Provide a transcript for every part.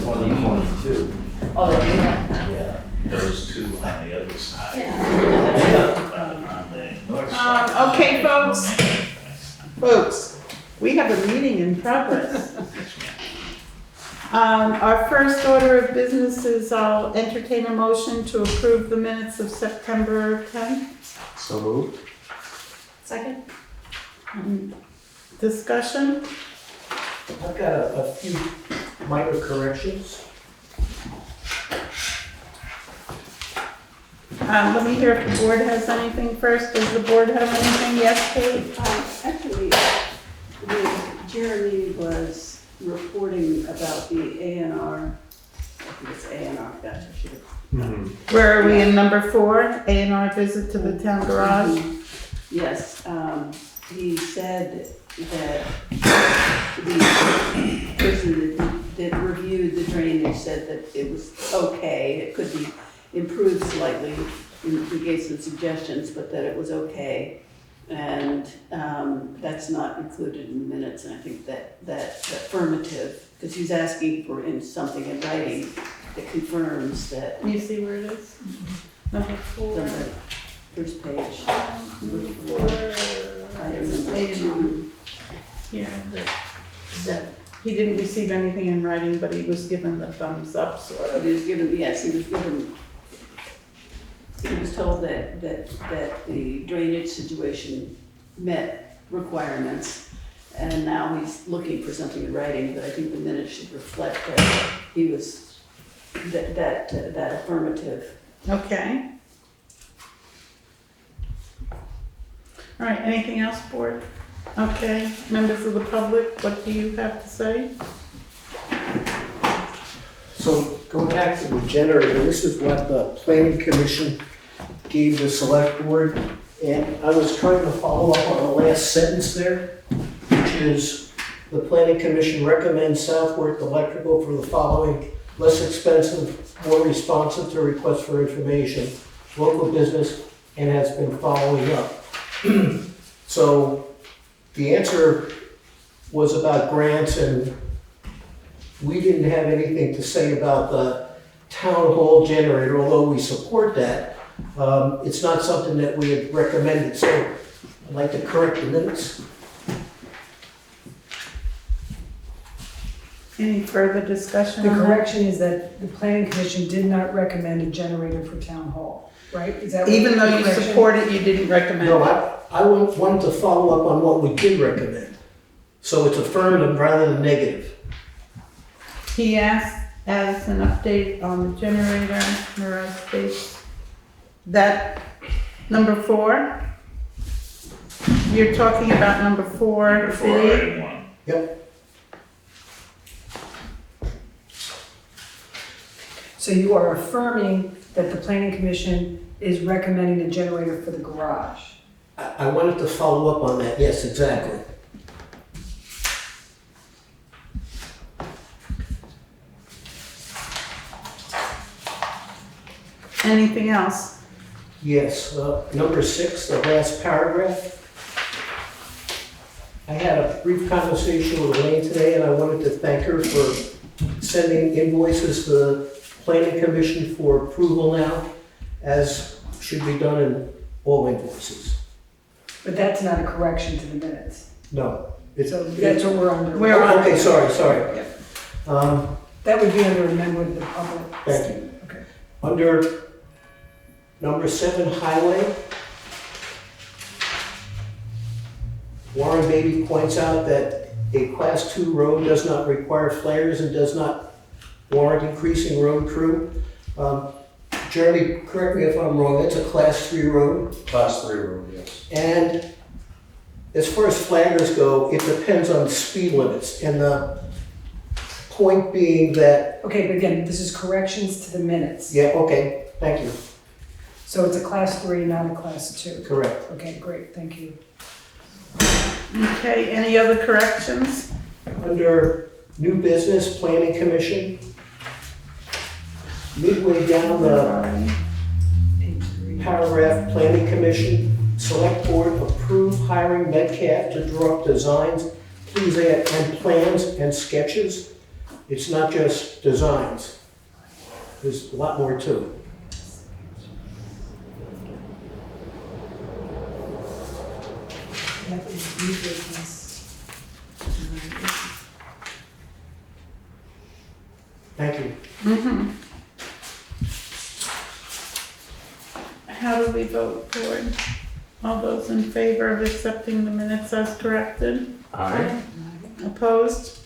2022. Oh, yeah. Yeah, those two on the other side. On the north side. Okay, folks, we have a meeting in progress. Our first order of business is I'll entertain a motion to approve the minutes of September 10th. So moved. Second? Discussion? I've got a few minor corrections. Let me hear if the board has anything first. Does the board have anything? Yes, Kate? Actually, Jeremy was reporting about the A&R, I think it's A&R, gosh, I should have. Where are we in number 4? A&R visit to the town garage? Yes, he said that the person that reviewed the drainage said that it was okay, it could be improved slightly. He gave some suggestions, but that it was okay. And that's not included in the minutes, and I think that affirmative, because he's asking for something in writing that confirms that. You see where it is? Number 4. On the first page. I remember A&R. two. Yeah, that he didn't receive anything in writing, but he was given the thumbs up, sort of. He was given, yes, he was told that the drainage situation met requirements, and now he's looking for something in writing, but I think the minutes should reflect that he was, that affirmative. Okay. All right, anything else, board? Okay, members of the public, what do you have to say? So going back to the generator, this is what the planning commission gave the select board. And I was trying to follow up on the last sentence there, which is the planning commission recommends Southworth Electrical for the following: less expensive, more responsive to requests for information, local business, and has been following up. So the answer was about grants, and we didn't have anything to say about the town hall generator, although we support that. It's not something that we had recommended, so I'd like to correct the minutes. Any further discussion The on that? correction is that the planning commission did not recommend a generator for town hall, right? Is that what Even though the you correction? support it, you didn't recommend No, it? I wanted to follow up on what we did recommend. So it's affirmative rather than negative. He asked as an update on the generator, Mirage Space. That, number 4? You're talking about number 4, Number 4, city? item 1. Yep. So you are affirming that the planning commission is recommending a generator for the garage. I wanted to follow up on that. Yes, exactly. Anything else? Yes, number 6, the last paragraph. I had a brief conversation with Elaine today, and I wanted to thank her for sending invoices to the planning commission for approval now, as should be done in all invoices. But that's not a correction to the minutes. No. So that's what we're under. We're on- Okay, sorry. Yep. Um, That would be under a member of the public. Thank you. Okay. Under number 7, highway, Warren Beatty points out that a class 2 road does not require flares and does not warrant increasing road crew. Jeremy, correct me if I'm wrong, that's a class 3 road. Class 3 road, yes. And as far as flaggers go, it depends on speed limits. And the point being that, Okay, but again, this is corrections to the minutes. yeah, okay, thank you, So it's a class 3, not a class 2. correct. Okay, great, thank you. Okay, any other corrections? Under new business, planning commission, midway down the Page 3. paragraph, planning commission, select board approve hiring Metcalf to draw up designs, please add, and plans and sketches. It's not just designs. There's a lot more to it. That is new business. Thank you. Mm-hmm. How do we vote, Board? All those in favor of accepting the minutes as corrected? Aye. Opposed?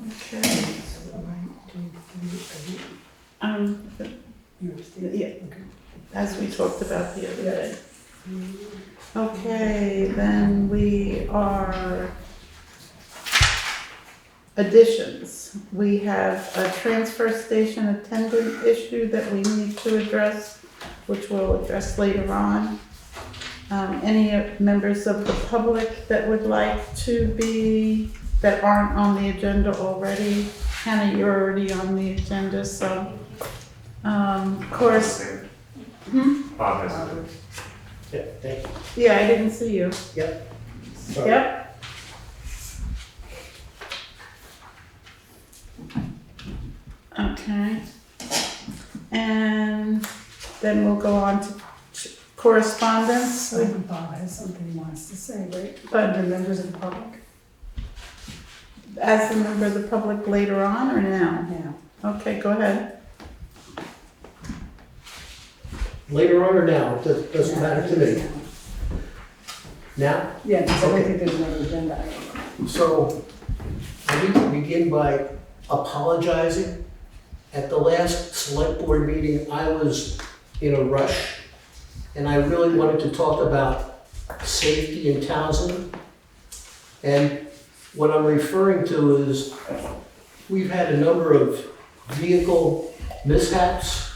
Okay. Yeah, as we talked about the other day. Okay, then we are additions. We have a transfer station attendant issue that we need to address, which we'll address later on. Any members of the public that would like to be, that aren't on the agenda already? Hannah, you're already on the agenda, so, of course. Yeah, thank you. Yeah, I didn't see you. Yep. Sorry. Yep. Okay. And then we'll go on to correspondence. So Bob has something he wants to say, right? But Under members of the public? as a member of the public later on or now? Yeah. Okay, go ahead. Later on or now, it doesn't matter to me. Now? Yeah, because I don't Okay. think there's another agenda item. So, I need to begin by apologizing. At the last select board meeting, I was in a rush, and I really wanted to talk about safety in Townsend. And what I'm referring to is, we've had a number of vehicle mishaps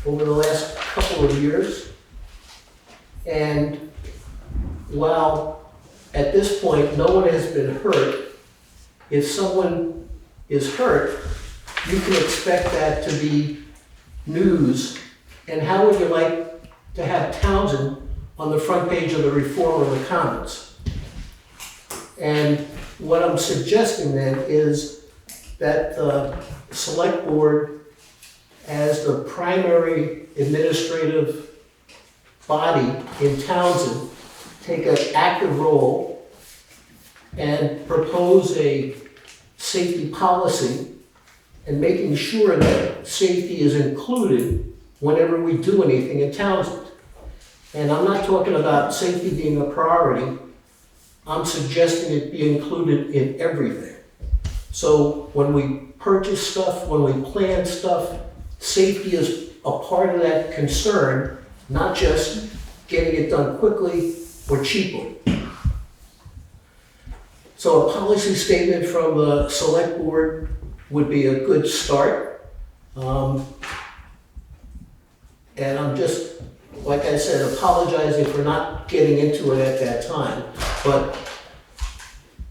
over the last couple of years. And while at this point, no one has been hurt, if someone is hurt, you can expect that to be news. And how would you like to have Townsend on the front page of the Reformer of the Commons? And what I'm suggesting then is that the select board, as the primary administrative body in Townsend, take an active role and propose a safety policy and making sure that safety is included whenever we do anything in Townsend. And I'm not talking about safety being a priority. I'm suggesting it be included in everything. So when we purchase stuff, when we plan stuff, safety is a part of that concern, not just getting it done quickly or cheaply. So a policy statement from the select board would be a good start. And I'm just, like I said, apologizing for not getting into it at that time. But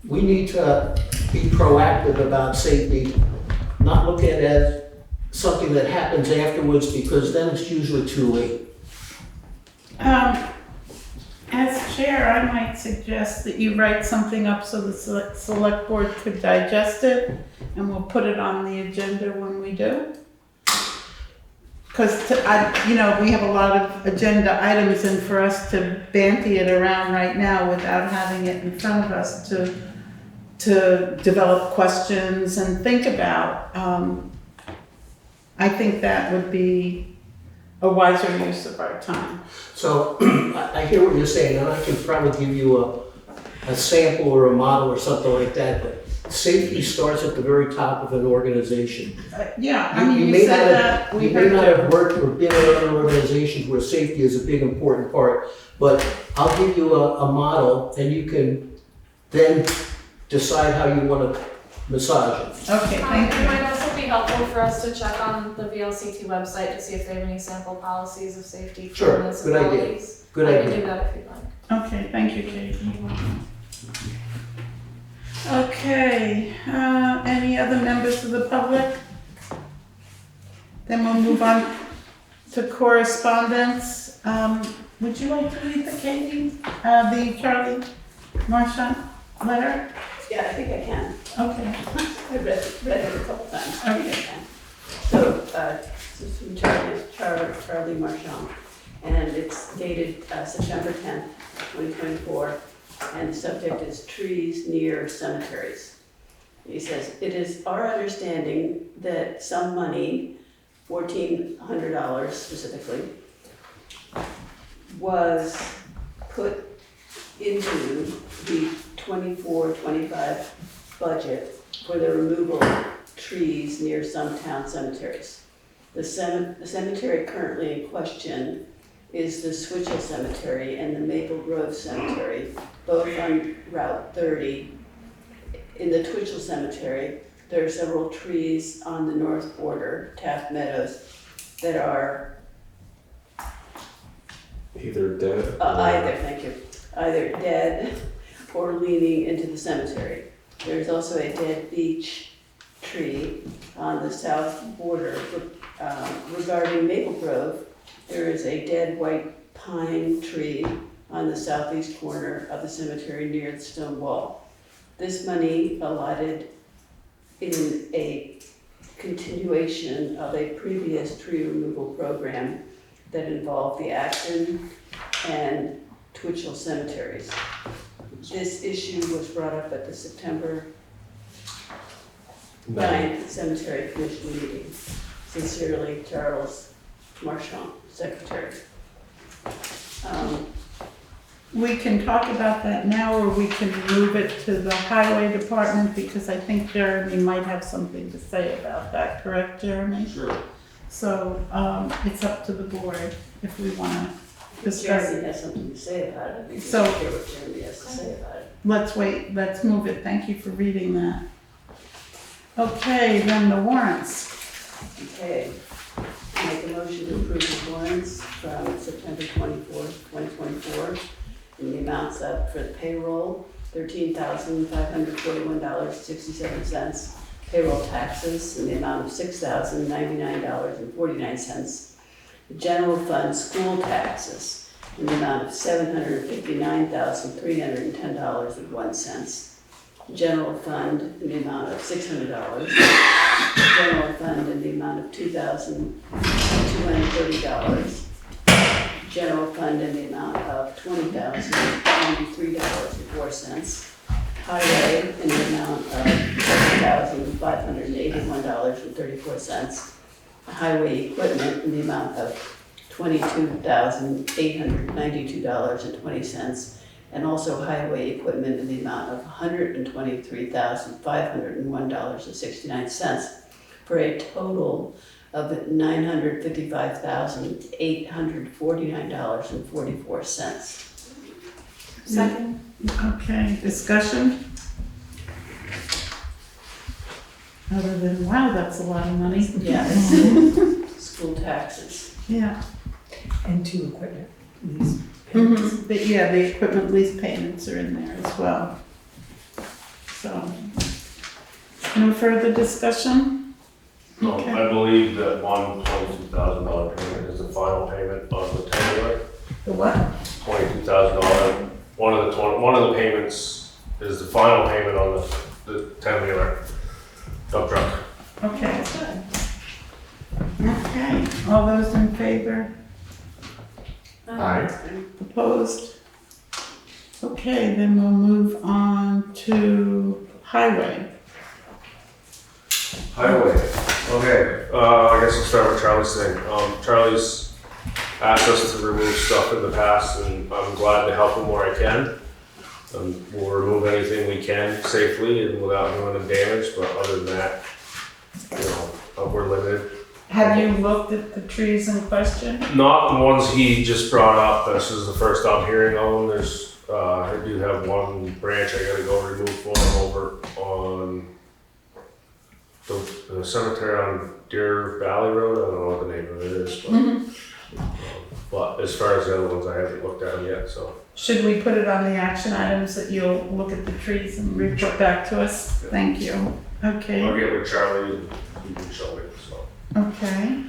we need to be proactive about safety, not look at it as something that happens afterwards, because then it's usually too late. As chair, I might suggest that you write something up so the select board could digest it, and we'll put it on the agenda when we do. Because, we have a lot of agenda items, and for us to banty it around right now without having it in front of us to develop questions and think about, I think that would be a wiser use of our time. So I hear what you're saying, and I can probably give you a sample or a model or something like that, but safety starts at the very top of an organization. Yeah, I mean, you may said not that, have, we you may heard not that. have worked or been in other organizations where safety is a big important part, but I'll give you a model, and you can then decide how you want to massage it. Okay, thank It you. might also be helpful for us to check on the VLCT website to see if they have any sample policies of safety for Sure, good idea. municipalities. Good I idea. can do that if you'd like. Okay, thank you, Katie. Okay, any other members of the public? Then we'll move on to correspondence. Would you like to read the Katie, the Charlie Marchant letter? Yeah, I think I can. Okay. I read it a couple times. I think I Okay. can. So, this is from Charlie Marchant, and it's dated September 10th, 2024, and the subject is trees near cemeteries. He says, "It is our understanding that some money, $1,400 specifically, was put into the 24-25 budget for the removal of trees near some town cemeteries. The cemetery currently in question is the Switchell Cemetery and the Maple Grove Cemetery, both on Route 30. In the Twitchell Cemetery, there are several trees on the north border, Taft Meadows, that are Either dead either dead or leaning into the cemetery. There's also a dead beech tree on the south border. Regarding Maple Grove, there is a dead white pine tree on the southeast corner of the cemetery near the stone wall. This money allotted in a continuation of a previous tree removal program that involved the Acton and Twitchell cemeteries. This issue was brought up at the September 9th Cemetery Commission meeting. Sincerely, Charles Marchant, Secretary." We can talk about that now, or we can move it to the highway department, because I think Jeremy might have something to say about that, correct, Jeremy? Sure. So, it's up to the board if we wanna discuss Jeremy it. has something to say about it. I think we So- should hear what Jeremy has to say about it. Let's wait, let's move it, thank you for reading that. Okay, then the warrants. Okay. Make a motion to approve the warrants from September 24th, 2024, in the amounts up for the payroll, $13,541.67. Payroll taxes in the amount of $6,099.49. The general fund school taxes in the amount of $759,310.01. General fund in the amount of $600. General fund in the amount of $2,230. General fund in the amount of $20,093.04. Highway in the amount of $7,581.34. Highway equipment in the amount of $22,892.20. And also highway equipment in the amount of $123,501.69, for a total of $955,849.44. Second. Okay, discussion? Other than, wow, that's a lot of money. Yeah, it's school taxes. Yeah. And 2 equipment lease. Mm-hmm. But yeah, the equipment lease payments are in there as well. So, no further discussion? Okay. I believe that one $22,000 payment is the final payment on the 10-wheeler. The what? $22,000. One of the payments is the final payment on the 10-wheeler dump truck. Okay. Okay, all those in favor? Aye. Opposed? Okay, then we'll move on to highway. Highway. Okay, I guess we'll start with Charlie's thing. Charlie's asked us to remove stuff in the past, and I'm glad to help him where I can. We'll remove anything we can safely and without doing damage, but other than that, we're limited. Have you looked at the trees in question? Not the ones he just brought up. This is the first I'm hearing of them. There's, I do have one branch I gotta go remove for him over on the cemetery on Deer Valley Road. I don't know what the name of it is, but as far as the other ones, I haven't looked at them yet, so. Should we put it on the action items that you'll look at the trees and report back to us? Thank you. I'll Okay, get with Charlie and he can show me, so. okay.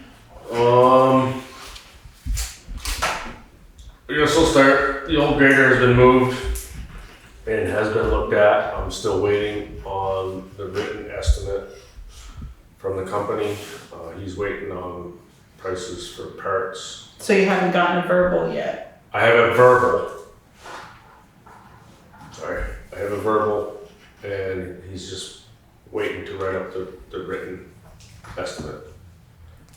I guess we'll start. The old grader has been moved and has been looked at. I'm still waiting from the company. He's waiting on prices for parts. So you haven't gotten a verbal yet? I have a verbal. Sorry, I have a verbal, and he's just waiting to write up the written estimate.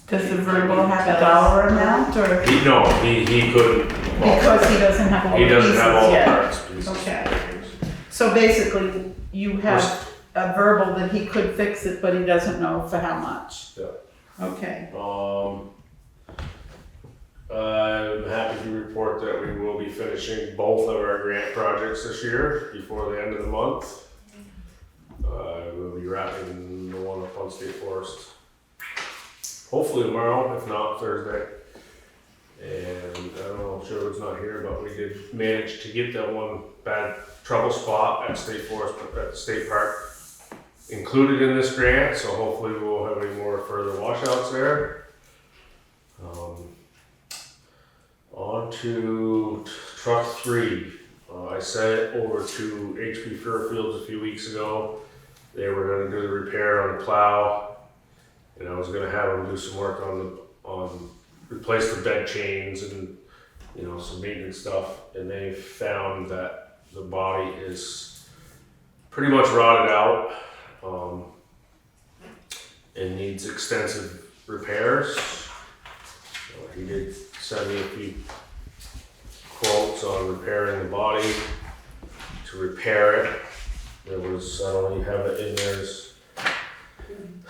Does the verbal have a dollar amount or? He couldn't. Because he doesn't have all the He pieces doesn't have all the yet? parts. Pieces. Okay. So basically, you have a verbal that he could fix it, but he doesn't know for how much? Yeah. Okay. I'm happy to report that we will be finishing both of our grant projects this year before the end of the month. We'll be wrapping the one up on State Forest hopefully tomorrow, if not Thursday. And I don't know if Sherwood's not here, but we did manage to get that one bad trouble spot at State Forest, at the State Park included in this grant, so hopefully we won't have any more further washouts there. On to truck 3. I sent it over to HP Fairfields a few weeks ago. They were going to do the repair on the plow, and I was going to have them do some work on replace the bed chains and some maintenance stuff. And they found that the body is pretty much rotted out and needs extensive repairs. He did send me a few quotes on repairing the body. To repair it, there was, I don't even have it in there,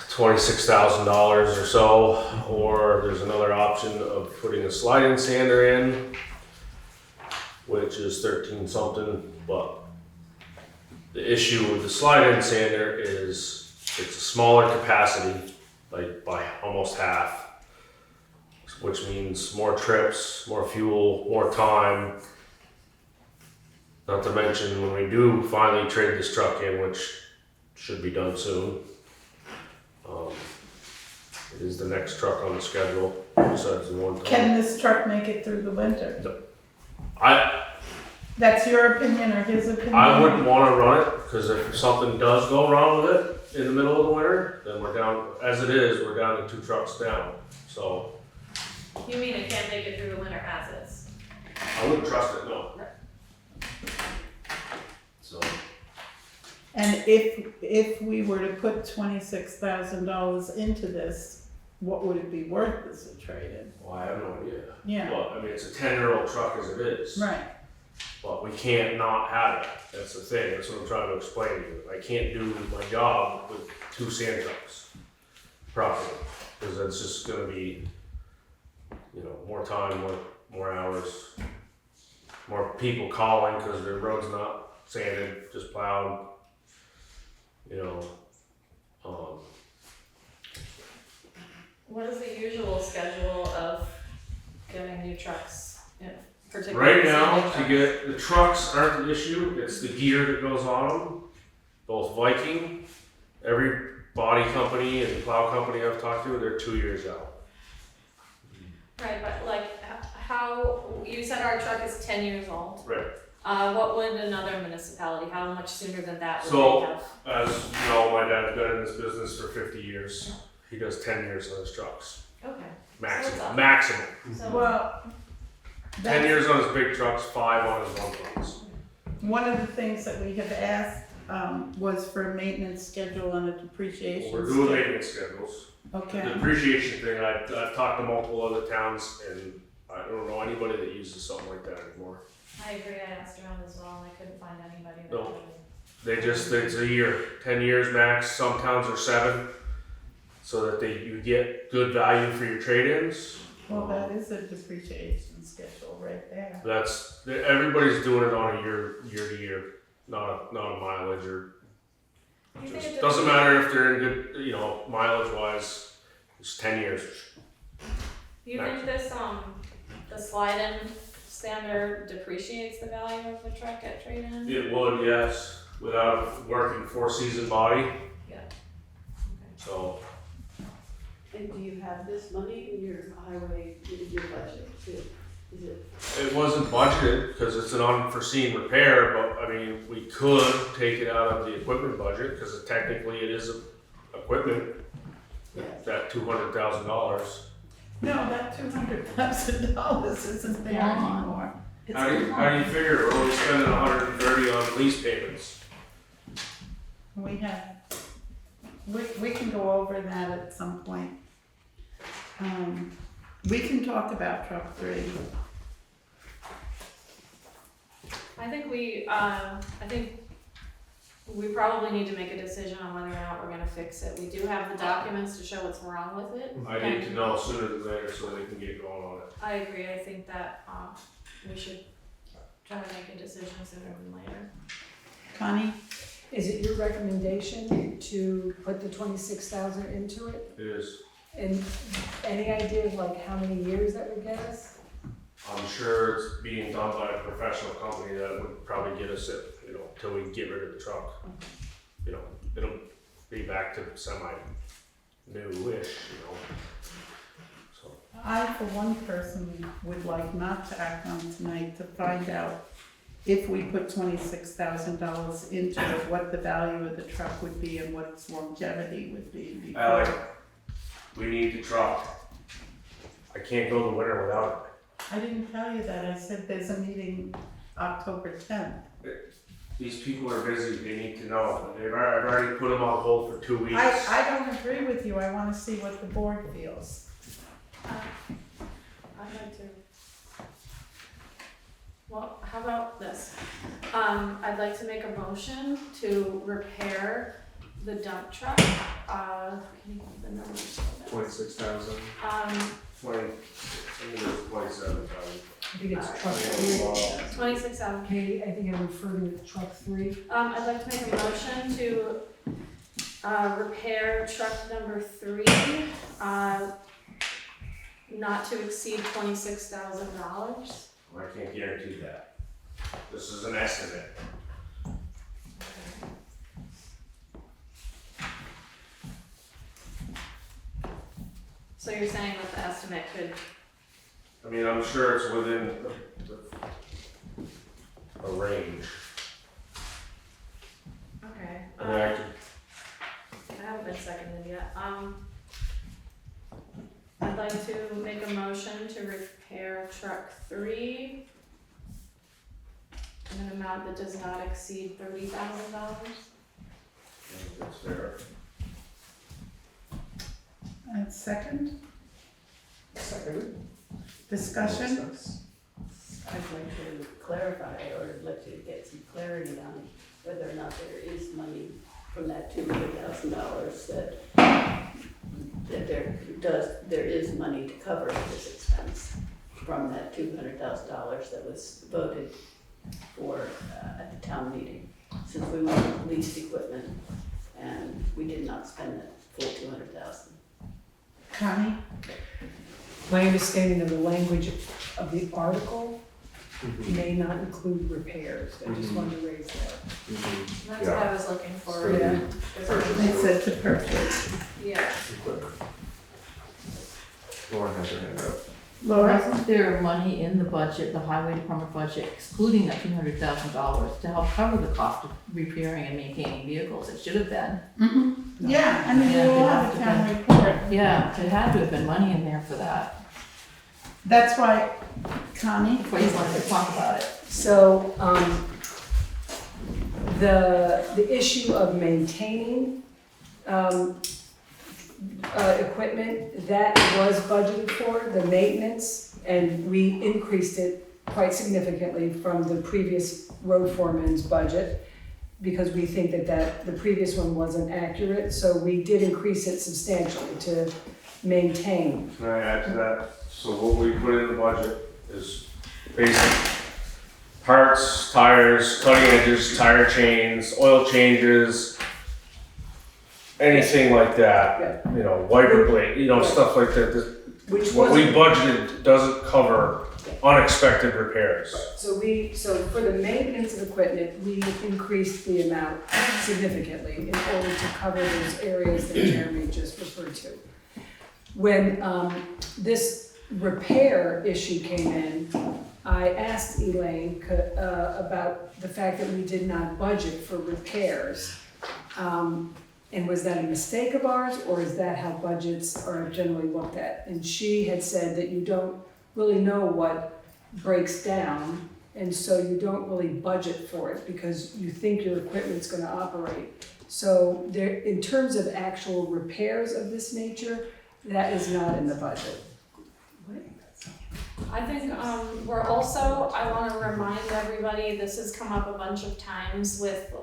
$26,000 or so, or there's another option of putting a slide-in sander in, which is 13 something, but the issue with the slide-in sander is it's a smaller capacity, like by almost half, which means more trips, more fuel, more time. Not to mention when we do finally trade this truck in, which should be done soon. It is the next truck on the schedule, besides the one. Can this truck make it through the winter? I That's your opinion or his opinion? wouldn't want to run it, because if something does go wrong with it in the middle of the winter, then we're down, as it is, we're down to 2 trucks down. So You mean it can't make it through the winter as is? I wouldn't trust it, no. So And if we were to put $26,000 into this, what would it be worth as a trade-in? well, I have no idea. Yeah, But I mean, it's a 10-year-old truck as it is. right. But we can't not have it. That's the thing. That's what I'm trying to explain to you. I can't do my job with 2 sand trucks properly, because that's just gonna be, more time, more hours, more people calling because their road's not sanded, just plowed. What is the usual schedule of getting new trucks, particularly? Right now, sanding to trucks? get the trucks aren't the issue. It's the gear that goes on them. Both Viking, every body company and plow company I've talked to, they're 2 years out. Right, but how, you said our truck is 10 years old. Right. What would another municipality, how much sooner than that would So- they have? As you know, my dad's been in this business for 50 years. He does 10 years on his trucks. Okay. Maximum. So it's up. Maximum. So, Well, 10 that's years on his big trucks, 5 on his one tons. one of the things that we have asked was for a maintenance schedule and a depreciation We're schedule. doing maintenance schedules. The Okay, depreciation thing, I've talked to multiple other towns, and I don't know anybody that uses something like that anymore. I agree, I asked around as well, and I couldn't find anybody that No. would. It's a year, 10 years max. Some towns are 7, so that you get good value for your trade-ins. well, that is a depreciation schedule right there. Everybody's doing it on a year to year, not a mileage or. You think Just it doesn't matter if they're in good, mileage wise. It's 10 years. You think this, the slide-in sander depreciates the value of the truck at trade-in? It would, yes, without working 4-season body. Yeah. So And do you have this money in your highway, in your budget too? Is it? it wasn't budgeted because it's an unforeseen repair, but I mean, we could take it out of the equipment budget because technically it is equipment. that $200,000. No, that $200,000 isn't there anymore. How do you figure we're only spending $130 on lease payments? We can go over that at some point. We can talk about truck 3. I think we probably need to make a decision on whether or not we're gonna fix it. We do have the documents to show what's wrong with it. I need to know sooner than later so they can get going on it. I agree, I think that, we should try to make a decision sooner than later. Connie? Is it your recommendation to put the 26,000 into it? It is. And any idea of like how many years that would get us? I'm sure it's being done by a professional company that would probably get us it, till we get rid of the truck. It'll be back to semi-new-ish, so. I, for one person, would like not to act on tonight to find out if we put $26,000 into it, what the value of the truck would be and what its longevity would be before. Alec, we need the truck. I can't go the winter without I didn't tell you that. I said there's a meeting October 10th. it. These people are busy, they need to know. I've already put them on hold for 2 weeks. I don't agree with you. I want to see what the board feels. I'd like to. Well, how about this? I'd like to make a motion to repair the dump truck. Can you give the numbers? 26,000. 20, I think it was 27,000. I think it's truck 3. 26,000. Okay, I think I referred to truck 3. I'd like to make a motion to repair truck number 3, not to exceed $26,000. I can't guarantee that. This is an estimate. So you're saying that the estimate could, I mean, I'm sure it's within a range. okay. I mean, I could, I haven't been seconded yet. I'd like to make a motion to repair truck 3 in an amount that does not exceed $30,000. that's fair. And second, Second. discussion? I'd like to clarify, or I'd like to get some clarity on whether or not there is money from that $200,000 that there is money to cover this expense from that $200,000 that was voted for at the town meeting. Since we went with leased equipment and we did not spend that full $200,000. Connie? My understanding of the language of the article may not include repairs. I just wanted to raise that. That's what I was looking for. Yeah. They said to purchase. Yeah. Lauren has her hand up. Laura? Wasn't there money in the budget, the highway department budget, excluding that $200,000 to help cover the cost of repairing and maintaining vehicles? It should have been. Mm-hmm. Yeah, I mean, Yeah, we'll have a town report. Yeah, it had to have been money in there for that. That's why, Connie? Before you wanted to talk about it. So, the issue of maintaining, equipment, that was budgeted for, the maintenance, and we increased it quite significantly from the previous road foreman's budget, because we think that the previous one wasn't accurate, so we did increase it substantially to maintain. Can I add to that? So what we put in the budget is basic parts, tires, cutting edges, tire chains, oil changes, anything like that. Wiper blade, stuff like that. Which What we wasn't, budgeted doesn't cover unexpected repairs. so for the maintenance of equipment, we increased the amount significantly in order to cover those areas that Jeremy just referred to. When this repair issue came in, I asked Elaine about the fact that we did not budget for repairs. And And was that a mistake of ours, or is that how budgets are generally looked at? And she had said that you don't really know what breaks down, and so you don't really budget for it because you think your equipment's gonna operate. So there, in terms of actual repairs of this nature, that is not in the budget. I think, we're also, I wanna remind everybody, this has come up a bunch of times with,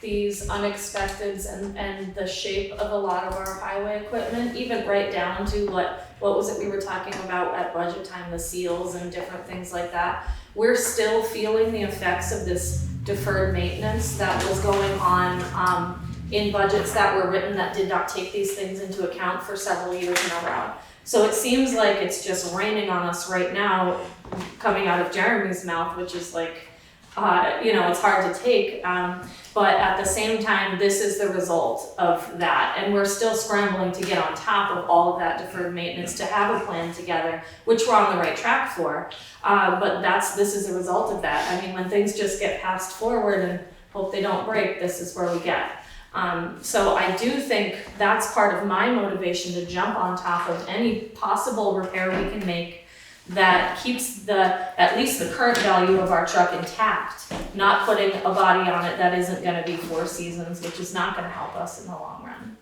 these unexpecteds and the shape of a lot of our highway equipment, even right down to what was it we were talking about at budget time, the seals and different things like that. We're still feeling the effects of this deferred maintenance that was going on, in budgets that were written that did not take these things into account for several years in a row. So it seems like it's just raining on us right now, coming out of Jeremy's mouth, which is like, it's hard to take. But at the same time, this is the result of that. And we're still scrambling to get on top of all of that deferred maintenance to have a plan together, which we're on the right track for. But this is the result of that. I mean, when things just get passed forward and hope they don't break, this is where we get. So I do think that's part of my motivation to jump on top of any possible repair we can make that keeps at least the current value of our truck intact, not putting a body on it that isn't gonna be 4 seasons, which is not gonna help us in the long run.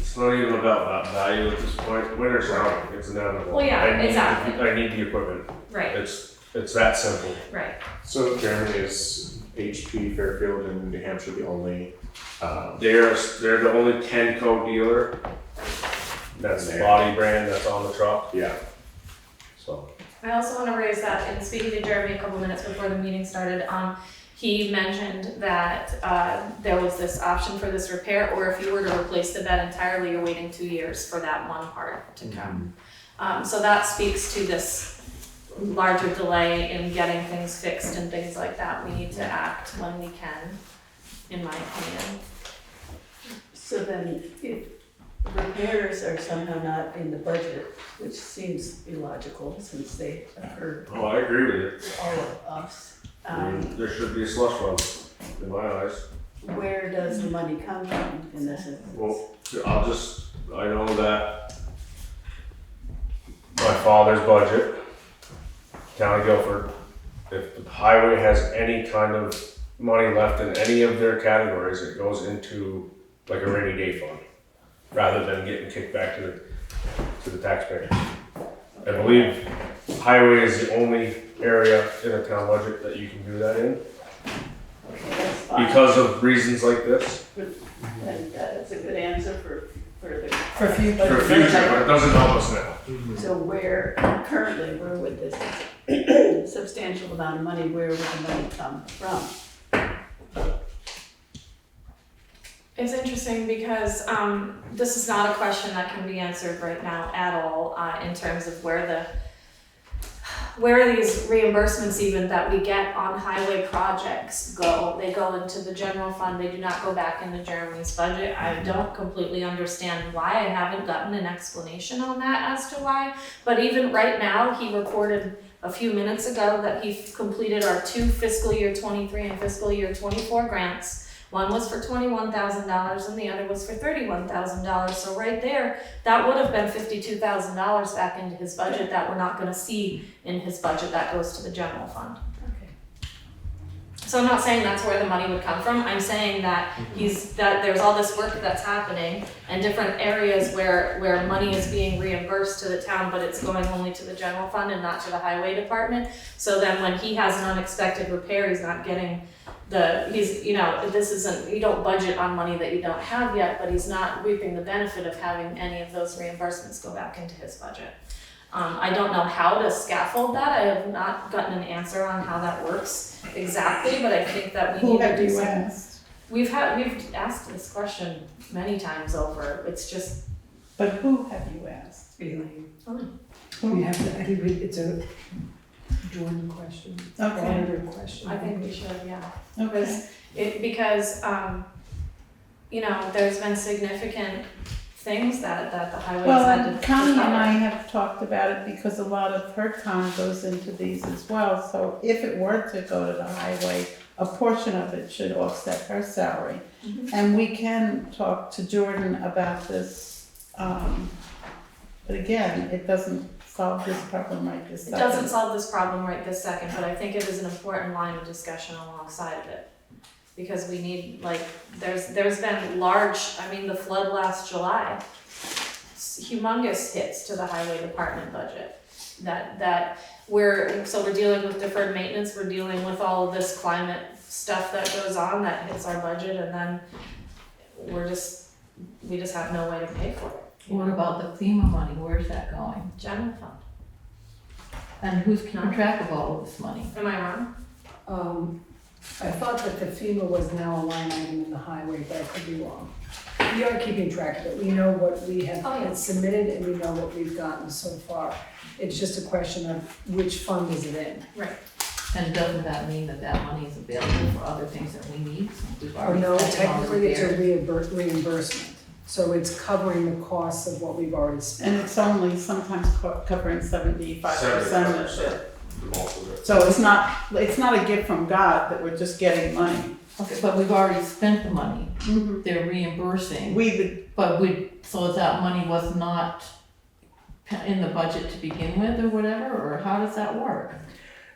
It's not even about that value at this point. Winter's coming, it's inevitable. Well, yeah, exactly. I need the equipment. Right, It's that simple. right. So Jeremy, is HP Fairfield in New Hampshire the only, They're the only Tenco dealer. That's the body brand that's on the truck. yeah, So I also want to raise that in speaking to Jeremy a couple minutes before the meeting started, he mentioned that there was this option for this repair, or if you were to replace the bed entirely, you're waiting 2 years for that one part to come. So that speaks to this larger delay in getting things fixed and things like that. We need to act when we can, in my opinion. So then, if repairs are somehow not in the budget, which seems illogical since they occur oh, I agree with you. to all of us, There should be a slush fund, in my eyes. where does the money come from in this instance? Well, I know that my father's budget, Town of Guilford, if the highway has any kind of money left in any of their categories, it goes into like a rainy day fund, rather than getting kicked back to the taxpayer. I believe highway is the only area in a town budget that you can do that in, Okay, that's fine. because of reasons like this. And that's a good answer for the. For future. For future, but it doesn't help us now. So where would this substantial amount of money, where would the money come from? It's interesting because this is not a question that can be answered right now at all in terms of where these reimbursements even that we get on highway projects go. They go into the general fund, they do not go back into Jeremy's budget. I don't completely understand why. I haven't gotten an explanation on that as to why. But even right now, he reported a few minutes ago that he completed our 2 fiscal year 23 and fiscal year 24 grants. One was for $21,000 and the other was for $31,000. So right there, that would have been $52,000 back into his budget that we're not gonna see in his budget. That goes to the general fund. Okay. So I'm not saying that's where the money would come from. I'm saying that that there's all this work that's happening and different areas where money is being reimbursed to the town, but it's going only to the general fund and not to the highway department. So then when he has an unexpected repair, he's not getting this isn't, you don't budget on money that you don't have yet, but he's not reaping the benefit of having any of those reimbursements go back into his budget. I don't know how to scaffold that. I have not gotten an answer on how that works exactly, but I think that we need to do something. asked? We've asked this question many times over. It's just, But who have you asked? Elaine. oh, We have to, I think it's a joint question. Okay. Auditor question. I think we should, yeah. Okay. Because there's been significant things that the highways Well, had and to Connie and I cover. have talked about it because a lot of her time goes into these as well. So if it were to go to the highway, a portion of it should offset her salary. Mhm. And we can talk to Jordan about this, but again, it doesn't solve this problem right this It second. doesn't solve this problem right this second, but I think it is an important line of discussion alongside of it. Because we need, like, there's been the flood last July, humongous hits to the highway department budget. We're dealing with deferred maintenance, we're dealing with all of this climate stuff that goes on that hits our budget, and then we just have no way to pay for it. What about the FEMA money, where's that going? General fund. And who's keeping track of all of this money? Am I wrong? I thought that the FEMA was now a line item in the highway, but I could be wrong. We are keeping track of it. We know what we have Oh, yeah. submitted and we know what we've gotten so far. It's just a question of which fund is it in. Right. And doesn't that mean that that money is available for other things that we need? Since we've Or already no, spent on the technically it's a repairs? reimbursement. So it's covering the costs of what we've already spent. And it's only sometimes covering 75% of it. Most of it. So it's not a gift from God that we're just getting money. Okay, but we've already spent the money. Mm-hmm. They're reimbursing. So that money was not in the budget to begin with or whatever, or how does that work?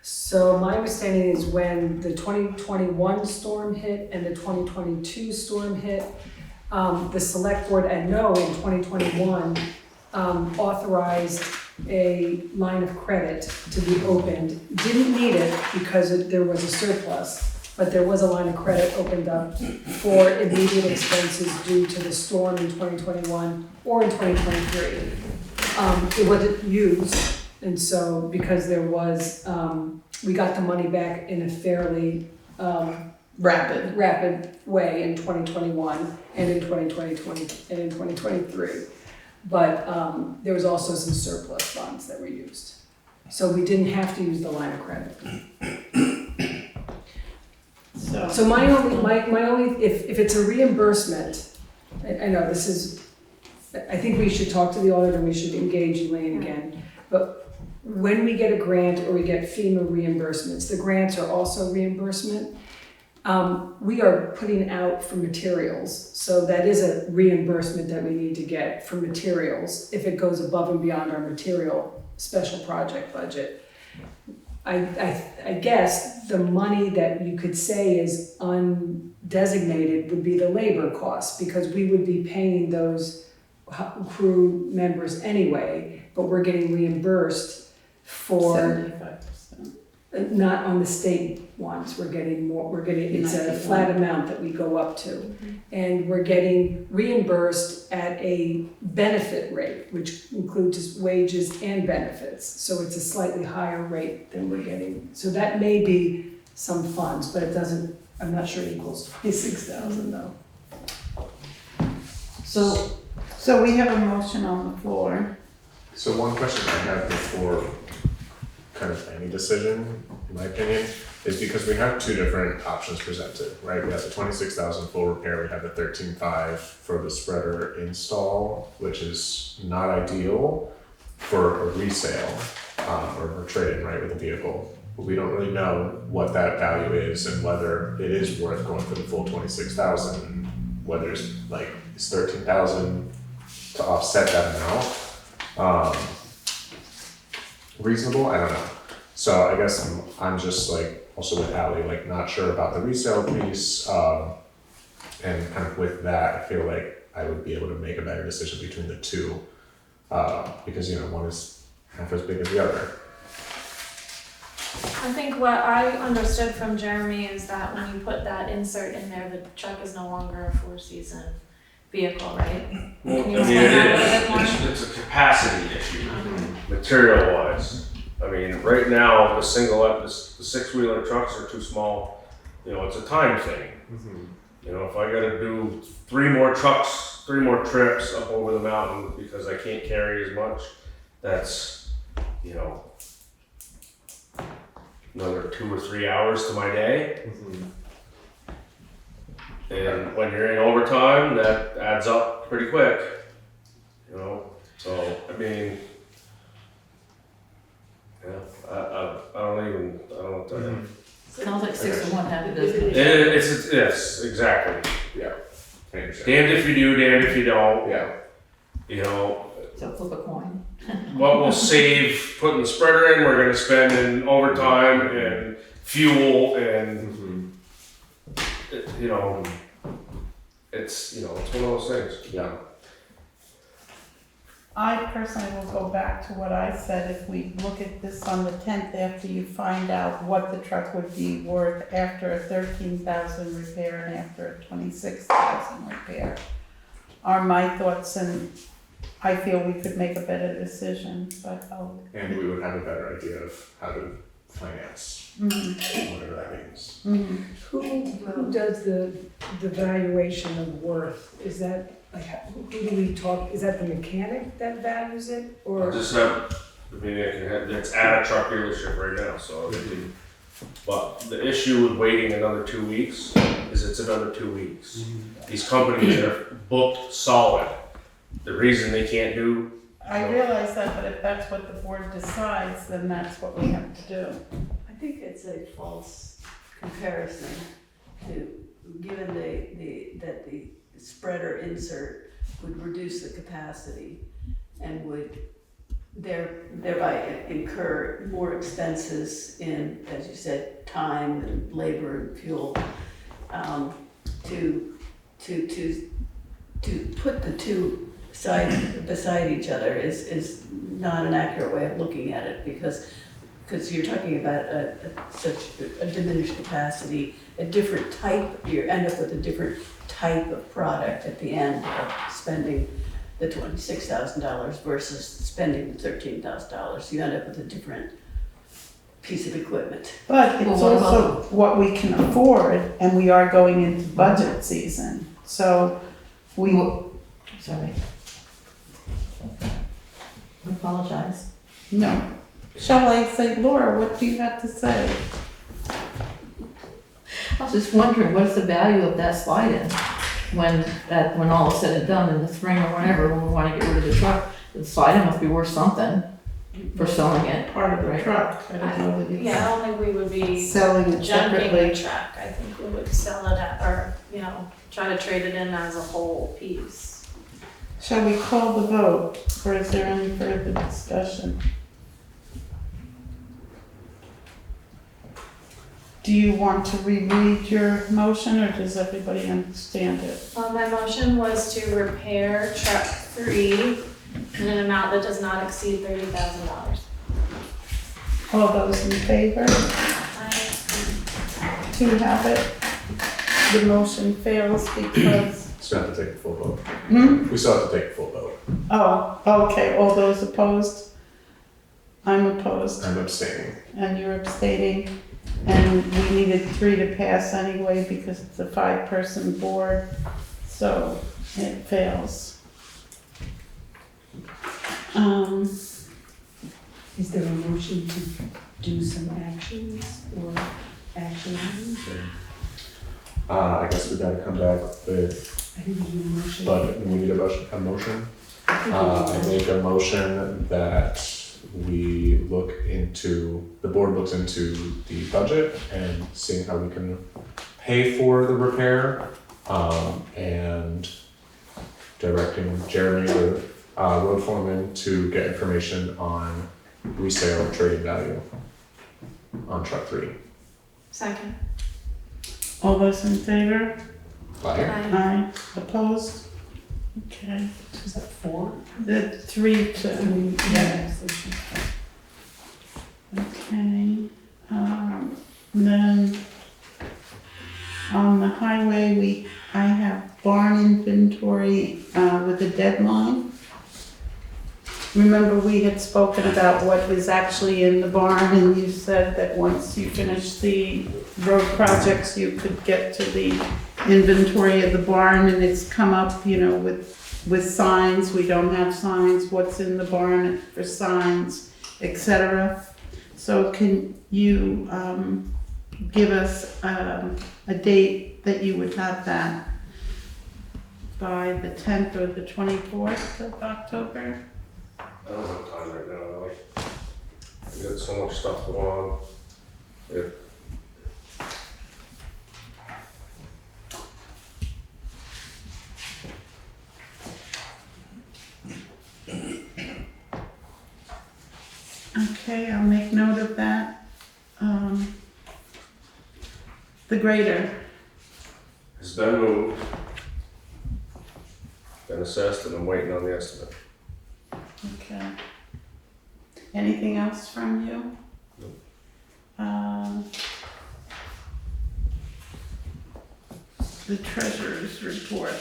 So my understanding is when the 2021 storm hit and the 2022 storm hit, the select board, I know in 2021, authorized a line of credit to be opened. Didn't need it because there was a surplus, but there was a line of credit opened up for immediate expenses due to the storm in 2021 or in 2023. It wasn't used, and so because there was, we got the money back in a fairly rapid way in 2021 and in 2020 and in 2023. But there was also some surplus funds that were used. So we didn't have to use the line of credit. So my only, if it's a reimbursement, I know this is, I think we should talk to the auditor, we should engage Elaine again. But when we get a grant or we get FEMA reimbursements, the grants are also reimbursement. We are putting out for materials, so that is a reimbursement that we need to get for materials if it goes above and beyond our material special project budget. I guess the money that you could say is undesignated would be the labor costs, because we would be paying those crew members anyway, but we're getting reimbursed for 75%. not on the state ones, we're getting more, it's a flat amount that we go up to. And we're getting reimbursed at a benefit rate, which includes wages and benefits. So it's a slightly higher rate than we're getting. So that may be some funds, but it doesn't, I'm not sure it equals 26,000 though. So we have a motion on the floor. So one question I have before kind of any decision, in my opinion, is because we have two different options presented, right? We have the 26,000 full repair, we have the 13,500 for the spreader install, which is not ideal for a resale or trade-in, right, with a vehicle. But we don't really know what that value is and whether it is worth going for the full 26,000, and whether it's like, is 13,000 to offset that amount reasonable? I don't know. So I guess I'm just like, also with Allie, like not sure about the resale piece, and kind of with that, I feel like I would be able to make a better decision between the two, because, you know, one is half as big as the other. I think what I understood from Jeremy is that when you put that insert in there, the truck is no longer a four-season vehicle, right? Well, Can you explain that a little bit more? it's a capacity issue, material wise. I mean, right now, the six-wheeler trucks are too small. You know, it's a time thing. You know, if I gotta do three more trips up over the mountain because I can't carry as much, that's, you know, another 2 or 3 hours to my day. And when you're in overtime, that adds up pretty quick, you know, so, I mean, yeah, I don't know what to tell you. Sounds like 6 to 1 have it doesn't. Yes, exactly. Yeah. I understand. Damned if you do, damned if you don't. Yeah. You know, So flip a coin. what we'll save putting the spreader in, we're gonna spend in overtime and fuel and, you know, it's one of those things. Yeah. I personally will go back to what I said, if we look at this on the 10th, after you find out what the truck would be worth after a 13,000 repair and after a 26,000 repair, are my thoughts, and I feel we could make a better decision, but And we would have a better idea of how to finance, Mhm. whatever that means. Mhm. Who does the valuation of worth? Is that, like, who do we talk, is that the mechanic that values it, I'll or? just have, it's at a truck dealership right now, so but the issue with waiting another 2 weeks is it's another 2 weeks. These companies are booked solid. The reason they can't do, I realize that, but if that's what the board decides, then that's what we have to do. I think it's a false comparison to, given that the spreader insert would reduce the capacity and would thereby incur more expenses in, as you said, time and labor and fuel, to put the two sides beside each other is not an accurate way of looking at it, because you're talking about such a diminished capacity, a different type, you end up with a different type of product at the end of spending the $26,000 versus spending the $13,000. You end up with a different piece of equipment. But it's Well, what also what we can afford, and we are going into budget season, so we, Sorry. I apologize. no. Shall I say, Laura, what do you have to say? I was just wondering, what's the value of that slide-in when all is said and done in the spring or whenever, when we want to get rid of the truck? The slide-in must be worth something for selling it. Part of the Right. truck, I don't know that Yeah, I don't think we would be he's selling it junking the separately. truck. I think we would sell it at, or, try to trade it in as a whole piece. Shall we call the vote, or is there any further discussion? Do you want to reread your motion, or does everybody understand it? My motion was to repair truck 3 in an amount that does not exceed $30,000. All those in favor to have it? The motion fails because, Still have to take a full vote. hmm? We still have to take a full vote. Oh, okay, all those opposed? I'm opposed, I'm abstaining. and you're abstaining, and we needed 3 to pass anyway because it's a 5-person board, so it fails. Is there a motion to do some actions or action items? I guess we gotta come back with, I think we need a motion. but we need a motion. I think we I need a make a motion that we the board looks into the budget and seeing how we can pay for the repair, and directing Jeremy, the road foreman, to get information on resale and trading value on truck 3. Second. All those in favor? Aye. Aye. Opposed? Okay. Is that 4? The 3 to, yeah. Okay, then on the highway, I have barn inventory, with a deadline. Remember, we had spoken about what was actually in the barn, and you said that once you finish the road projects, you could get to the inventory of the barn, and it's come up, with signs, we don't have signs, what's in the barn for signs, etc. So can you give us a date that you would have that by the 10th or the 24th of October? I don't have time right now, we got so much stuff going on. Okay, I'll make note of that. The grader, It's been moved. Been assessed and I'm waiting on the estimate. okay. Anything else from you? The treasurer's report.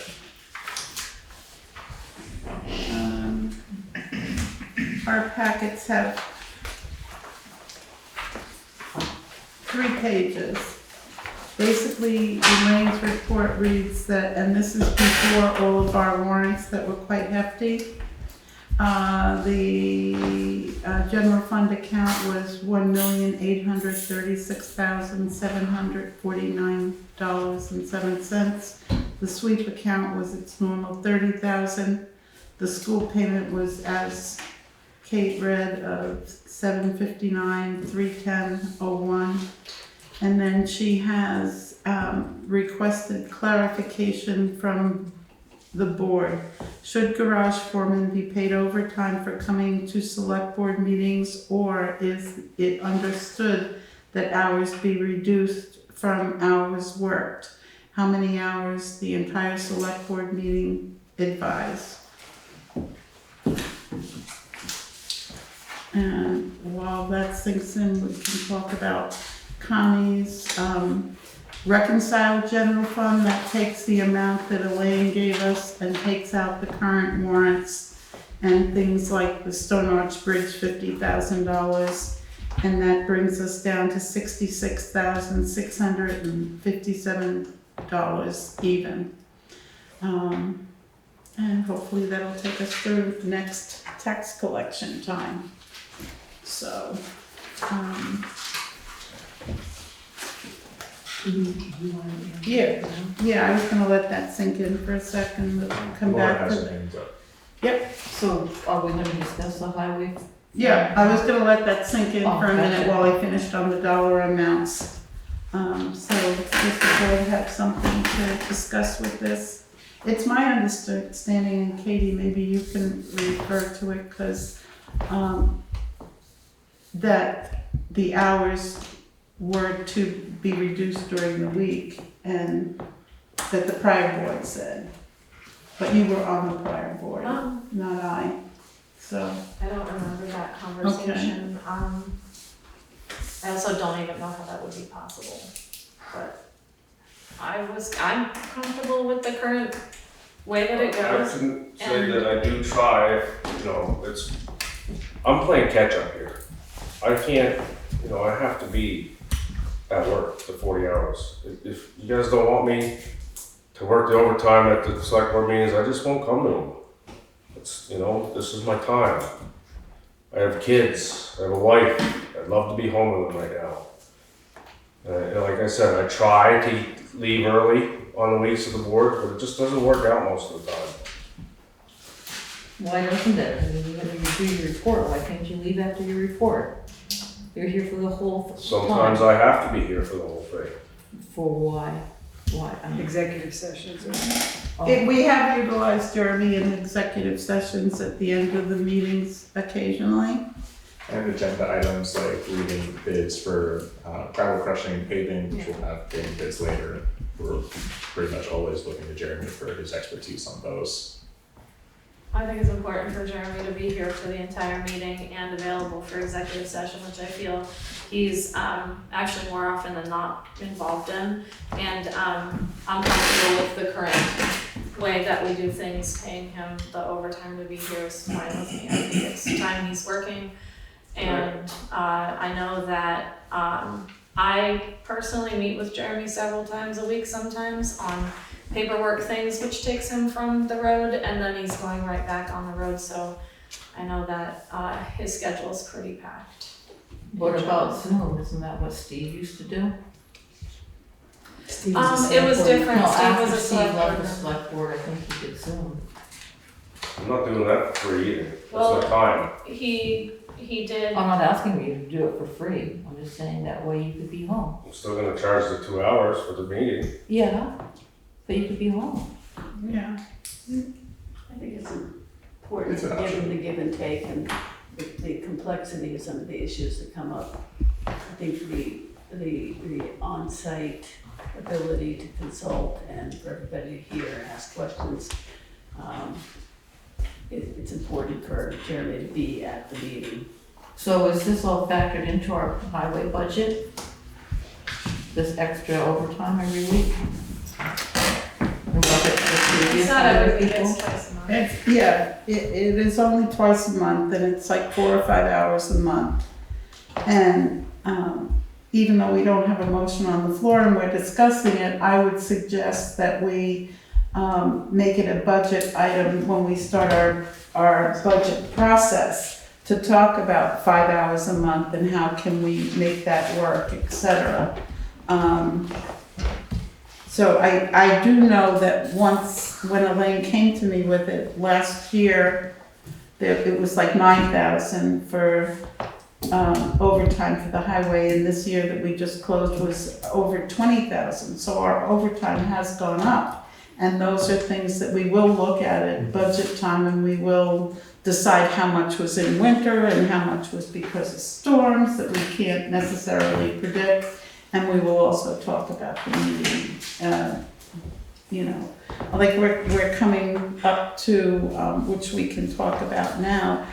Our packets have 3 pages. Basically, Elaine's report reads that, and this is before all of our warrants that were quite hefty. The general fund account was $1,836,749.07. The sweep account was its normal $30,000. The school payment was, as Kate read, of $759,310.01. And then she has requested clarification from the board. Should garage foremen be paid overtime for coming to select board meetings, or is it understood that hours be reduced from hours worked? How many hours the entire select board meeting advised? And while that sinks in, we can talk about Connie's reconciled general fund. That takes the amount that Elaine gave us and takes out the current warrants and things like the Stone Arch Bridge, $50,000, and that brings us down to $66,657 even. And hopefully that'll take us through the next tax collection time. So, yeah, I was gonna let that sink in for a second, but come Laura back has to. her hands up. So are we gonna discuss the highway? Yeah, I was gonna let that sink in for a minute gotcha. while I finished on the dollar amounts. So does the board have something to discuss with this? It's my understanding, and Katie, maybe you can refer to it, because that the hours were to be reduced during the week, and that the prior board said. But you were on the prior board, not I, so. I don't remember that conversation. I also don't even know how that would be possible, but I'm comfortable with the current way that it I goes. can say that I do try, I'm playing catch up here. I can't, I have to be at work the 40 hours. If you guys don't want me to work the overtime at the select board meetings, I just won't come to them. It's, this is my time. I have kids, I have a wife, I'd love to be home with them right now. And like I said, I try to leave early on the weeks of the board, but it just doesn't work out most of the time. Why doesn't it? I mean, you're gonna do your report, why can't you leave after your report? You're here for the whole Sometimes time. I have to be here for the whole thing. For why? Why? I mean, Executive sessions. We have utilized Jeremy in executive sessions at the end of the meetings occasionally. And agenda items like reading bids for gravel crushing, paving, which we'll have paving bids later. We're pretty much always looking to Jeremy for his expertise on those. I think it's important for Jeremy to be here for the entire meeting and available for executive session, which I feel he's actually more often than not involved in. And I'm comfortable with the current way that we do things. Paying him the overtime to be here is fine with me. I think it's time he's working. And I know that I personally meet with Jeremy several times a week sometimes on paperwork things, which takes him from the road, and then he's going right back on the road, so I know that his schedule is pretty packed. what about Zoom? Isn't that what Steve used to do? Steve It was different. No, Steve after was a Steve select left the board. select board, I think he did Zoom. I'm not doing that for free either. That's Well, my time. He did. I'm not asking you to do it for free, I'm just saying that way you could be home. I'm still gonna charge the 2 hours for the meeting. Yeah, but you could be home. Yeah. I think it's important It's an to give option. them the give and take, and the complexity of some of the issues that come up. I think the on-site ability to consult and for everybody to hear and ask questions, it's important for Jeremy to be at the meeting. So is this all factored into our highway budget? This extra overtime every week? And was it the previous It's not highway every week, people? it's twice a month. It is only twice a month, and it's like 4 or 5 hours a month. And even though we don't have a motion on the floor and we're discussing it, I would suggest that we make it a budget item when we start our budget process, to talk about 5 hours a month and how can we make that work, etc. So I do know that once, when Elaine came to me with it last year, it was like 9,000 for overtime for the highway, and this year that we just closed was over 20,000. So our overtime has gone up, and those are things that we will look at budget time, and we will decide how much was in winter and how much was because of storms that we can't necessarily predict. And we will also talk about the meeting, like we're coming up to, which we can talk about now,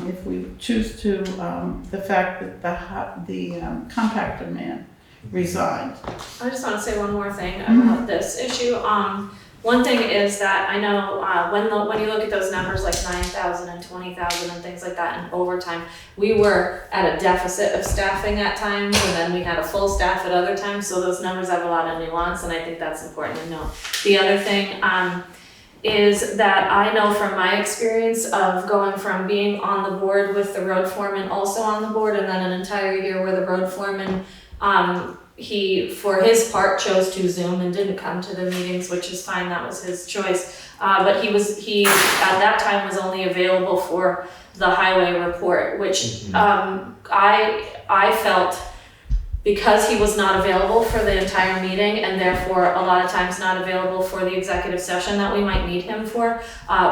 if we choose to, the fact that the compactor man resigned. I just want to say one more thing about this issue. One thing is that I know when you look at those numbers like 9,000 and 20,000 and things like that in overtime, we were at a deficit of staffing at times, and then we had a full staff at other times, so those numbers have a lot of nuance, and I think that's important to know. The other thing is that I know from my experience of going from being on the board with the road foreman also on the board, and then an entire year where the road foreman he, for his part, chose to Zoom and didn't come to the meetings, which is fine, that was his choice. But he at that time was only available for the highway report, which I felt, because he was not available for the entire meeting and therefore a lot of times not available for the executive session that we might need him for,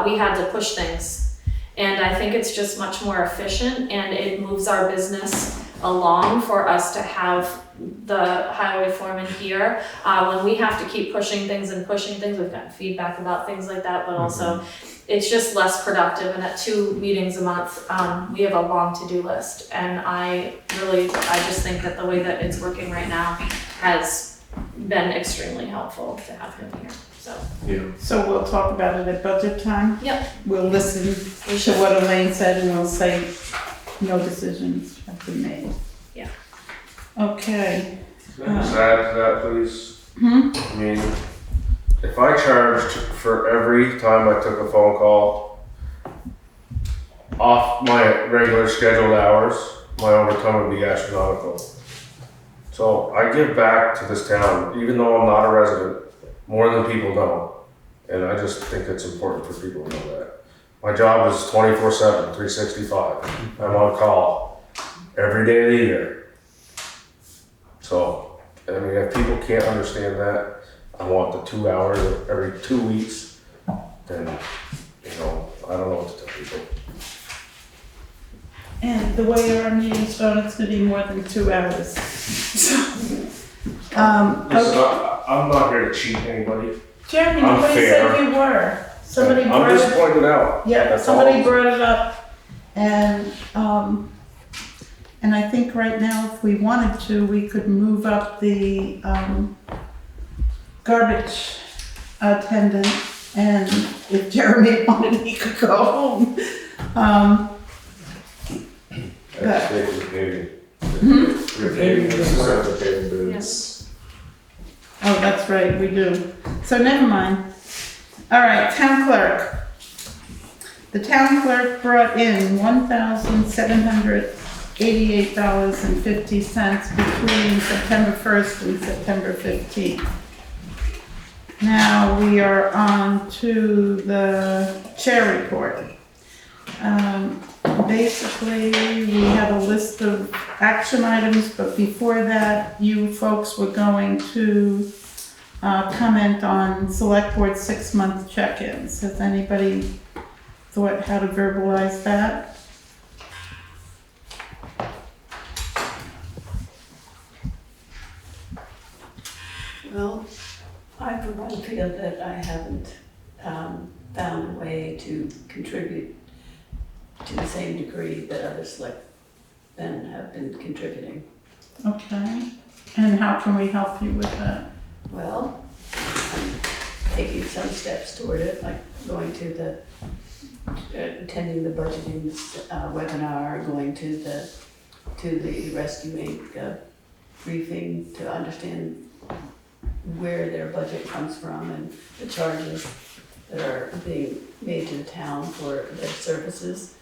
we had to push things. And I think it's just much more efficient, and it moves our business along for us to have the highway foreman here. When we have to keep pushing things, we've gotten feedback about things like that, but also it's just less productive. And at 2 meetings a month, we have a long to-do list. And I just think that the way that it's working right now has been extremely helpful to have him here. So. Yeah. So we'll talk about it at budget time? Yep. We'll listen to what Elaine said, and we'll say no decisions have been made. Yeah. Okay. Can I just add to that, please? I mean, if I charged for every time I took a phone call off my regular scheduled hours, my overtime would be astronomical. So I give back to this town, even though I'm not a resident, more than people know. And I just think it's important for people to know that. My job is 24/7, 365. I'm on call every day of the year. So, I mean, if people can't understand that, I want the 2 hours every 2 weeks, then, I don't know what to tell people. And the way our meetings go, it's gonna be more than 2 hours. I'm not here to cheat anybody. Jeremy, I'm nobody fair. said you were. Somebody I'm brought just it, pointing it out. yeah, That's somebody all. brought it up. And I think right now, if we wanted to, we could move up the, garbage attendant, and if Jeremy wanted, he could go home. That's big for the paving. Your paving, this is the paving bids. Oh, that's right, we do. So never mind. All right, town clerk. The town clerk brought in $1,788.50 between September 1st and September 15th. Now we are on to the chair report. Basically, we have a list of action items, but before that, you folks were going to comment on select board 6-month check-ins. Has anybody thought how to verbalize that? feel that I haven't found a way to contribute to the same degree that other selectmen have been contributing. Okay, and how can we help you with that? Well, I'm taking some steps toward it, like going to the, attending the budgeting webinar, going to the Rescue Inc. Briefing to understand where their budget comes from and the charges that are being made to the town for their services.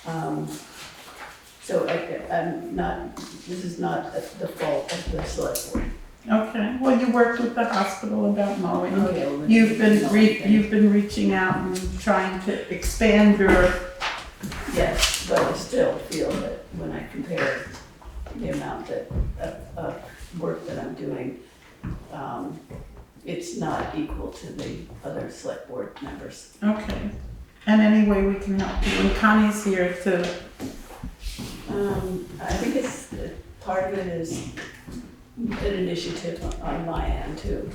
So I'm not, this is not the fault of the select board. Okay, well, you worked with the hospital about mowing. Oh, yeah, well, You've it's- been reaching out and trying to expand your, Yes, but I still feel that when I compare the amount of work that I'm doing, it's not equal to the other select board members. okay. And any way we can help you, and Connie's here to, I think it's, part of it is an initiative on my end too.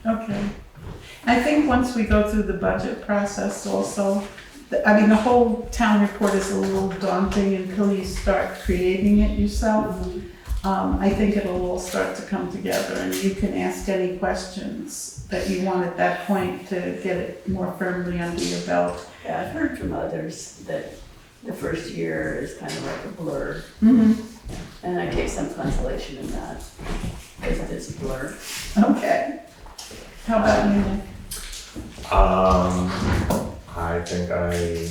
okay. I think once we go through the budget process also, the whole town report is a little daunting until you start creating it yourself. I think it'll all start to come together and you can ask any questions that you want at that point to get it more firmly under your belt. Yeah, I've heard from others that the first year is kind of like a blur, and I take some consolation in that, because it is a blur. Okay. How about you, Nick? I think I'm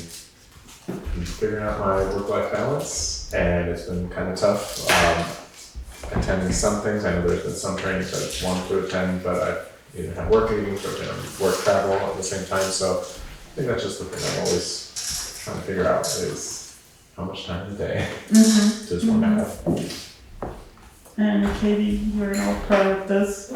figuring out my work-life balance, and it's been kind of tough. Attending some things, I know there's been some trainings that I've wanted to attend, but I've either had work meetings or work travel at the same time, so I think that's just the thing I'm always trying to figure out is how much time in the day does one have? And Katie, you're an old pro at this,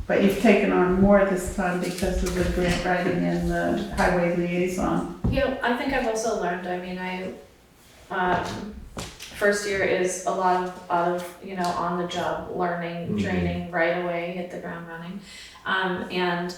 but you've taken on more this time because of the grant writing and the highway liaison. Yeah, I think I've also learned, first year is a lot of on the job learning, training right away, hit the ground running. And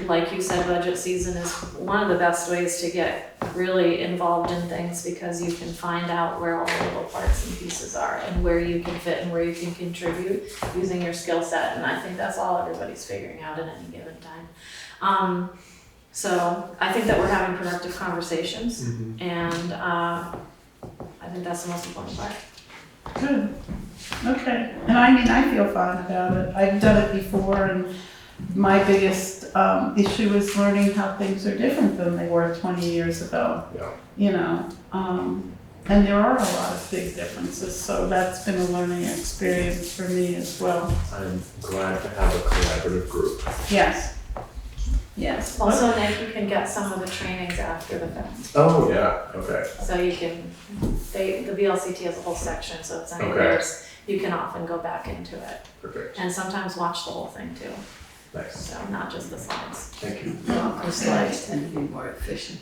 like you said, budget season is one of the best ways to get really involved in things because you can find out where all the little parts and pieces are and where you can fit and where you can contribute using your skill set. And I think that's all everybody's figuring out at any given time. So I think that we're having productive conversations and I think that's the most important part. Good. Okay. And I feel fine about it. I've done it before and my biggest issue is learning how things are different than they were 20 years ago. Yeah. And there are a lot of big differences, so that's been a learning experience for me as well. I'm glad to have a collaborative group. Yes. Yes. Also, Nick, you can get some of the trainings after the fact. Oh, yeah, okay. So you can, the VLCT has a whole section, so it's any years, you can often go back into it. Perfect. And sometimes watch the whole thing too, Nice. so not just the slides. Thank you. The slides tend to be more efficient.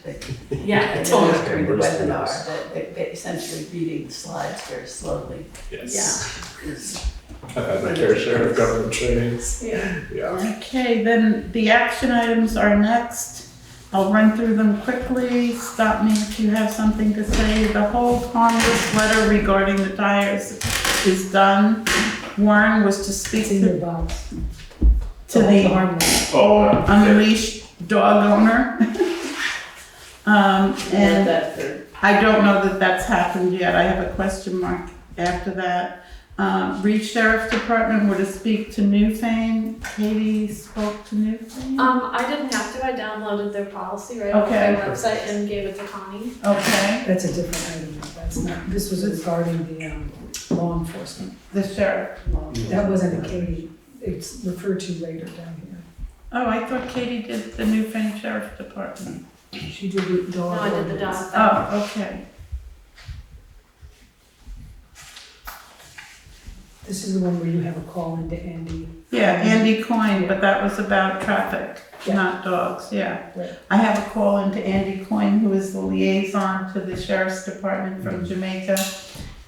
Yeah, Totally. During the webinar, that essentially reading the slides very slowly. Yes. Is I've had my fair share of government trainings. Yeah. Okay, then the action items are next. I'll run through them quickly. Stop me if you have something to say. The hold harmless letter regarding the tires is done. Warren was to speak It's in your to box. the harmless. unleashed dog owner. And that for I don't know that that's happened yet. I have a question mark after that. Reach Sheriff's Department were to speak to Newfane. Katie spoke to Newfane? I didn't have to, I downloaded their policy right off Okay. their website and gave it to Connie. Okay, That's a different item, that's not, this was regarding the law enforcement. the sheriff. That wasn't a Katie, it's referred to later down here. Oh, I thought Katie did the Newfane Sheriff's Department. She did the No, dog. I did the ordinance. dog. Oh, okay. This is the one where you have a call into Andy. Yeah, Andy Coyne, but that was about traffic, Yeah. not dogs, yeah. Right. I have a call into Andy Coyne, who is the liaison to the Sheriff's Department from Jamaica.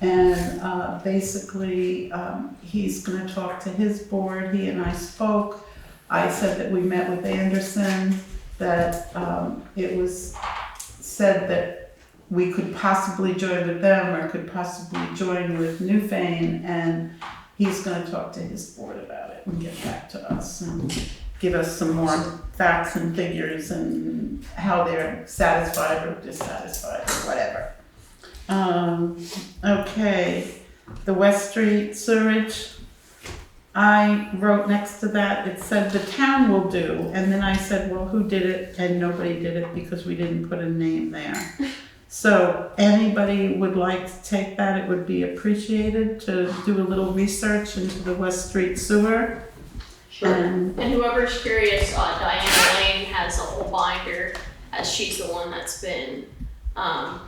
And basically, he's gonna talk to his board. He and I spoke. I said that we met with Anderson, that it was said that we could possibly join with them or could possibly join with Newfane, and he's gonna talk to his board about it and get back to us and give us some more facts and figures and how they're satisfied or dissatisfied or whatever. Okay, the West Street sewage, I wrote next to that, it said the town will do, and then I said, well, who did it? And nobody did it because we didn't put a name there. So anybody would like to take that, it would be appreciated to do a little research into the West Street sewer. Sure. And whoever's curious, Diana Lane has a whole binder, as she's the one that's been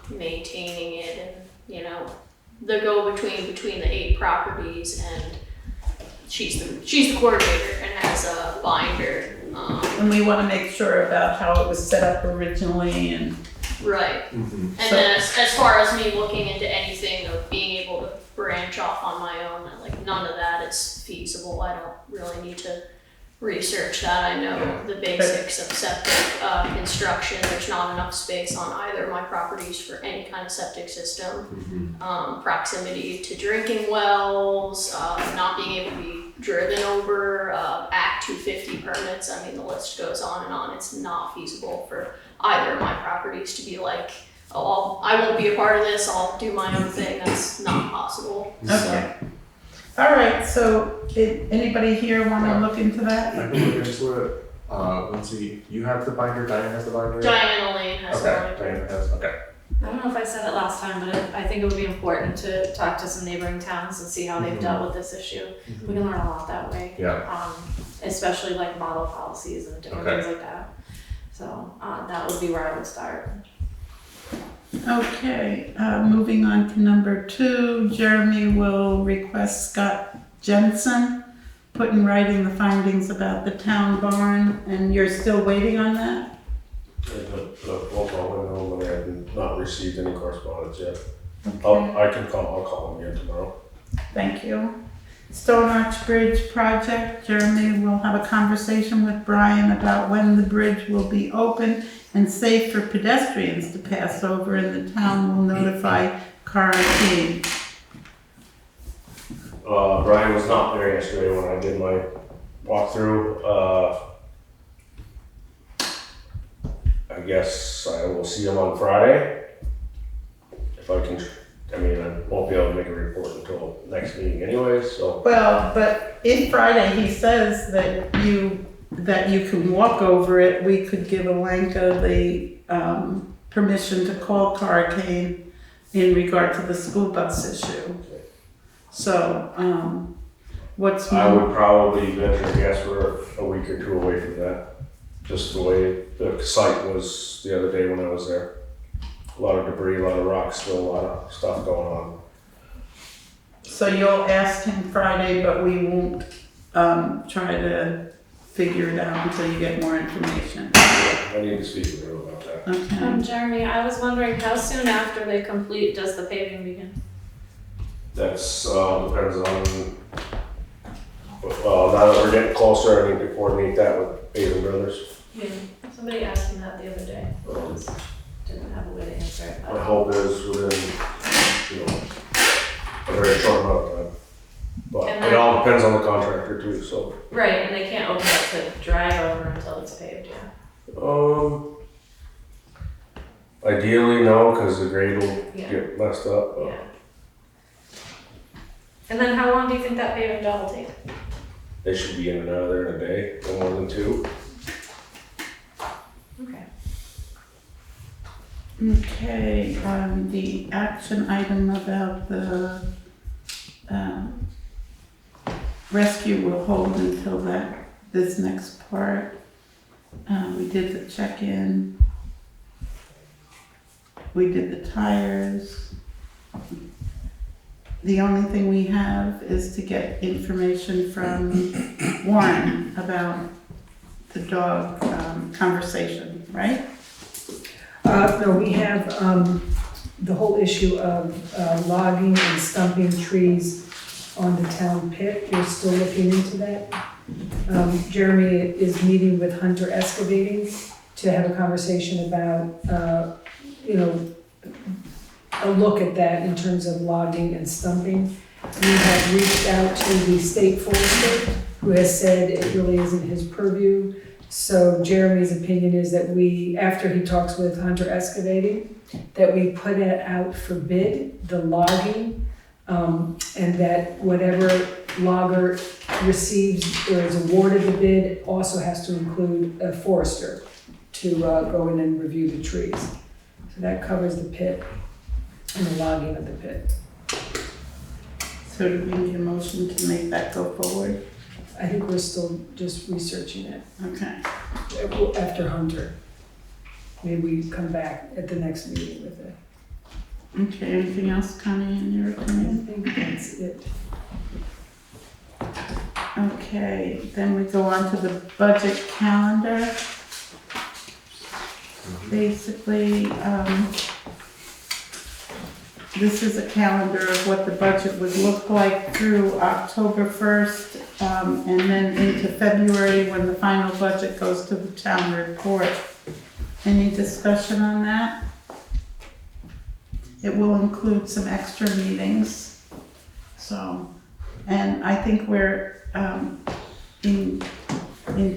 maintaining it, and you know, the go-between between the 8 properties, and she's the coordinator and has a binder. And we want to make sure about how it was set up originally and. Right. And then as far as me looking into anything of being able to branch off on my own, like none of that is feasible. I don't really need to research that. I know the basics of septic construction. There's not enough space on either of my properties for any kind of septic system. Proximity to drinking wells, not being able to be driven over, Act 250 permits. I mean, the list goes on and on. It's not feasible for either of my properties to be like, oh, I won't be a part of this, I'll do my own thing. That's not possible. Okay. All right, so did anybody here want to look into that? I can look into it. Lindsay, you have the binder, Diane has the binder? Diana Lane has Okay, one. Diane has, okay. I don't know if I said it last time, but I think it would be important to talk to some neighboring towns and see how they've dealt with this issue. We can learn a lot that way. Yeah. Especially like model policies and different things like that. So that would be where I would start. Okay, moving on to number 2, Jeremy will request Scott Jensen put in writing the findings about the town barn, and you're still waiting on that? I'll call him, I have not received any correspondence yet. Okay. I'll call him again tomorrow. Thank you. Stone Arch Bridge project, Jeremy will have a conversation with Brian about when the bridge will be open and safe for pedestrians to pass over, and the town will notify quarantine. Brian was not there yesterday when I did my walkthrough. I guess I will see him on Friday. If I can, I mean, I won't be able to make a report until next meeting anyway, so. Well, but in Friday, he says that you can walk over it. We could give Alenka the permission to call Carcane in regard to the school bus issue. So, what's I more? would probably venture a guess we're a week or 2 away from that. Just the way the site was the other day when I was there. A lot of debris, a lot of rocks, still a lot of stuff going on. So you'll ask him Friday, but we won't try to figure it out until you get more information. I need to speak with him about that. Okay. Jeremy, I was wondering how soon after they complete does the paving begin? That's, depends on, now that we're getting closer, I need to coordinate that with Paving Brothers. Yeah, somebody asked me that the other day. I just didn't have a way to answer it. My hope is within, a very short amount of time. But And it all depends on the contractor too, so. Right, and they can't open it to drive over until it's paved, yeah. Ideally, no, because the grade will Yeah. get messed up. Yeah. And then how long do you think that paving job will take? They should be in and out of there in a day, no more than 2. Okay. Okay, the action item about the rescue will hold until this next part. We did the check-in. We did the tires. The only thing we have is to get information from Warren about the dog conversation, right? No, we have the whole issue of logging and stumping trees on the town pit. You're still looking into that? Jeremy is meeting with Hunter Excavating to have a conversation about, a look at that in terms of logging and stumping. We have reached out to the state forester, who has said it really isn't his purview. So Jeremy's opinion is that we, after he talks with Hunter Excavating, that we put it out for bid, the logging, and that whatever logger receives or is awarded the bid also has to include a forester to go in and review the trees. So that covers the pit and the logging of the pit. So do we need a motion to make that go forward? I think we're still just researching it Okay. after Hunter. Maybe we come back at the next meeting with it. Okay, anything else, Connie, in your I opinion? think that's it. Okay, then we go on to the budget calendar. Basically, this is a calendar of what the budget would look like through October 1st, and then into February when the final budget goes to the town report. Any discussion on that? It will include some extra meetings, so, and I think we're, in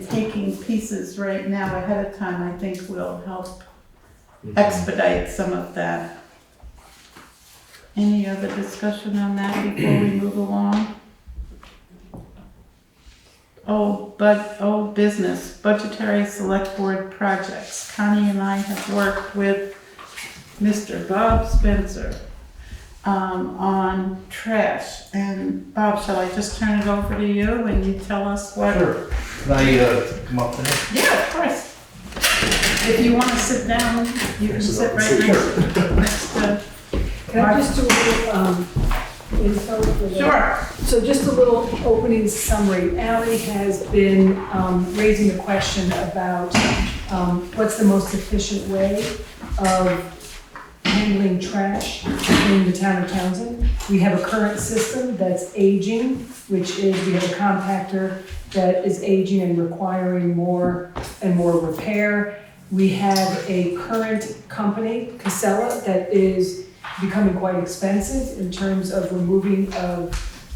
taking pieces right now ahead of time, I think will help expedite some of that. Any other discussion on that before we move along? Old business, Budgetary Select-Board Projects. Connie and I have worked with Mr. Bob Spencer on trash. And Bob, shall I just turn it over to you and you tell us what? Sure. Can I come up there? Yeah, of course. If you want to sit down, you can sit right next to. Can I just do a little info for the? Sure. So just a little opening summary. Ally has been raising the question about what's the most efficient way of handling trash in the town of Townsend. We have a current system that's aging, which is we have a compactor that is aging and requiring more and more repair. We have a current company, Casella, that is becoming quite expensive in terms of removing of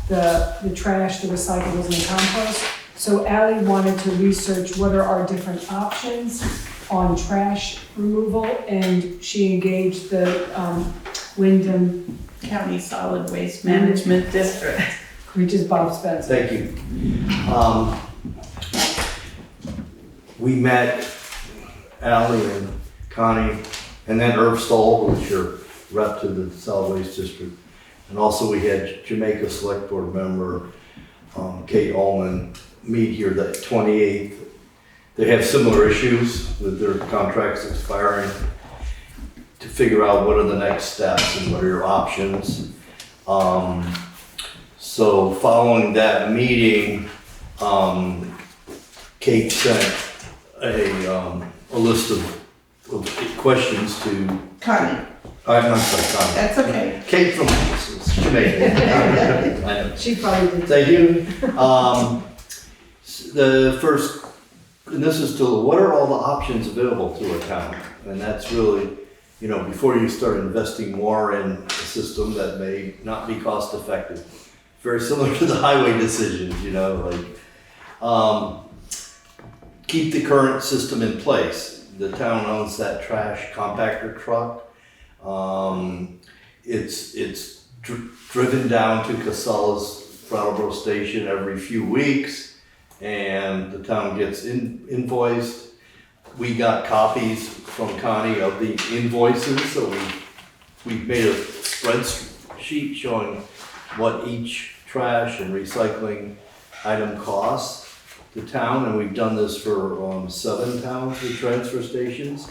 the trash, the recyclables, and the compost. So Ally wanted to research what are our different options on trash removal, and she engaged the Wyndham County Solid Waste Management District. which is Bob Spencer. Thank you. We met Ally and Connie, and then Irv Stoll, who's your rep to the Solid Waste District. And also we had Jamaica Select Board member Kate Ullman meet here the 28th. They have similar issues with their contracts expiring, to figure out what are the next steps and what are your options. So following that meeting, Kate sent a list of questions to Connie, I'm not sorry, Connie. that's okay. Kate from Jamaica. I know. She probably did. Thank you. The first, and this is to, what are all the options available to a town? And that's really, you know, before you start investing more in a system that may not be cost effective. Very similar to the highway decisions, you know, like, keep the current system in place. The town owns that trash compactor truck. It's driven down to Casella's Brattleboro station every few weeks, and the town gets invoiced. We got copies from Connie of the invoices, so we made a spreadsheet showing what each trash and recycling item costs the town, and we've done this for 7 towns with transfer stations.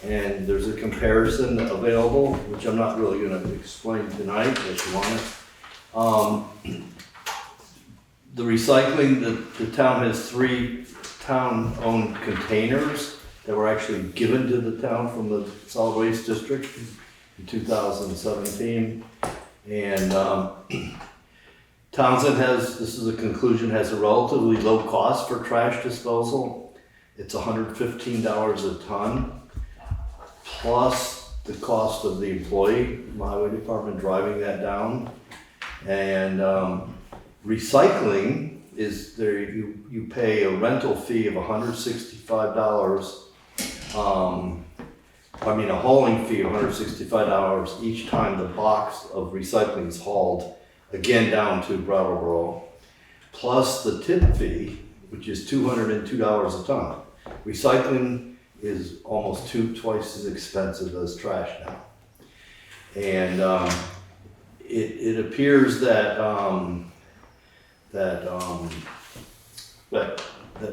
And there's a comparison available, which I'm not really gonna explain tonight, if you want it. The recycling, the town has 3 town-owned containers that were actually given to the town from the solid waste district in 2017. And Townsend this is a conclusion, has a relatively low cost for trash disposal. It's $115 a ton, plus the cost of the employee, highway department driving that down. And recycling is there, you pay a rental fee of $165, a hauling fee of $165 each time the box of recycling is hauled, again down to Brattleboro, plus the tip fee, which is $202 a ton. Recycling is almost twice as expensive as trash now. And it appears that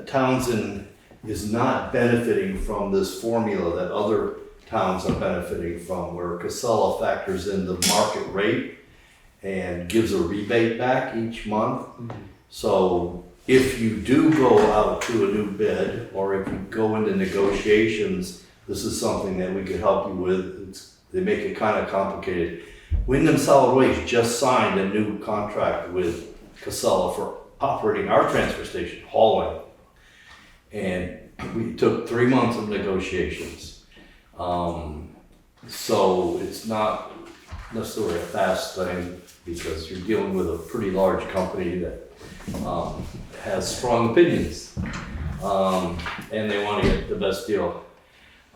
Townsend is not benefiting from this formula that other towns are benefiting from, where Casella factors in the market rate and gives a rebate back each month. So if you do go out to a new bid, or if you go into negotiations, this is something that we could help you with. They make it kind of complicated. Wyndham Solid Waste just signed a new contract with Casella for operating our transfer station, hauling. And we took 3 months of negotiations. So it's not necessarily a fast thing, because you're dealing with a pretty large company that has strong opinions, and they want to get the best deal.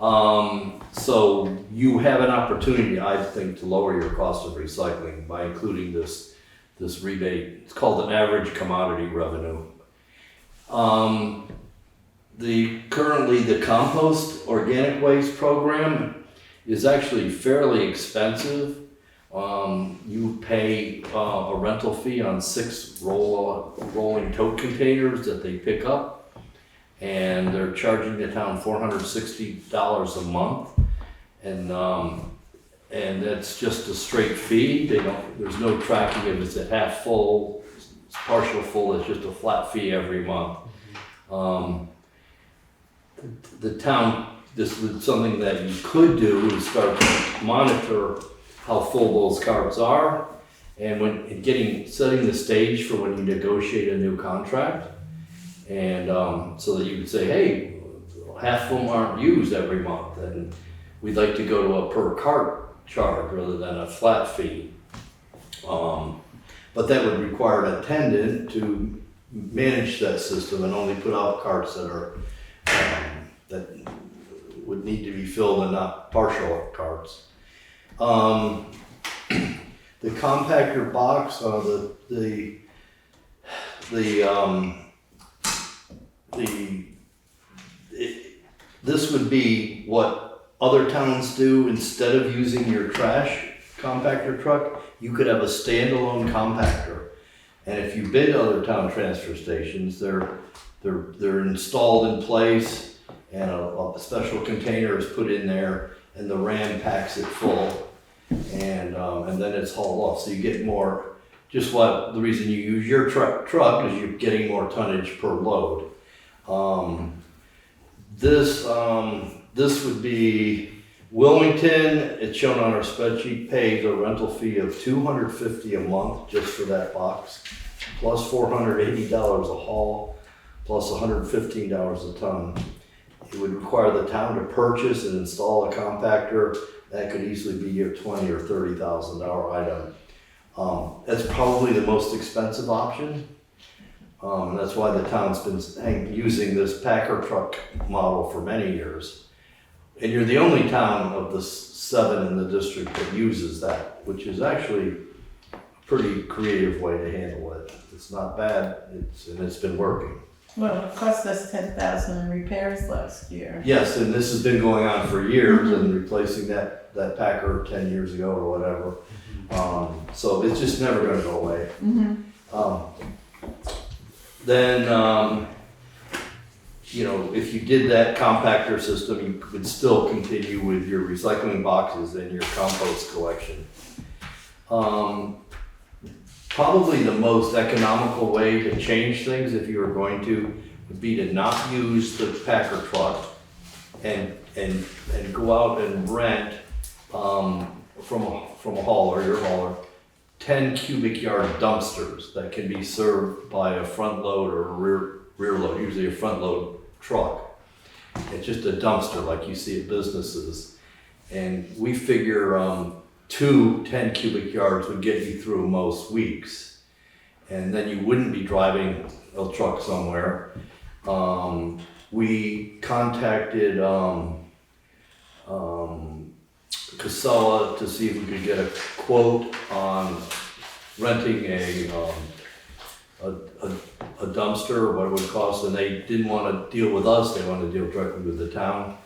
So you have an opportunity, I think, to lower your cost of recycling by including this rebate. It's called an average commodity revenue. Currently the compost organic waste program is actually fairly expensive. You pay a rental fee on 6 rolling tote containers that they pick up, and they're charging the town $460 a month, and that's just a straight fee. There's no tracking if it's at half full, it's partial full. It's just a flat fee every month. The town, this is something that you could do, is start to monitor how full those carts are, and setting the stage for when you negotiate a new contract, and so that you could say, hey, half of them aren't used every month, and we'd like to go to a per cart charge rather than a flat fee. But that would require an attendant to manage that system and only put out carts that are that would need to be filled and not partial carts. The compactor box, this would be what other towns do. Instead of using your trash compactor truck, you could have a standalone compactor. And if you bid other town transfer stations, they're installed in place, and a special container is put in there, and the ram packs it full, and then it's hauled off. So you get more. The reason you use your truck is you're getting more tonnage per load. This would be Wilmington. It's shown on our spreadsheet. Pays a rental fee of $250 a month just for that box, plus $480 a haul, plus $115 a ton. It would require the town to purchase and install a compactor. That could easily be a $20,000 or $30,000 item. That's probably the most expensive option. And that's why the town's been using this Packer truck model for many years. And you're the only town of the 7 in the district that uses that, which is actually a pretty creative way to handle it. It's not bad, and it's been working. Well, it cost us $10,000 in repairs last year. Yes, and this has been going on for years, and replacing that Packer 10 years ago or whatever. So it's just never going to go away. Then, if you did that compactor system, you could still continue with your recycling boxes and your compost collection. Probably the most economical way to change things, if you were going to, would be to not use the Packer truck and go out and rent from a hauler, your hauler, 10 cubic yard dumpsters that can be served by a front load or a rear load, usually a front load truck. It's just a dumpster like you see at businesses. And we figure 2 10 cubic yards would get you through most weeks. And then you wouldn't be driving a truck somewhere. We contacted Casella to see if we could get a quote on renting a dumpster, or what it would cost, and they didn't want to deal with us, they wanted to deal directly with the town.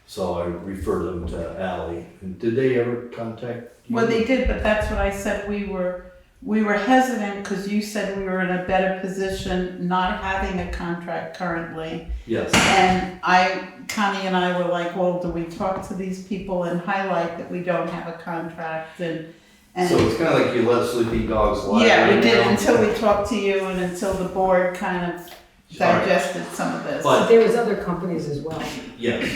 So I referred them to Ally. And did they ever contact you? Well, they did, but that's what I said, we were hesitant because you said we were in a better position not having a contract currently. Yes. And Connie and I were like, well, do we talk to these people and highlight that we don't have a contract and So it's kind of like you let sleeping dogs lie. yeah, we right did now. until we talked to you and until the board kind of digested some of this. But- But there was other companies as well. Yes.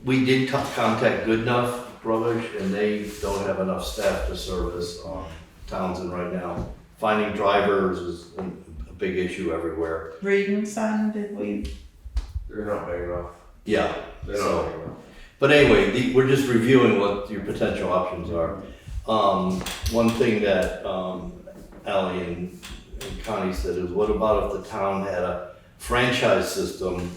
We did contact Goodenough Brothers, and they don't have enough staff to service Townsend right now. Finding drivers is a big issue everywhere. Reed and Son, did we? They're not big enough. Yeah. They're So- not big enough. But anyway, we're just reviewing what your potential options are. One thing that Ally and Connie said is, what about if the town had a franchise system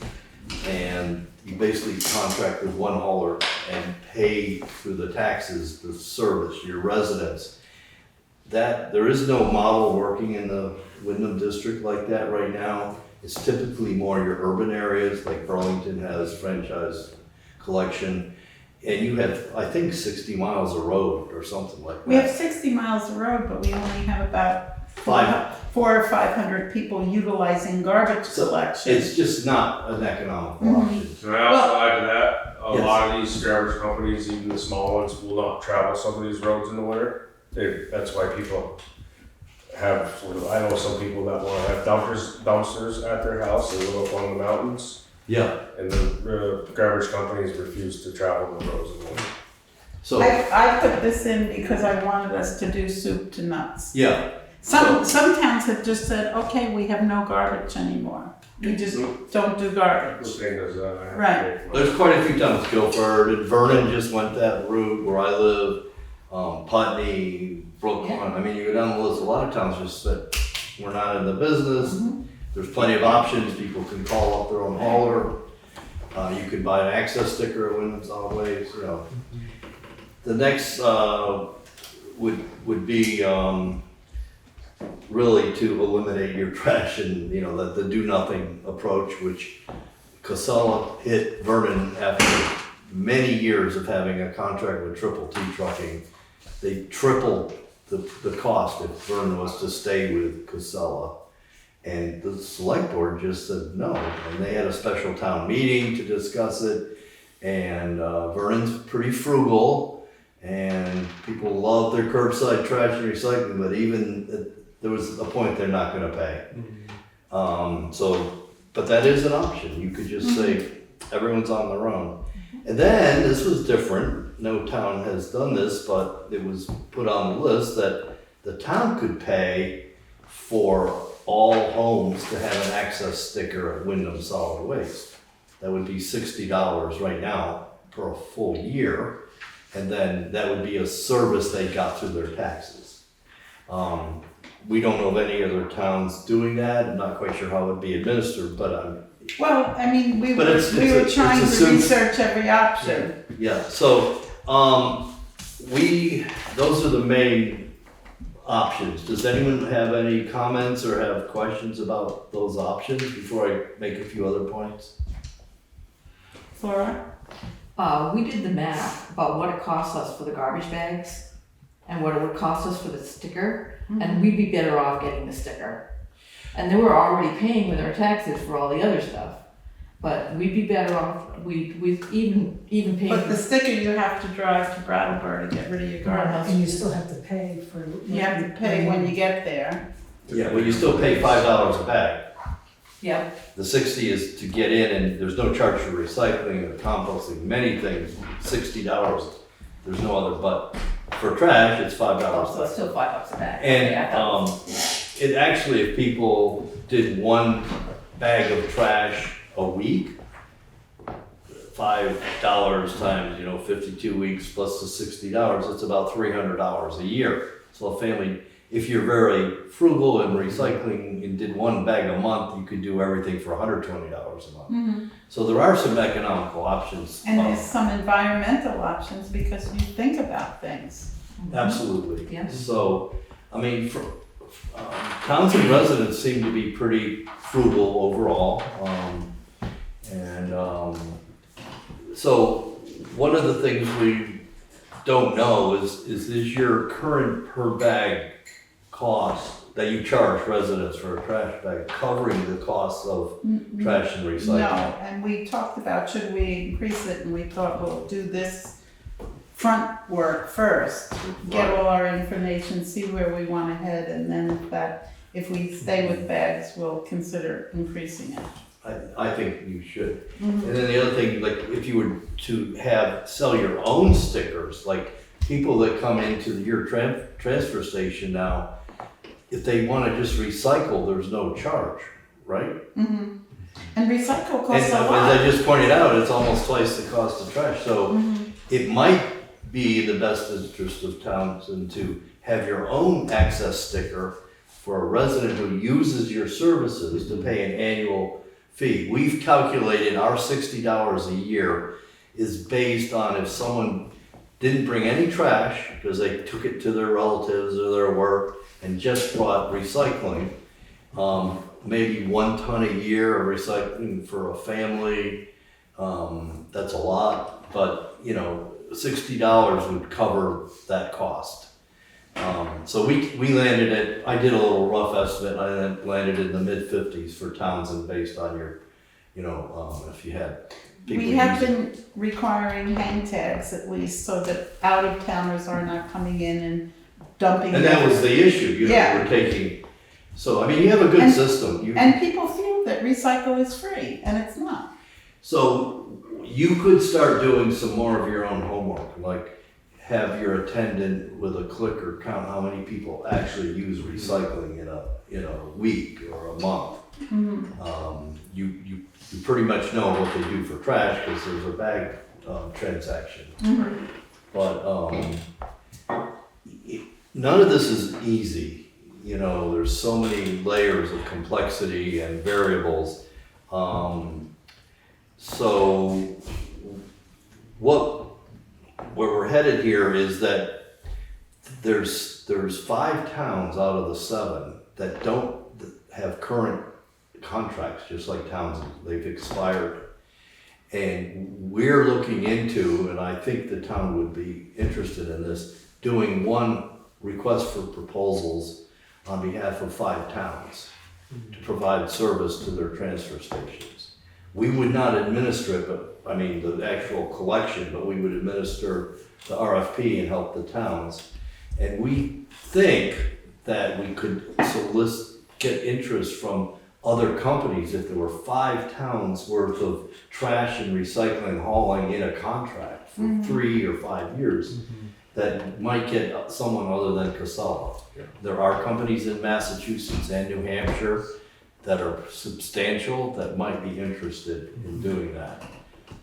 and you basically contract with one hauler and pay through the taxes, the service, your residents? That, there is no model working in the Wyndham district like that right now. It's typically more your urban areas, like Burlington has franchise collection. And you have, I think, 60 miles of road or something like that. We have 60 miles of road, but we only have about 400 or 500 people utilizing garbage collection. It's just not an economical Mhm. option. Can I also add to that? A Yes. lot of these garbage companies, even the small ones, will not travel some of these roads in the winter. That's why people have, I know some people that want to have dumpsters at their house, they live up on the mountains. Yeah, And the garbage companies refuse to travel the roads in the winter. so, I put this in because I wanted us to do soup to nuts. yeah, Some towns have just said, okay, we have no garbage anymore. We just don't do The garbage. thing is, Right. there's quite a few towns, Guilford, and Vernon just went that route where I live, Putney, Brooklyn. I mean, you go down the list, a lot of towns just said, we're not in the business. There's plenty of options, people can call up their own hauler. You can buy an access sticker at Wyndham Solid Waste, you know. The next, would be, really to eliminate your trash and, you know, the do-nothing approach, which Casella hit Vernon after many years of having a contract with Triple T Trucking. They tripled the cost if Vernon was to stay with Casella. And the select board just said no, and they had a special town meeting to discuss it. And Vernon's pretty frugal, and people love their curbside trash and recycling, but even there was a point they're not gonna pay. But that is an option. You could just say, everyone's on their own. And then, this was different, no town has done this, but it was put on the list that the town could pay for all homes to have an access sticker at Wyndham Solid Waste. That would be $60 right now for a full year, and then that would be a service they got through their taxes. We don't know of any other towns doing that. I'm not quite sure how it would be administered, but Well, I mean, we But were it's trying to assumed- research every option. yeah. So those are the main options. Does anyone have any comments or have questions about those options before I make a few other points? Laura? We did the math about what it costs us for the garbage bags and what it would cost us for the sticker, and we'd be better off getting the sticker. And then we're already paying with our taxes for all the other stuff, but we'd be better off, we'd even paying. But the sticker, you have to drive to Brattleboro to get rid of your garbage. And you still have to pay for. You have to pay when you get there. Yeah, well, you still pay $5 a bag. Yep, The 60 is to get in, and there's no charge for recycling or composting, many things, $60. There's no other but For trash, it's $5 Oh, a so it's bag. still $5 a bag. Okay, I thought- And, it actually, if people did one bag of trash a week, $5 times, 52 weeks plus the $60, it's about $300 a year. So a family, if you're very frugal in recycling and did one bag a month, you could do everything for $120 a month. So there are some economical options. And there's some environmental options because you think about things. Absolutely. Yes. So, I mean, Townsend residents seem to be pretty frugal overall. So one of the things we don't know is your current per bag cost that you charge residents for a trash bag covering the cost of trash and recycling? No, and we talked about should we increase it, and we thought we'll do this front work first, get all our information, see where we want to head, and then if we stay with bags, we'll consider increasing it. I think you should. And then the other thing, like if you were to sell your own stickers, like people that come into your transfer station now, if they want to just recycle, there's no charge, right? And recycle And costs a as lot. I just pointed out, it's almost twice the cost of trash. So it might be in the best interest of Townsend to have your own access sticker for a resident who uses your services to pay an annual fee. We've calculated our $60 a year is based on if someone didn't bring any trash because they took it to their relatives or their work and just brought recycling, maybe 1 ton a year of recycling for a family, that's a lot, but $60 would cover that cost. So we landed at, I did a little rough estimate, I landed in the mid-50s for Townsend based on your, if you had people. We have using- been requiring hang tags at least so that out-of-towners are not coming in and dumping. And that was the issue, Yeah. we're taking, so I mean, you have a good system. And people feel that recycle is free, and it's not. So you could start doing some more of your own homework, like have your attendant with a clicker count how many people actually use recycling in a week or a month. You pretty much know what they do for trash because there's a bag transaction. But none of this is easy. There's so many layers of complexity and variables. So where we're headed here is that there's 5 towns out of the 7 that don't have current contracts, just like Townsend. They've expired. And we're looking into, and I think the town would be interested in this, doing one request for proposals on behalf of 5 towns to provide service to their transfer stations. We would not administer it, the actual collection, but we would administer the RFP and help the towns. And we think that we could get interest from other companies if there were 5 towns worth of trash and recycling hauling in a contract for 3 or 5 years that might get someone other than Casella. Yeah. There are companies in Massachusetts and New Hampshire that are substantial that might be interested in doing that.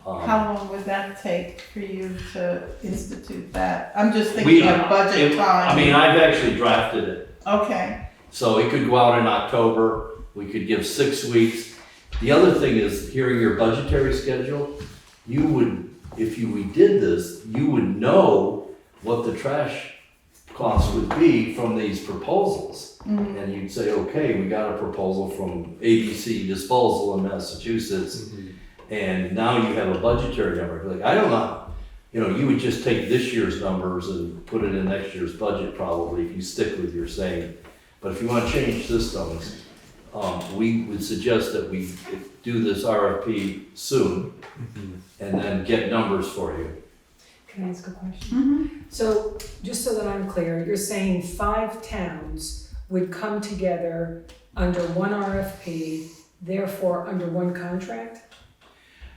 How long would that take for you to institute that? I'm just thinking of budget time. I've actually drafted it. Okay. So it could go out in October. We could give 6 weeks. The other thing is, hearing your budgetary schedule, you would, we did this, you would know what the trash costs would be from these proposals. And you'd say, okay, we got a proposal from ABC Disposal in Massachusetts, and now you have a budgetary number. Like, I don't know. You would just take this year's numbers and put it in next year's budget probably if you stick with your same. But if you want to change systems, we would suggest that we do this RFP soon and then get numbers for you. Can I ask a question? So, just so that I'm clear, you're saying 5 towns would come together under one RFP, therefore under one contract?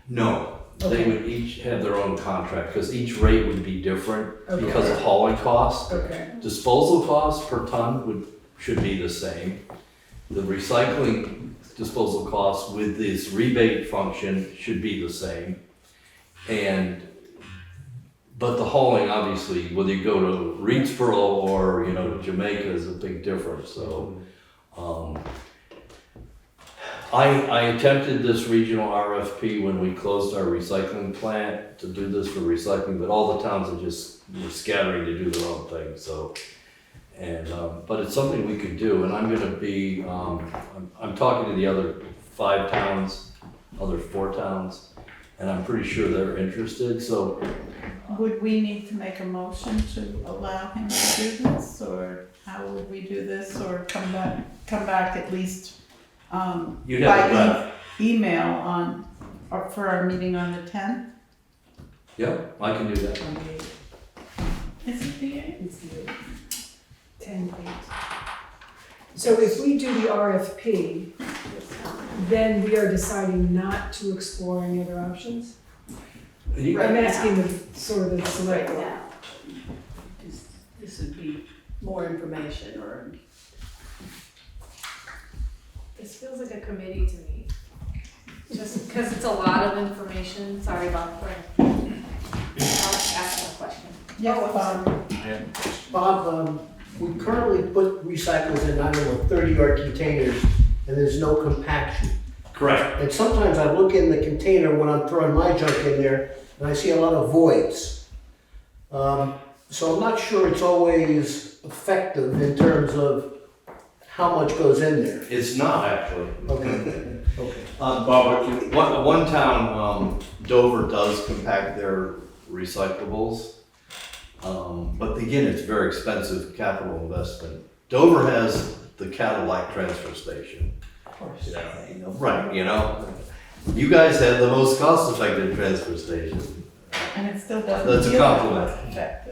No, They would each have their own contract, because each rate would be different Okay. because of hauling costs. Okay, Disposal costs per ton should be the same. The recycling disposal costs with this rebate function should be the same. But the hauling, obviously, whether you go to Reedsboro or, Jamaica is a big difference, so. I attempted this regional RFP when we closed our recycling plant to do this for recycling, but all the towns were scattering to do their own thing, so. But it's something we could do, and I'm gonna be, I'm talking to the other 4 towns, and I'm pretty sure they're interested, so. Would we need to make a motion to allow him to do this, or how would we do this, or come back at least You'd have to by email for our meeting on the 10th? Yep, I can do that. Is it the 8th? it's the 10-8. So if we do the RFP, then we are deciding not to explore any other options? You- I'm asking the sort of the select board. now. This would be more information or. This feels like a committee to me. Just because it's a lot of information, sorry about that. I'll ask a question. Yes, Oh, Bob. Bob, we currently put recyclables in, 30-yard containers, and there's no compaction. Correct. And sometimes I look in the container when I'm throwing my junk in there, and I see a lot of voids. So I'm not sure it's always effective in terms of how much goes in there. It's not actually. Okay. Okay. Bob, One town, Dover does compact their recyclables. But again, it's very expensive capital investment. Dover has the Cadillac transfer station. Of course. Right, You guys have the most cost-effective transfer station. And it still doesn't That's a feel that compliment. cost effective.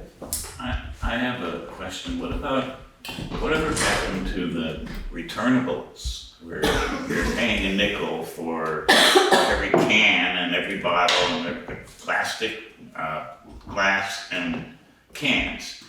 I have a question. Whatever happened to the returnables, where you're paying a nickel for every can and every bottle and every plastic, glass and cans?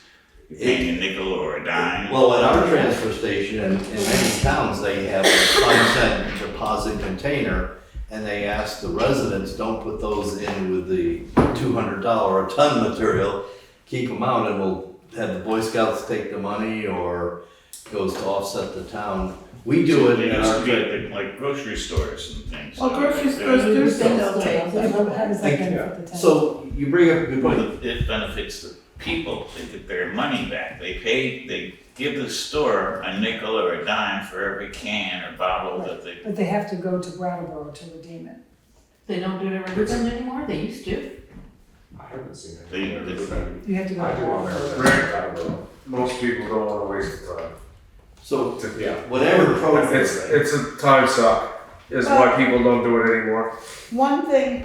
You're paying a nickel or a dime? Well, at our transfer station, in many towns, they have a 5-cent deposit container, and they ask the residents, don't put those in with the $200 a ton material, keep them out, and we'll have the Boy Scouts take the money, or goes to offset the town. We do it It in used our. to be at like grocery stores and things. Well, grocery stores do still take. How does that benefit the town? So you bring up a good point. But it benefits the people. They get their money back. They give the store a nickel or a dime for every can or bottle that they. But they have to go to Brattleboro to redeem it. They don't do it at Riverbend anymore, they used to. I haven't seen it. They- You have to go I to do on Brattleboro. there. Most people don't want to waste the time. So Yeah. whatever program. it's a time suck, is why people don't do it anymore. One thing,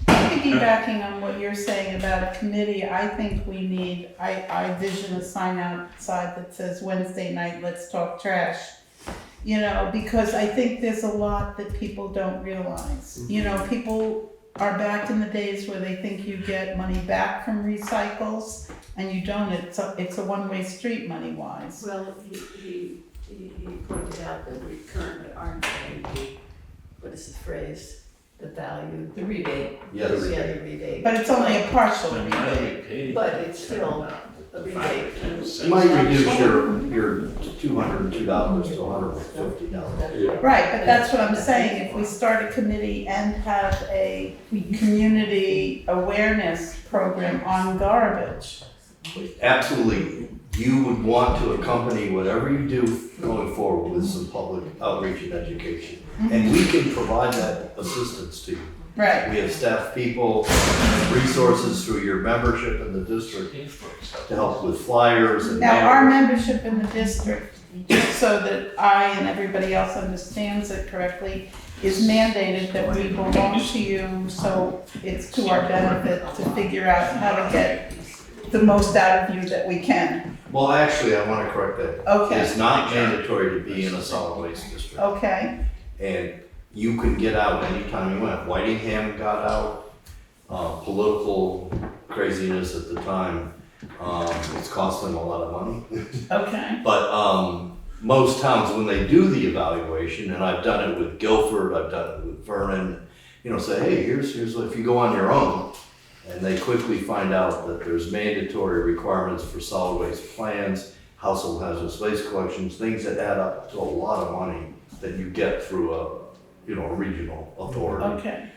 piggybacking on what you're saying about a committee, I think we need, I vision a sign outside that says Wednesday night, let's talk trash. Because I think there's a lot that people don't realize. People are back in the days where they think you get money back from recycles, and you don't. It's a one-way street money-wise. Well, he pointed out that we currently aren't paying what is the phrase, the value. The rebate. Yes. Yeah, the rebate. But it's only a partial Then why do rebate. we pay? But it's still a rebate. You might reduce your $202 to $150. Right, but that's what I'm saying, if we start a committee and have a community awareness program on garbage. Absolutely. You would want to accompany whatever you do going forward with some public outreach and education. And we can provide that assistance to you. Right. We have staff people, resources through your membership in the district to help with flyers and. Now, our membership in the district, just so that I and everybody else understands it correctly, is mandated that we belong to you, so it's to our benefit to figure out how to get the most out of you that we can. Well, actually, I want to correct that. Okay. It's not mandatory to be in a solid waste district. Okay, And you could get out anytime you went. Whitingham got out, political craziness at the time, it's cost them a lot of money. Okay. But most towns, when they do the evaluation, and I've done it with Guilford, I've done it with Vernon, you know, say, hey, here's what, if you go on your own, and they quickly find out that there's mandatory requirements for solid waste plans, household hazardous waste collections, things that add up to a lot of money that you get through a regional authority. Okay.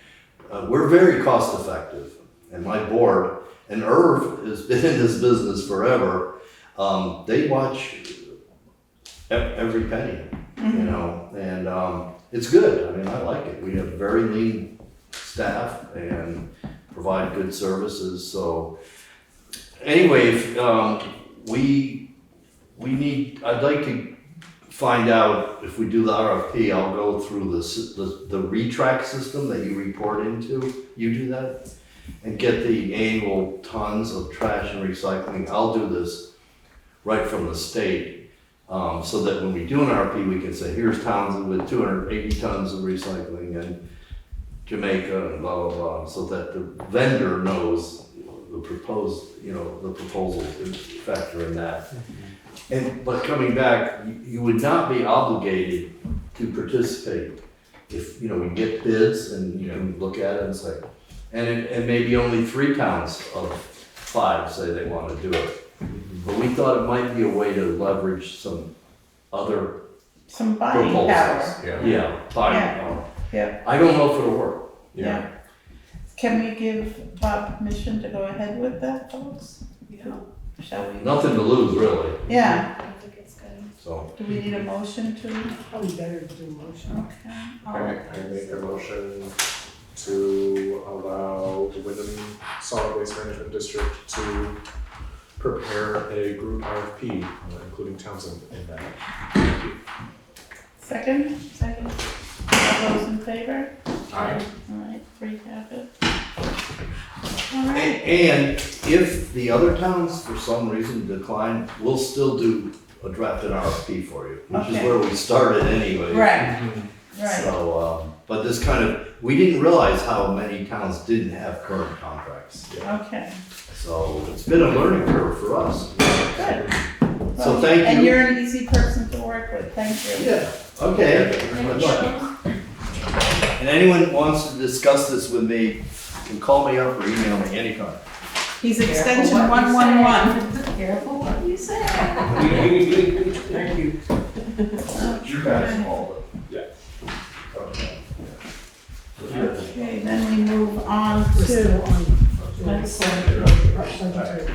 We're very cost effective, and my board, and Irv has been in this business forever, they watch every penny, you know, and it's good. I mean, I like it. We have very lean staff and provide good services. So anyway, if, I'd like to find out if we do the RFP, I'll go through the retrack system that you report into. You do that? And get the annual tons of trash and recycling. I'll do this right from the state, so that when we do an RFP, we can say, here's towns with 280 tons of recycling and Jamaica and blah, blah, blah, so that the vendor knows the proposal and factor in that. But coming back, you would not be obligated to participate if, we get bids and you can look at it and say, and maybe only 3 towns of 5 say they want to do it. But we thought it might be a way to leverage some other Some buying proposals. power. Yeah, buying Yeah. power. Yeah. I don't know if it'll work. Yeah. Can we give Bob permission to go ahead with that, folks? Shall we? Nothing to lose, really, Yeah. I think it's good. so. Do we need a motion to? Probably better to do a motion. Okay. I make a motion to allow the Wyndham Solid Waste Management District to prepare a group RFP, including Townsend in that. Second? Second. All those in favor? Aye. All right, 3 have it. All right. And if the other towns for some reason decline, we'll still do a drafted RFP for you, which is Okay. where we started anyway. Right, right. So, but this we didn't realize how many towns didn't have current contracts. Okay, So it's been a learning curve for us. good. So Well, thank And you. you're an easy person to work with, thank you. Yeah, okay. Thank you very much. And anyone wants to discuss this with me, can call me up or email me anytime. He's extension 111. Careful what you say. Thank you. You guys call Okay, then we move on We're still to, on.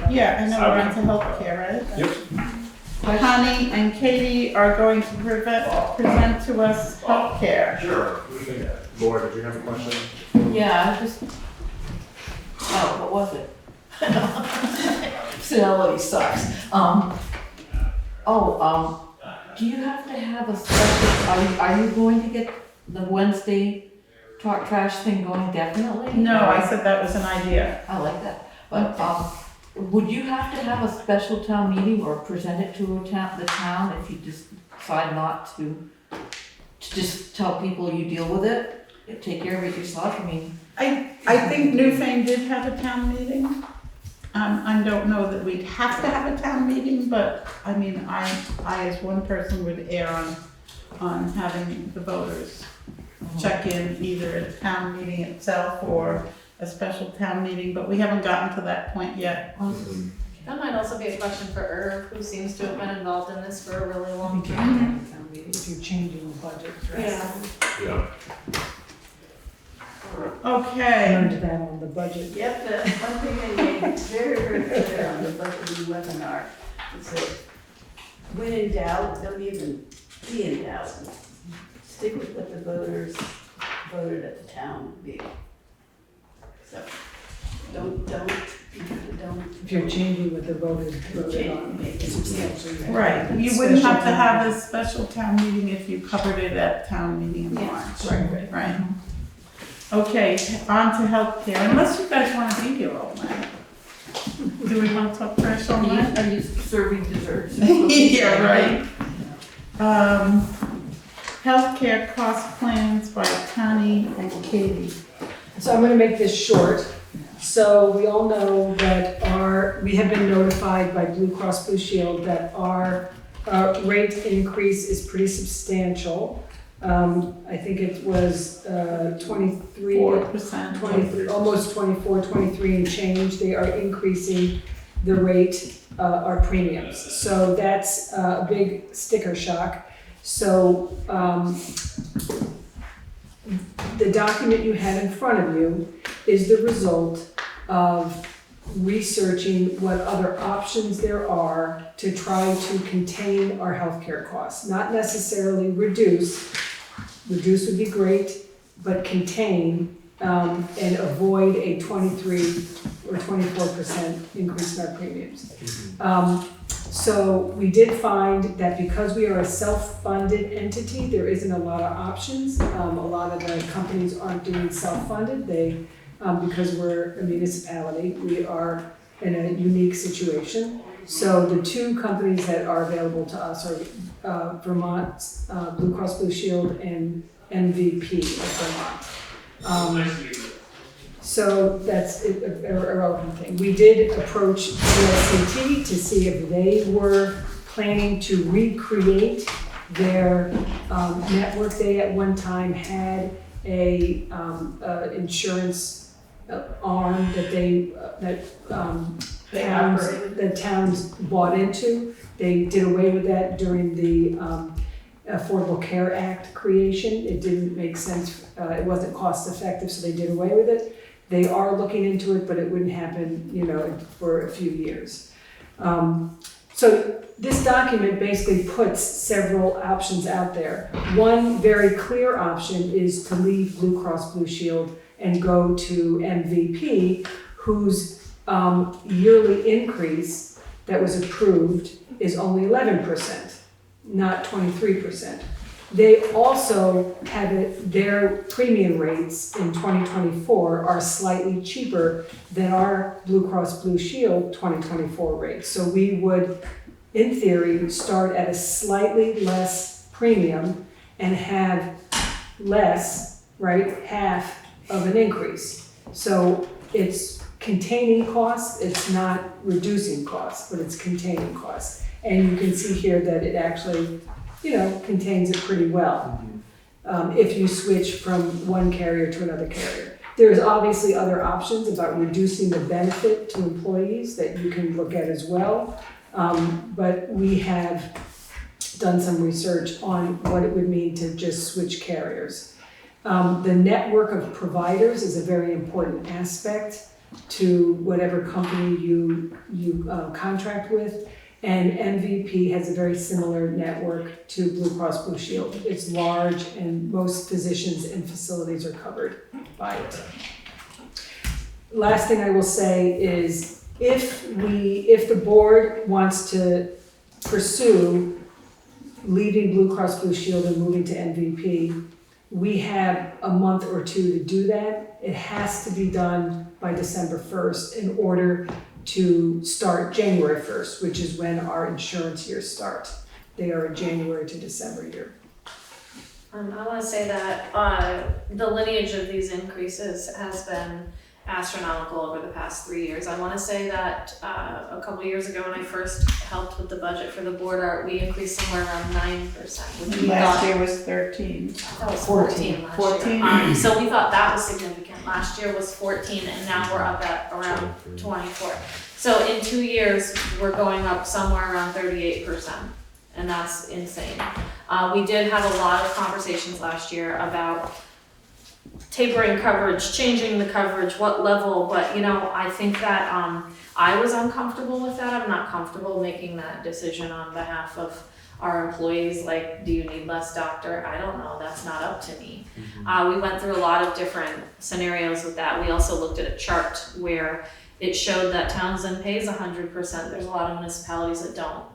yeah, I know we're on to healthcare, right? Yep. Connie and Katie are going to present to us healthcare. Sure. Laura, did you have a question? Yeah, what was it? Fidelity sucks. Do you have to have a special, are you going to get the Wednesday talk trash thing going definitely? No, I said that was an idea. I like that, but, would you have to have a special town meeting or present it to the town if you just decide not to just tell people you deal with it? Take care of it yourself, I mean. I think Newfane did have a town meeting. I don't know that we'd have to have a town meeting, but I mean, I as one person would err on having the voters check in either at the town meeting itself or a special town meeting, but we haven't gotten to that point yet. That might also be a question for Irv, who seems to have been involved in this for a really long time. If you're changing the budget. Yeah. Yeah. Okay, Learned that on the budget. Yep, the one thing I made very, very clear on the budgeting webinar is that when in doubt, don't even be in doubt. Stick with what the voters voted at the town meeting. So, don't. If you're changing what the voters voted on. Make it substantial. right, you wouldn't have to have a special town meeting if you covered it at town meeting in Yeah. March. Right. Okay, on to healthcare, unless you guys wanna be here all night. Do we wanna talk trash all night? Are you serving desserts? Yeah, right. healthcare cost plans by Connie and Katie. So I'm gonna make this short. So we all know that we have been notified by Blue Cross Blue Shield that our rate increase is pretty substantial. I think it was 23, 4%. 23, almost 24, 23 and change. They are increasing the rate, our premiums. So that's a big sticker shock. So the document you have in front of you is the result of researching what other options there are to try to contain our healthcare costs. Not necessarily reduce would be great, but contain and avoid a 23 or 24% increase in our premiums. So we did find that because we are a self-funded entity, there isn't a lot of options. A lot of the companies aren't doing self-funded. Because we're a municipality, we are in a unique situation. So the two companies that are available to us are Vermont's Blue Cross Blue Shield and MVP of Vermont. So that's a relevant thing. We did approach USCT to see if they were planning to recreate their network. They at one time had a insurance arm that towns bought into. They did away with that during the Affordable Care Act creation. It didn't make sense. It wasn't cost effective, so they did away with it. They are looking into it, but it wouldn't happen, for a few years. So this document basically puts several options out there. One very clear option is to leave Blue Cross Blue Shield and go to MVP, whose yearly increase that was approved is only 11%, not 23%. They also have their premium rates in 2024 are slightly cheaper than our Blue Cross Blue Shield 2024 rates. So we would, in theory, start at a slightly less premium and have less, right, half of an increase. So it's containing costs, it's not reducing costs, but it's containing costs. And you can see here that it actually, contains it pretty well if you switch from one carrier to another carrier. There's obviously other options about reducing the benefit to employees that you can look at as well. But we have done some research on what it would mean to just switch carriers. The network of providers is a very important aspect to whatever company you contract with. And MVP has a very similar network to Blue Cross Blue Shield. It's large and most physicians and facilities are covered by it. Last thing I will say is if the board wants to pursue leaving Blue Cross Blue Shield and moving to MVP, we have a month or two to do that. It has to be done by December 1st in order to start January 1st, which is when our insurance years start. They are a January to December year. I want to say that the lineage of these increases has been astronomical over the past 3 years. I want to say that a couple of years ago when I first helped with the budget for the board, we increased somewhere around 9%. Which we Last thought, year was 13. that was 14 last 14. year. So we thought that was significant. Last year was 14 and now we're up at around 24. So in 2 years, we're going up somewhere around 38%. And that's insane. We did have a lot of conversations last year about tapering coverage, changing the coverage, what level, but I think that I was uncomfortable with that. I'm not comfortable making that decision on behalf of our employees, like, do you need less doctor? I don't know, that's not up to me. We went through a lot of different scenarios with that. We also looked at a chart where it showed that Townshend pays 100%. There's a lot of municipalities that don't.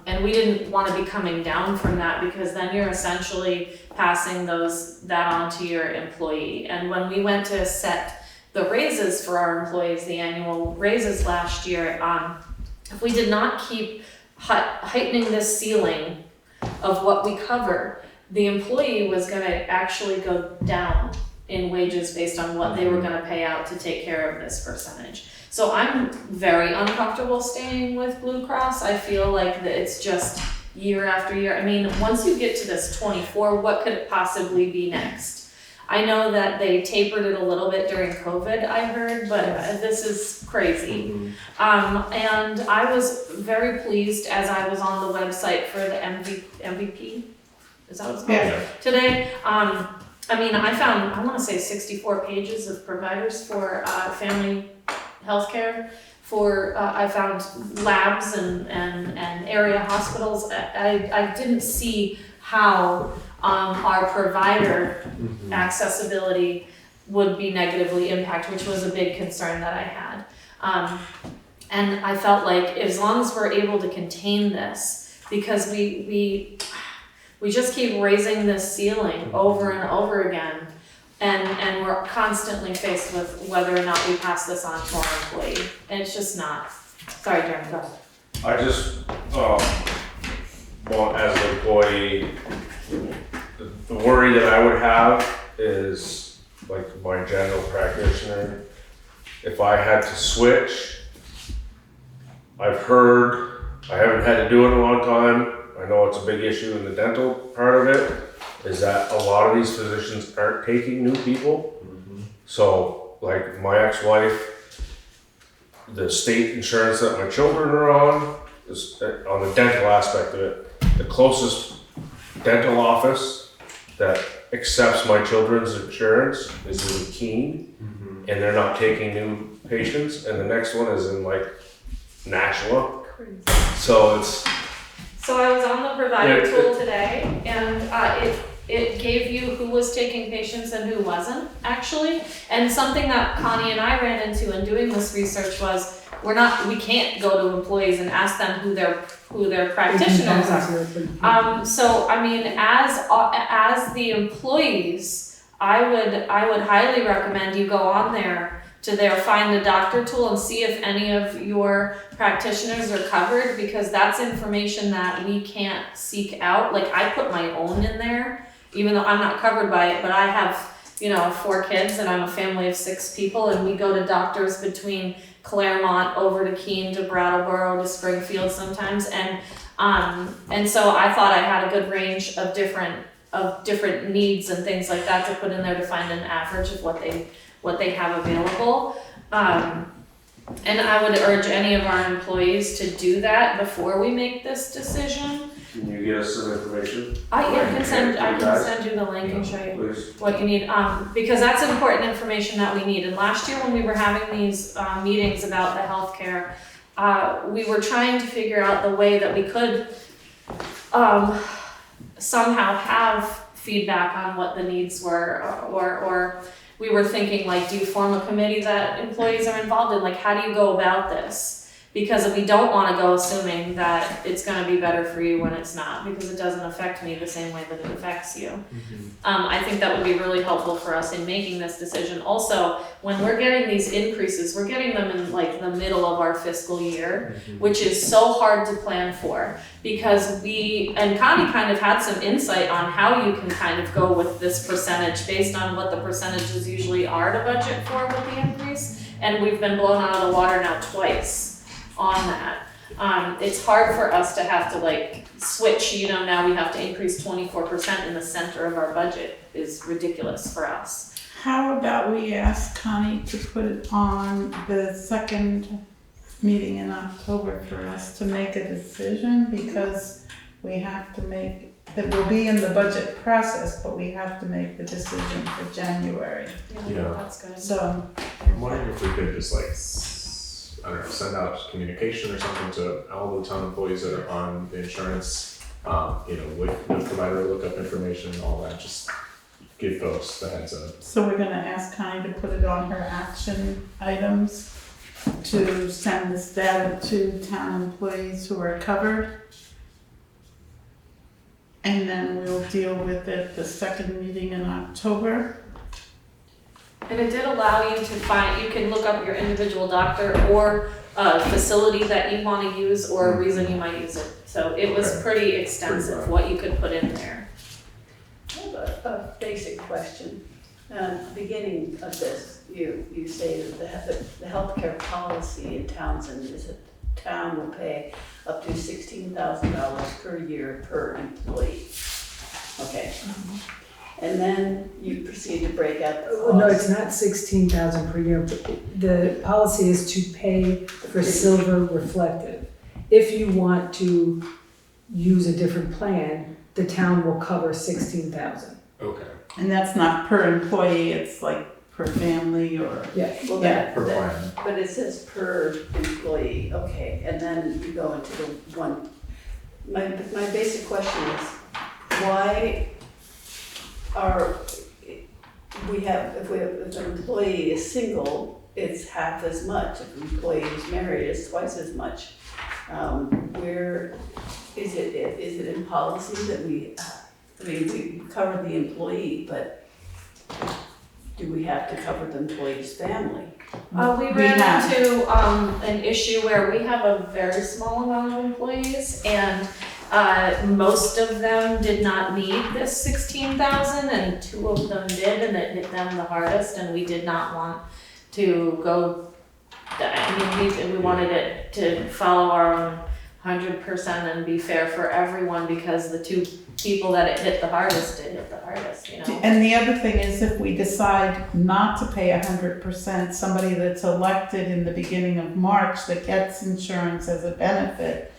And we didn't want to be coming down from that because then you're essentially passing that on to your employee. And when we went to set the raises for our employees, the annual raises last year, if we did not keep heightening this ceiling of what we cover, the employee was gonna actually go down in wages based on what they were gonna pay out to take care of this percentage. So I'm very uncomfortable staying with Blue Cross. I feel like that it's just year after year. I mean, once you get to this 24, what could it possibly be next? I know that they tapered it a little bit during COVID, I heard, but this is crazy. And I was very pleased as I was on the website for the MVP, is that what it's called? Yeah. Today. I mean, I found, I wanna say 64 pages of providers for family healthcare. I found labs and area hospitals. I didn't see how our provider accessibility would be negatively impacted, which was a big concern that I had. And I felt like as long as we're able to contain this, because we just keep raising this ceiling over and over again, and we're constantly faced with whether or not we pass this on to our employee. And it's just not. Sorry, Jeremy, go ahead. I just, well, as an employee, the worry that I would have is, like my general practitioner, if I had to switch, I've heard, I haven't had to do it in a long time, I know it's a big issue in the dental part of it, is that a lot of these physicians aren't taking new people. So, like my ex-wife, the state insurance that my children are on is on the dental aspect of it. The closest dental office that accepts my children's insurance is in Keene, and they're not taking new patients. And the next one is in like Nashua. So it's. So I was on the provider tool today, and it gave you who was taking patients and who wasn't, actually. And something that Connie and I ran into in doing this research was we can't go to employees and ask them who their practitioners are. So I mean, as the employees, I would highly recommend you go on there to their Find a Doctor tool and see if any of your practitioners are covered, because that's information that we can't seek out. Like I put my own in there, even though I'm not covered by it, but I have, 4 kids and I'm a family of 6 people, and we go to doctors between Claremont over to Keene to Brattleboro to Springfield sometimes. And so I thought I had a good range of different needs and things like that to put in there to find an average of what they have available. And I would urge any of our employees to do that before we make this decision. Can you get us some information? I can send you the link and show you Please. what you need, because that's important information that we need. And last year when we were having these meetings about the healthcare, we were trying to figure out the way that we could somehow have feedback on what the needs were, or we were thinking, like, do you form a committee that employees are involved in? Like, how do you go about this? Because we don't want to go assuming that it's going to be better for you when it's not, because it doesn't affect me the same way that it affects you. I think that would be really helpful for us in making this decision. Also, when we're getting these increases, we're getting them in like the middle of our fiscal year, which is so hard to plan for, because and Connie kind of had some insight on how you can kind of go with this percentage based on what the percentages usually are to budget for with the increase. And we've been blown out of the water now twice on that. It's hard for us to have to like switch, now we have to increase 24% in the center of our budget is ridiculous for us. How about we ask Connie to put it on the second meeting in October for us to make a decision, because we have to it will be in the budget process, but we have to make the decision for January. Yeah. That's good. So, I'm wondering if we could just send out communication or something to all the town employees that are on the insurance, with the provider lookup information, all that, just give folks the heads up. so we're gonna ask Connie to put it on her action items to send this data to town employees who are covered. And then we'll deal with it the second meeting in October. And it did allow you to you can look up your individual doctor or a facility that you want to use or a reason you might use it. So it was pretty extensive what you could put in there. have a basic question. At the beginning of this, you say that the healthcare policy in Townsend is that the town will pay up to $16,000 per year per employee. Okay. And then you proceed to break out the cost. No, it's not 16,000 per year. The policy is to pay for silver reflective. If you want to use a different plan, the town will cover 16,000. Okay. And that's not per employee, it's like per family or, Yeah. Well, Yeah, per plan. but it says per employee, okay, and then you go into the one. My basic question is, why are, if an employee is single, it's half as much. If an employee is married, it's twice as much. Where is it in policy that we cover the employee, but do we have to cover the employee's family? We We ran have. into an issue where we have a very small amount of employees, and most of them did not need this 16,000, and 2 of them did, and it hit them the hardest, and we did not want to go. We wanted it to follow our own 100% and be fair for everyone, because the 2 people that it hit the hardest, you know? and the other thing is if we decide not to pay 100%, somebody that's elected in the beginning of March that gets insurance as a benefit,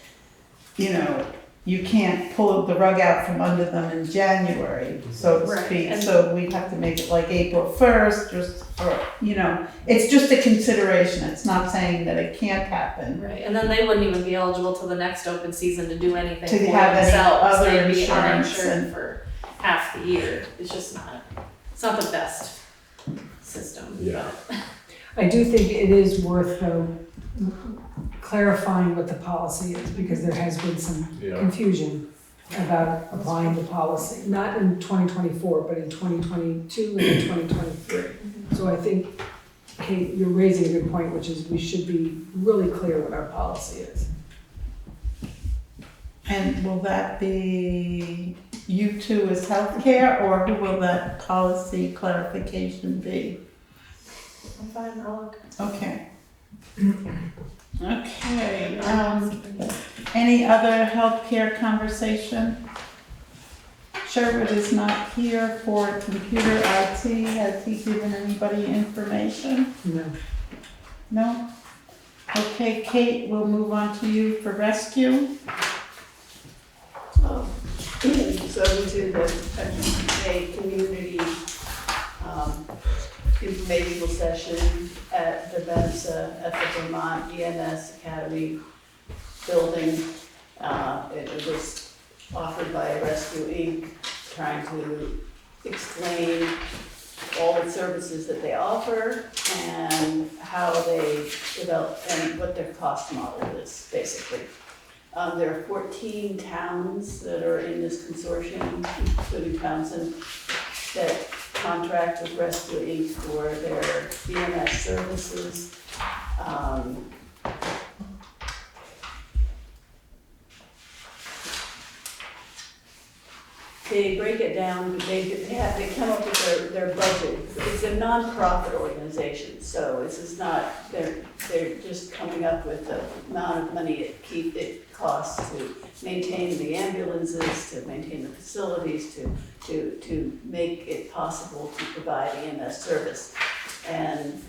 you know, you can't pull the rug out from under them in January, so to Right, speak. and- So we'd have to make it like April 1st, or, you know, it's just a consideration. It's not saying that it can't happen. Right, and then they wouldn't even be eligible till the next open season to do anything To for have any themselves. other They'd be insurance uninsured and- for half the year. It's just not, it's not the best system. Yeah. but- I do think it is worth though clarifying what the policy is, because there has been some Yeah. confusion about applying the policy, not in 2024, but in 2022 and in 2023. So I think, Kate, you're raising a good point, which is we should be really clear what our policy is. And will that be you two as healthcare, or who will that policy clarification be? I'm fine, I'll look. Okay. Okay, any other healthcare conversation? Sherwood is not here for computer IT. Has he given anybody information? No. No? Okay, Kate, we'll move on to you for rescue. So into a community informational session at the Benza, at the Vermont EMS Academy building. It was offered by Rescue Inc., trying to explain all the services that they offer and how they develop and what their cost model is, basically. There are 14 towns that are in this consortium, including Townsend, that contract with Rescue Inc. for their EMS services. They break it down, they come up with their budget. It's a non-profit organization, so this is not, they're just coming up with the amount of money it costs to maintain the ambulances, to maintain the facilities, to make it possible to provide EMS service. And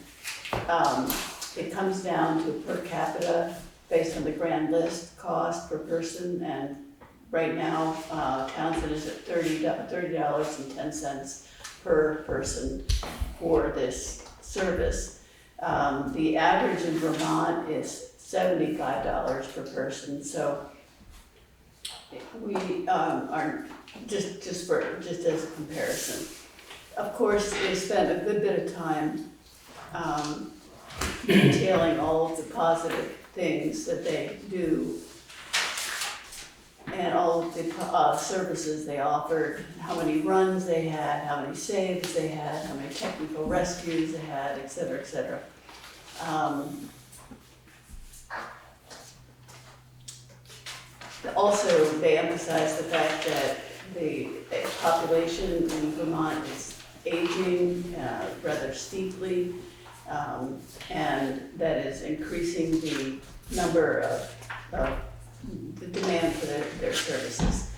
it comes down to per capita based on the grand list cost per person, and right now, Townsend is at $30.10 per person for this service. The average in Vermont is $75 per person, so we are just as a comparison. Of course, they spent a good bit of time detailing all of the positive things that they do and all of the services they offered, how many runs they had, how many saves they had, how many technical rescues they had, et cetera, et cetera. Also, they emphasize the fact that the population in Vermont is aging rather steeply, and that is increasing the number of the demand for their services.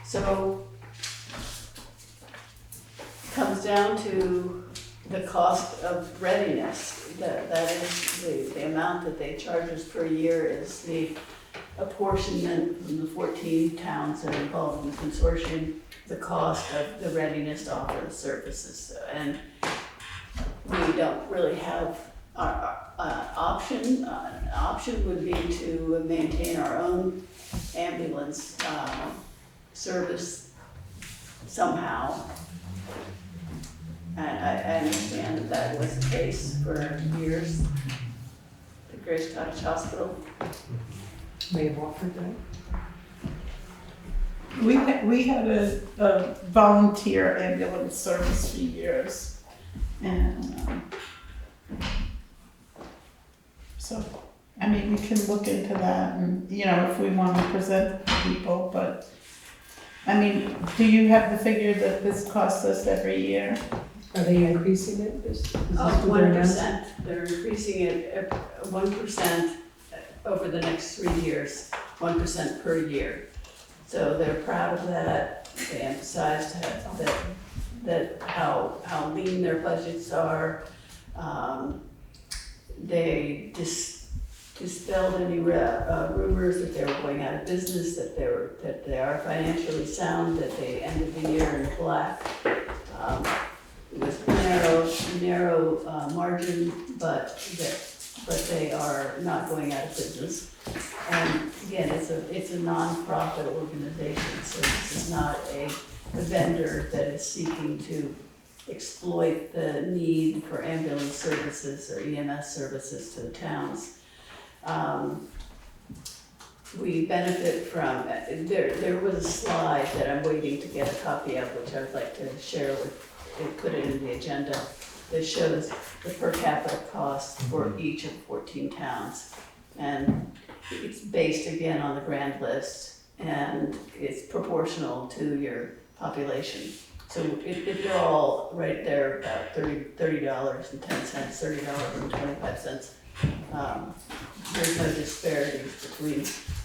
So it comes down to the cost of readiness. That is the amount that they charge us per year is the apportionment from the 14 towns that are involved in the consortium, the cost of the readiness to offer the services. And we don't really have option. An option would be to maintain our own ambulance service somehow. And I understand that that was the case for years. The Grace Cottage Hospital. May have offered that. We had a volunteer ambulance service for years, and so, I mean, we can look into that, and, you know, if we want to present to people, but, I mean, do you have the figure that this costs us every year? Are they increasing it? Is this Oh, still going down? 1%. They're increasing it 1% over the next 3 years, 1% per year. So they're proud of that. They emphasized that how lean their budgets are. They dispelled any rumors that they were going out of business, that they are financially sound, that they ended the year in the black. It was narrow margin, but they are not going out of business. And again, it's a non-profit organization, so this is not a vendor that is seeking to exploit the need for ambulance services or EMS services to the towns. We benefit from, there was a slide that I'm waiting to get a copy of, which I would like to share and put it in the agenda, that shows the per capita cost for each of 14 towns. And it's based again on the grand list, and it's proportional to your population. So they're all right there, about $30.10, $30.25. There's no disparities between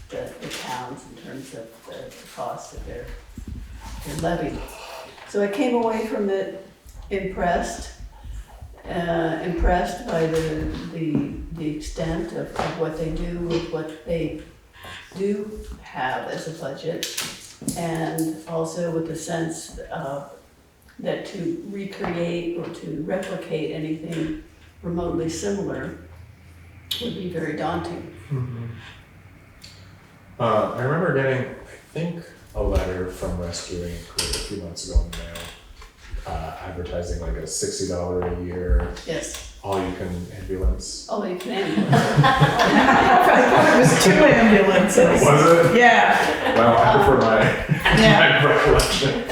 the towns in terms of the cost that they're levied. So I came away from it impressed by the extent of what they do with what they do have as a budget, and also with the sense that to recreate or to replicate anything remotely similar would be very daunting. I remember getting, I think, a letter from Rescuing Crew a few months ago in the mail, advertising like a $60 a year, Yes. all-you-can ambulance. Oh, you can. It was 2 ambulances. Was it? Yeah, Well, I prefer my recollection.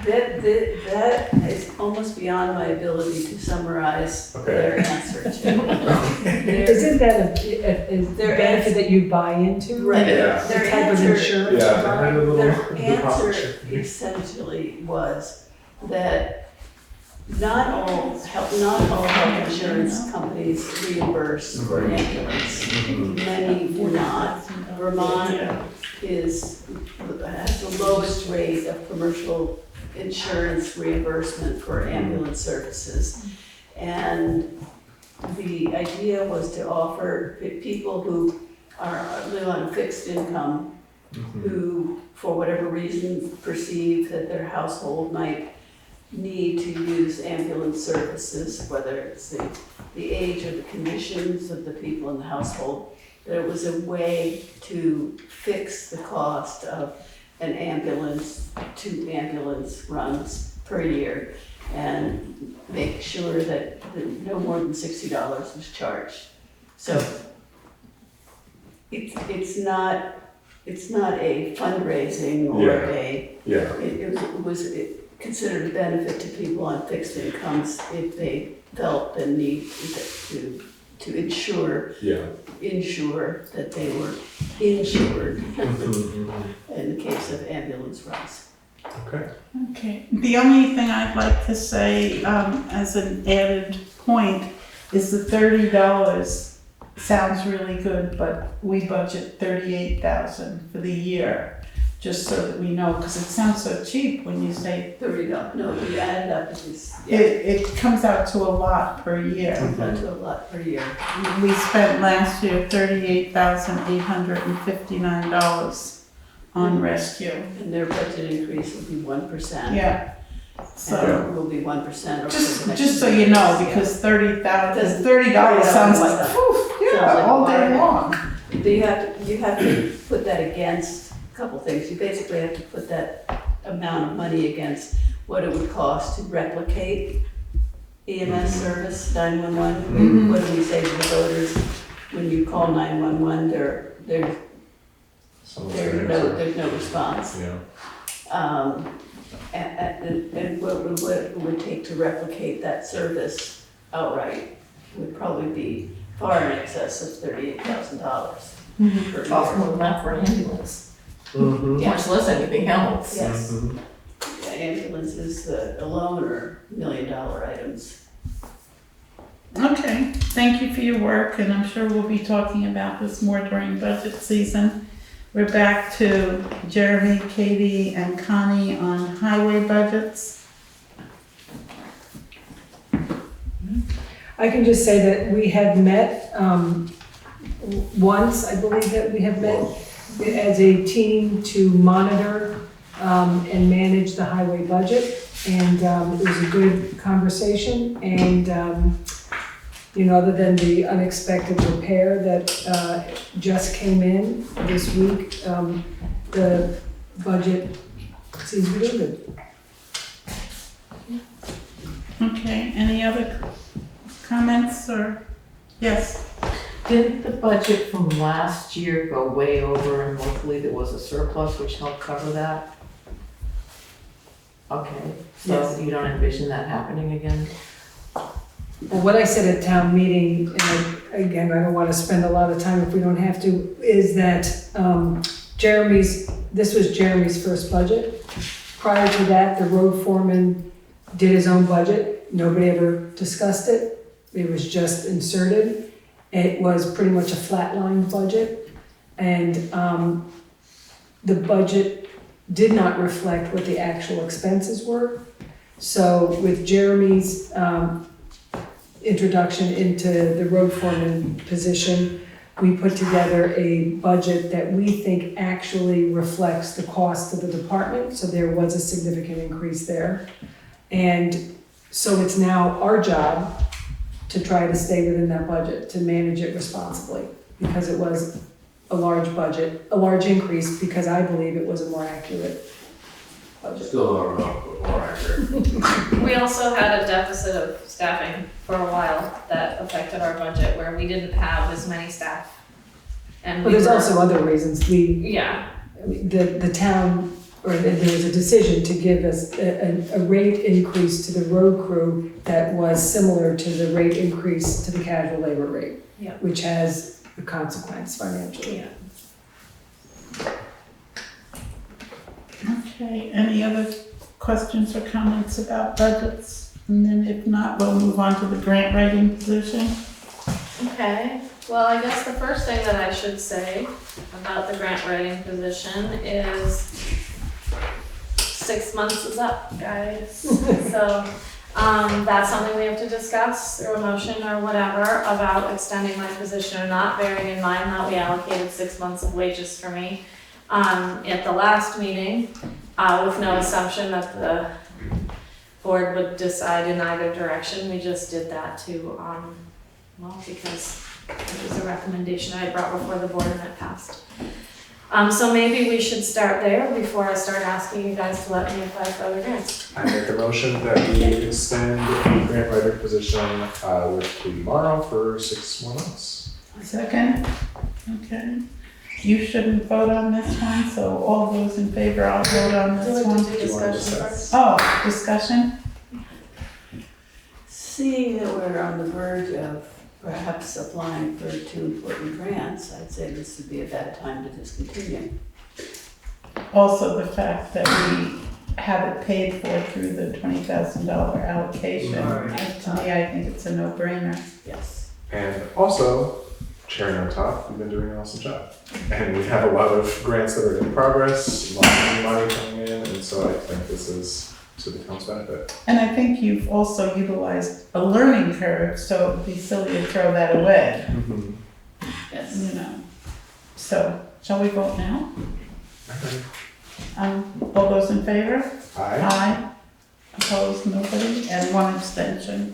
That is almost beyond my ability to summarize their answer to. Isn't that a benefit that you buy into? Right. Yeah. The type of insurance you buy? Their answer essentially was that not all health insurance companies reimburse for ambulance. Many do not. Vermont has the lowest rate of commercial insurance reimbursement for ambulance services. And the idea was to offer people who live on a fixed income, who for whatever reason perceive that their household might need to use ambulance services, whether it's the age or the conditions of the people in the household, there was a way to fix the cost of an ambulance, 2 ambulance runs per year, and make sure that no more than $60 was charged. So it's not a fundraising or it was considered a benefit to people on fixed incomes if they felt the need to ensure that they were insured in the case of ambulance runs. Okay. Okay, the only thing I'd like to say, as an added point, is the $30 sounds really good, but we budget $38,000 for the year, just so that we know, because it sounds so cheap when you say, $30, no, we added up, it's, it comes out to a lot per year. comes out to a lot per year. We spent last year $38,859 on rescue. And their budget increase will be 1%. Yeah, And so, it will be 1% over the next just so you know, because $30 sounds like, phew, yeah, all day long. You have to put that against a couple things. You basically have to put that amount of money against what it would cost to replicate EMS service 911. What do we say to the voters when you call 911? There's no response. Yeah. And what it would take to replicate that service outright would probably be far in excess of $38,000 per Cost more year. than that for an ambulance, Mm-hmm. much less anything else. Yes. Yeah, ambulances alone are $1 million items. Okay, thank you for your work, and I'm sure we'll be talking about this more during budget season. We're back to Jeremy, Katie, and Connie on highway budgets. I can just say that we had met, once, I believe that we have met as a team to monitor, and manage the highway budget. And, it was a good conversation, and, other than the unexpected repair that, just came in this week, the budget seems to be doing good. Okay, any other comments or, yes? Didn't the budget from last year go way over and hopefully there was a surplus which helped cover that? Okay, so Yes. you don't envision that happening again? Well, what I said at town meeting, and again, I don't want to spend a lot of time if we don't have to, is that this was Jeremy's first budget. Prior to that, the road foreman did his own budget. Nobody ever discussed it. It was just inserted. It was pretty much a flatline budget. And the budget did not reflect what the actual expenses were. So with Jeremy's introduction into the road foreman position, we put together a budget that we think actually reflects the cost of the department, so there was a significant increase there. And so it's now our job to try to stay within that budget, to manage it responsibly, because it was a large budget, a large increase, because I believe it was a more accurate budget. Still not enough, but more accurate. We also had a deficit of staffing for a while that affected our budget, where we didn't have as many staff. And But there's also other reasons. Yeah, The town, or there was a decision to give us a rate increase to the road crew that was similar to the rate increase to the casual labor rate. Yeah. Which has a consequence financially. yeah. Okay, any other questions or comments about budgets? And then if not, we'll move on to the grant writing position. Okay, well, I guess the first thing that I should say about the grant writing position is 6 months is up, guys. So, that's something we have to discuss through a motion or whatever about extending my position or not, bearing in mind that we allocated 6 months of wages for me at the last meeting, with no assumption that the board would decide in either direction. We just did that to, because it was a recommendation I brought before the board and it passed. So maybe we should start there before I start asking you guys to let me apply for other grants. I make a motion that we extend the grant writer position with Katie Morrow for 6 more months. Second? Okay. You shouldn't vote on this one, so all those in favor, I'll vote on Do this we one. do Do you want to discussion discuss? first? Oh, discussion? Seeing that we're on the verge of perhaps applying for 2 important grants, I'd say this would be a bad time to discontinue. Also the fact that we have it paid for through the $20,000 allocation. Right. To me, I think it's a no-brainer. Yes. And also, Chair on top, you've been doing an awesome job. And we have a lot of grants that are in progress, lots of money coming in, and so I think this is to the town's benefit. And I think you've also utilized a learning curve, so it would be silly to throw that away, Yes. you know. So, shall we vote now? All those in favor? Aye. Aye. Opposed, nobody, and one abstention.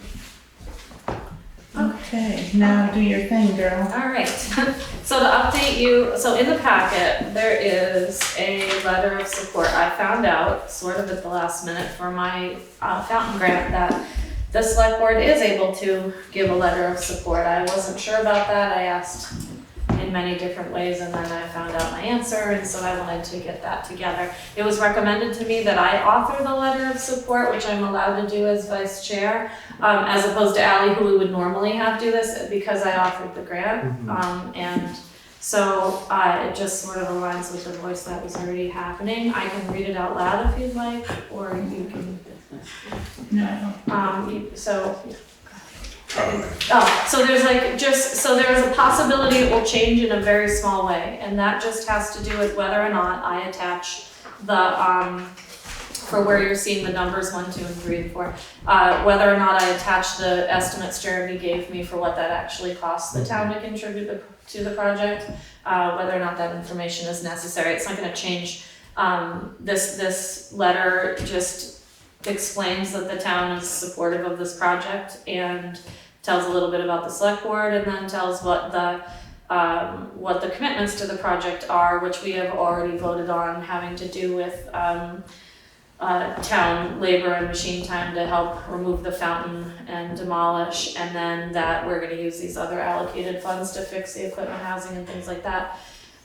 Okay, now do your thing, girl. All right, so to update you, so in the packet, there is a letter of support. I found out, sort of at the last minute for my fountain grant, that the select board is able to give a letter of support. I wasn't sure about that. I asked in many different ways, and then I found out my answer, and so I wanted to get that together. It was recommended to me that I author the letter of support, which I'm allowed to do as vice chair, as opposed to Ally, who we would normally have do this, because I authored the grant. And so it just sort of aligns with the voice that was already happening. I can read it out loud if you'd like, or you can, No. so there's there's a possibility it will change in a very small way, and that just has to do with whether or not I attach the, for where you're seeing the numbers 1, 2, and 3, and 4, whether or not I attach the estimates Jeremy gave me for what that actually costs the town to contribute to the project, whether or not that information is necessary. It's not gonna change. This letter just explains that the town is supportive of this project and tells a little bit about the select board, and then tells what the commitments to the project are, which we have already voted on, having to do with town labor and machine time to help remove the fountain and demolish, and then that we're gonna use these other allocated funds to fix the equipment housing and things like that.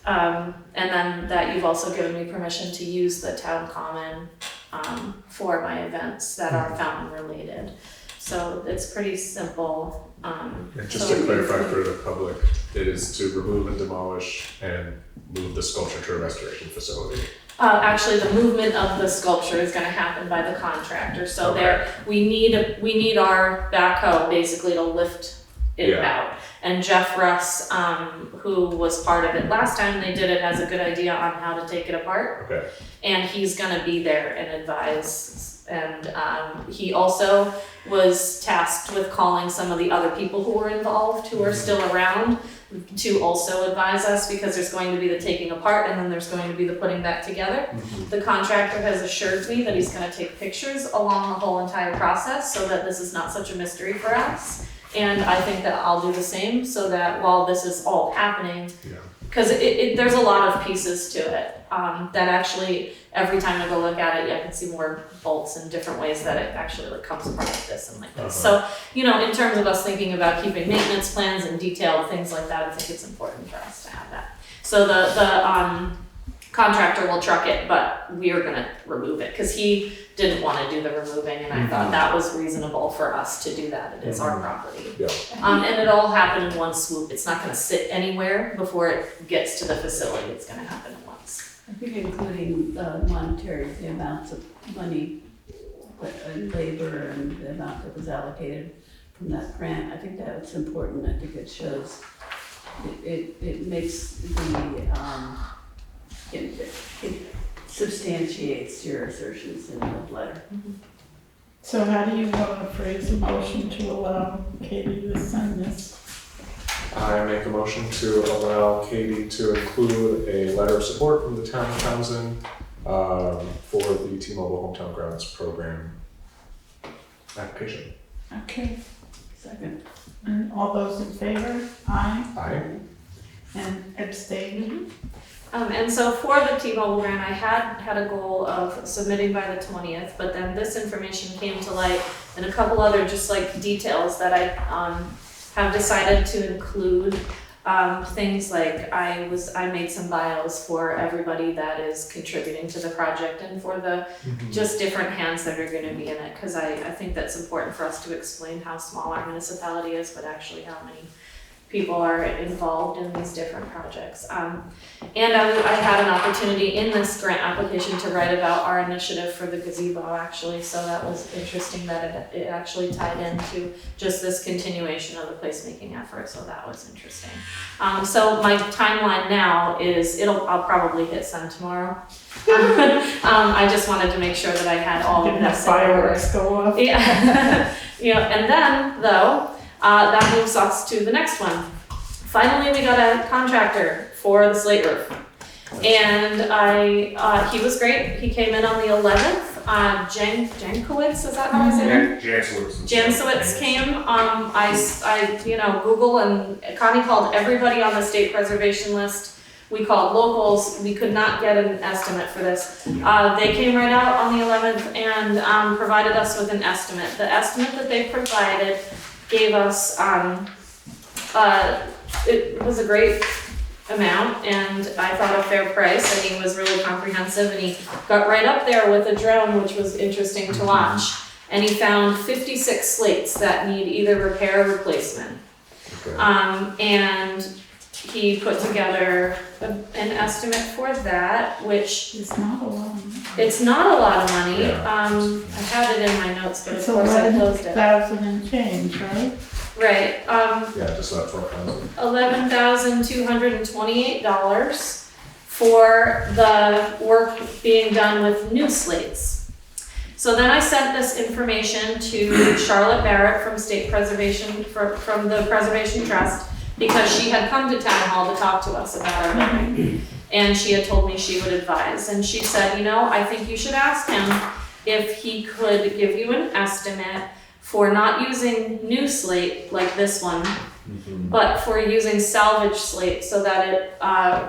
And then that you've also given me permission to use the town common for my events that are fountain related. So it's pretty simple. And just to clarify for the public, it is to remove and demolish and move the sculpture to a restoration facility. Actually, the movement of the sculpture is gonna happen by the contractor, so Okay. we need our backhoe basically to lift it Yeah. out. And Jeff Russ, who was part of it last time they did it, has a good idea on how to take it apart. Okay. And he's gonna be there and advise. And he also was tasked with calling some of the other people who were involved, who are still around, to also advise us, because there's going to be the taking apart and then there's going to be the putting back together. The contractor has assured me that he's gonna take pictures along the whole entire process, so that this is not such a mystery for us. And I think that I'll do the same, so that while this is all happening, Yeah. because there's a lot of pieces to it, that actually, every time I go look at it, I can see more bolts and different ways that it actually like comes apart like this and like this. So, you know, in terms of us thinking about keeping maintenance plans and detailed things like that, I think it's important for us to have that. So the contractor will truck it, but we are gonna remove it, because he didn't wanna do the removing, and I thought that was reasonable for us to do that. It is our property. Yeah. And it all happened in one swoop. It's not gonna sit anywhere before it gets to the facility. It's gonna happen at once. I think including monetary, the amounts of money, and labor, and the amount that was allocated from that grant, I think that's important. I think it shows, it makes it substantiates your assertions in the letter. So how do you want to phrase a motion to allow Katie to sign this? I make a motion to allow Katie to include a letter of support from the town of Townsend for the T-Mobile Hometown Grounds Program application. Okay, Second. and all those in favor? Aye. Aye. And abstain? And so for the T-Mobile grant, I had a goal of submitting by the 20th, but then this information came to light, and a couple other just like details that I have decided to include. Things like I made some bios for everybody that is contributing to the project, and for the just different hands that are gonna be in it, because I think that's important for us to explain how small our municipality is, but actually how many people are involved in these different projects. And I had an opportunity in this grant application to write about our initiative for the gazebo actually, so that was interesting that it actually tied into just this continuation of the placemaking effort, so that was interesting. So my timeline now is I'll probably hit send tomorrow. I just wanted to make sure that I had all of Didn't have this. fireworks go off. Yeah. And then though, that moves us to the next one. Finally, we got a contractor for the slate roof. And he was great. He came in on the 11th. Jankowitz, is that how I say it? Jansowitz came. I Google, and Connie called everybody on the state preservation list. We called locals. We could not get an estimate for this. They came right out on the 11th and provided us with an estimate. The estimate that they provided gave us, it was a great amount, and I thought a fair price, and he was really comprehensive, and he got right up there with a drone, which was interesting to watch. And he found 56 slates that need either repair or replacement. Okay. And he put together an estimate for that, which It's not a lot. it's not a lot of money. Yeah. I had it in my notes, but of It's course I closed it. 11,000 and change, right? Right, Yeah, just about 12,000. $11,228 for the work being done with new slates. So then I sent this information to Charlotte Barrett from State Preservation, from the Preservation Trust, because she had come to town hall to talk to us about our building. And she had told me she would advise. And she said, I think you should ask him if he could give you an estimate for not using new slate like this one, but for using salvage slate so that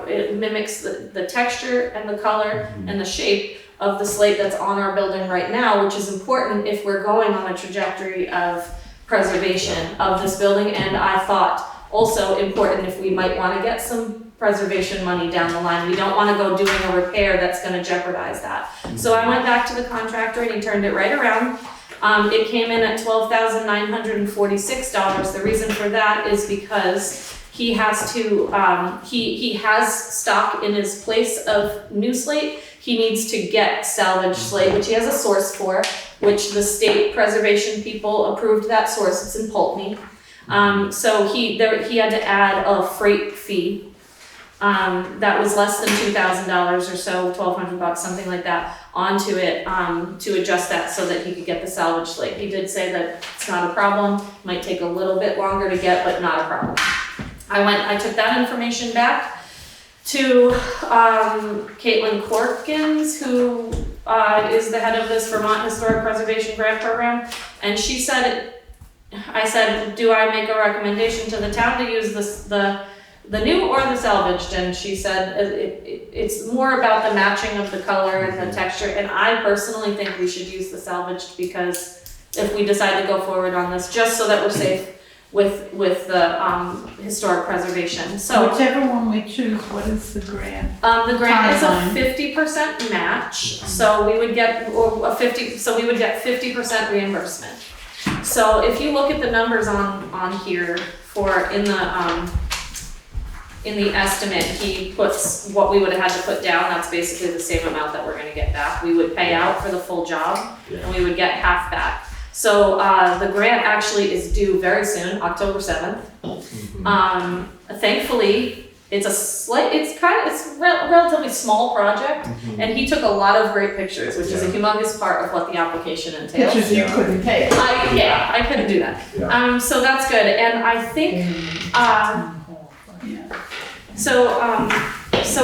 it mimics the texture and the color and the shape of the slate that's on our building right now, which is important if we're going on a trajectory of preservation of this building. And I thought also important if we might want to get some preservation money down the line. We don't want to go doing a repair that's going to jeopardize that. So I went back to the contractor and he turned it right around. It came in at $12,946. The reason for that is because he has to, he has stock in his place of new slate. He needs to get salvage slate, which he has a source for, which the state preservation people approved that source. It's in Pulteney. So he had to add a freight fee. That was less than $2,000 or so, $1,200, something like that, onto it, to adjust that so that he could get the salvage slate. He did say that it's not a problem, might take a little bit longer to get, but not a problem. I took that information back to, Caitlin Corkins, who, is the head of this Vermont Historic Preservation Grant Program, and she said, I said, do I make a recommendation to the town to use the new or the salvaged? And she said it's more about the matching of the color and the texture, and I personally think we should use the salvaged, because if we decide to go forward on this, just so that we're safe with the historic preservation. So Whichever one we choose, what is the grant? the grant is a Timeline. 50% match, so we would get 50% reimbursement. So if you look at the numbers on here for in the estimate, he puts what we would have had to put down. That's basically the same amount that we're going to get back. We would pay out for the full job, and we would get half back. So the grant actually is due very soon, October 7th. Thankfully, it's a relatively small project, and he took a lot of great pictures, which is a humongous part of what the application entails. Pictures you couldn't take. I couldn't do that. Yeah. So that's good, and I think. So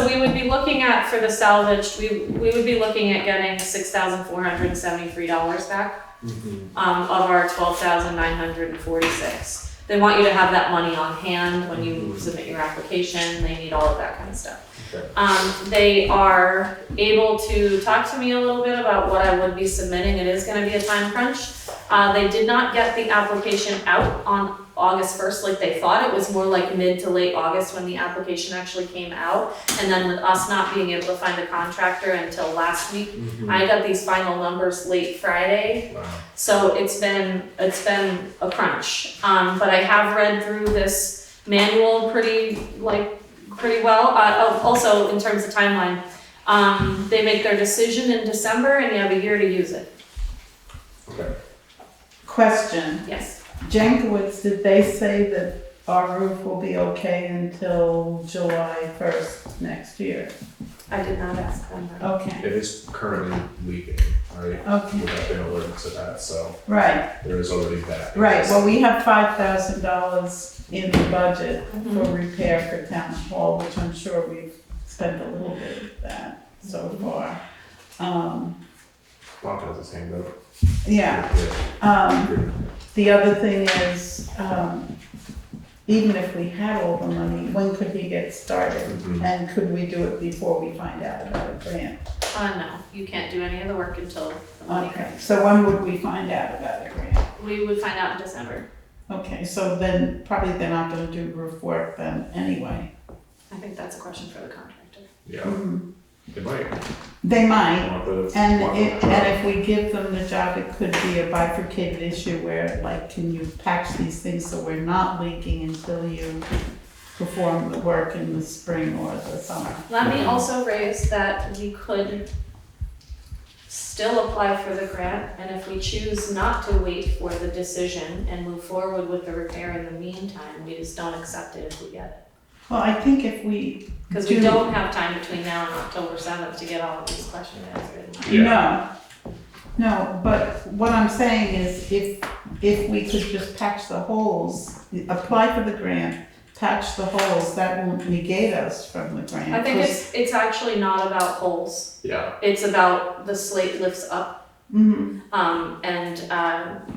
we would be looking at, for the salvaged, we would be looking at getting $6,473 back of our $12,946. They want you to have that money on hand when you submit your application. They need all of that kind of stuff. Okay. They are able to talk to me a little bit about what I would be submitting. It is going to be a time crunch. They did not get the application out on August 1st like they thought. It was more like mid to late August when the application actually came out. And then with us not being able to find a contractor until last week, I got these final numbers late Friday. Wow. So it's been a crunch. But I have read through this manual pretty well. Also, in terms of timeline, they make their decision in December and you have a year to use it. Okay. Question, Yes. Jankowitz, did they say that our roof will be okay until July 1st next year? I did not ask them that. Okay, It is currently leaking, right? okay, We have been alerted to that, so right, there is already that. right. Well, we have $5,000 in the budget for Mhm. repair for town hall, which I'm sure we've spent a little bit of that so far. Bob has his hand up. Yeah, the other thing is, even if we had all the money, when could he get started? Mhm. And could we do it before we find out about a grant? No, you can't do any of the work until the money Okay, comes. so when would we find out about a grant? We would find out in December. Okay, so then probably they're not gonna do roof work then anyway. I think that's a question for the contractor. Yeah, Mhm. it might. They might, Want the- and want if, the- and if we give them the job, it could be a bifurcated issue where, like, can you patch these things so we're not leaking until you perform the work in the spring or the summer? Let me also raise that we could still apply for the grant, and if we choose not to wait for the decision and move forward with the repair in the meantime, we just don't accept it if we get it. Well, I think if we Because we don't have time between now and October 7th to get all of these questions answered. Yeah. No, but what I'm saying is if we could just patch the holes, apply for the grant, patch the holes, that won't negate us from the grant. I think it's actually not about holes. Yeah, It's about the slate lifts up, Mhm. and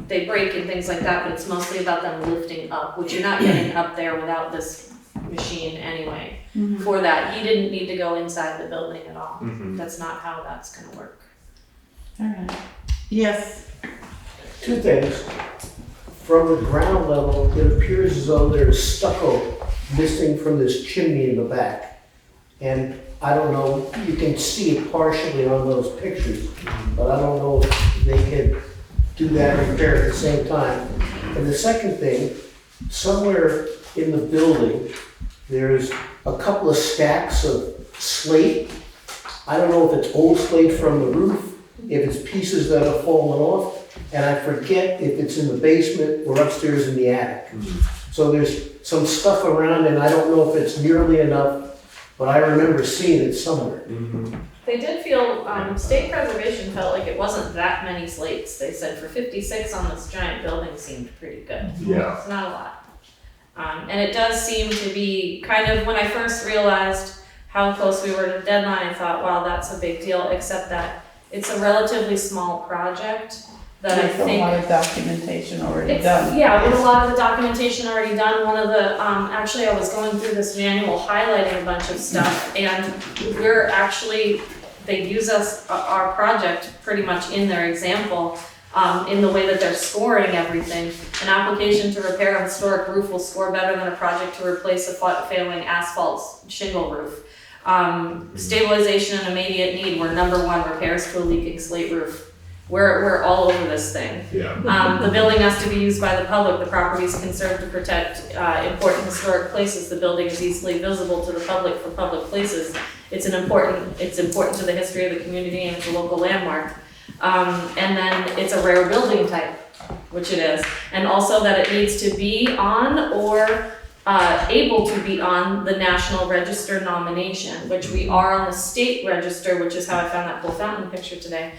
they break and things like that, but it's mostly about them lifting up, which you're not getting up there without this machine anyway. Mhm. For that, he didn't need to go inside the building at all. Mhm. That's not how that's gonna work. All right. Yes, Two things. From the ground level, it appears as though there's stucco missing from this chimney in the back. And I don't know, you can see it partially on those pictures, but I don't know if they can do that repair at the same time. And the second thing, somewhere in the building, there's a couple of stacks of slate. I don't know if it's old slate from the roof, if it's pieces that have fallen off, and I forget if it's in the basement or upstairs in the attic. So there's some stuff around, and I don't know if it's nearly enough, but I remember seeing it somewhere. They did feel, state preservation felt like it wasn't that many slates. They said for 56 on this giant building seemed pretty good. yeah. It's not a lot. And it does seem to be kind of, when I first realized how close we were to the deadline, I thought, wow, that's a big deal, except that it's a relatively small project that I there's a think. lot of documentation already It's, done. yeah, with a lot of the documentation already done, one of the, actually I was going through this manual highlighting a bunch of stuff, and we're actually, they use our project pretty much in their example, in the way that they're scoring everything. An application to repair a historic roof will score better than a project to replace a failing asphalt shingle roof. Stabilization and immediate need were #1, repairs to a leaking slate roof. We're all over this thing. Yeah. The building has to be used by the public, the property is conserved to protect important historic places, the building is easily visible to the public for public places. It's important to the history of the community and it's a local landmark. And then it's a rare building type, which it is, and also that it needs to be on or able to be on the National Register nomination, which we are on the state register, which is how I found that Bull Fountain picture today.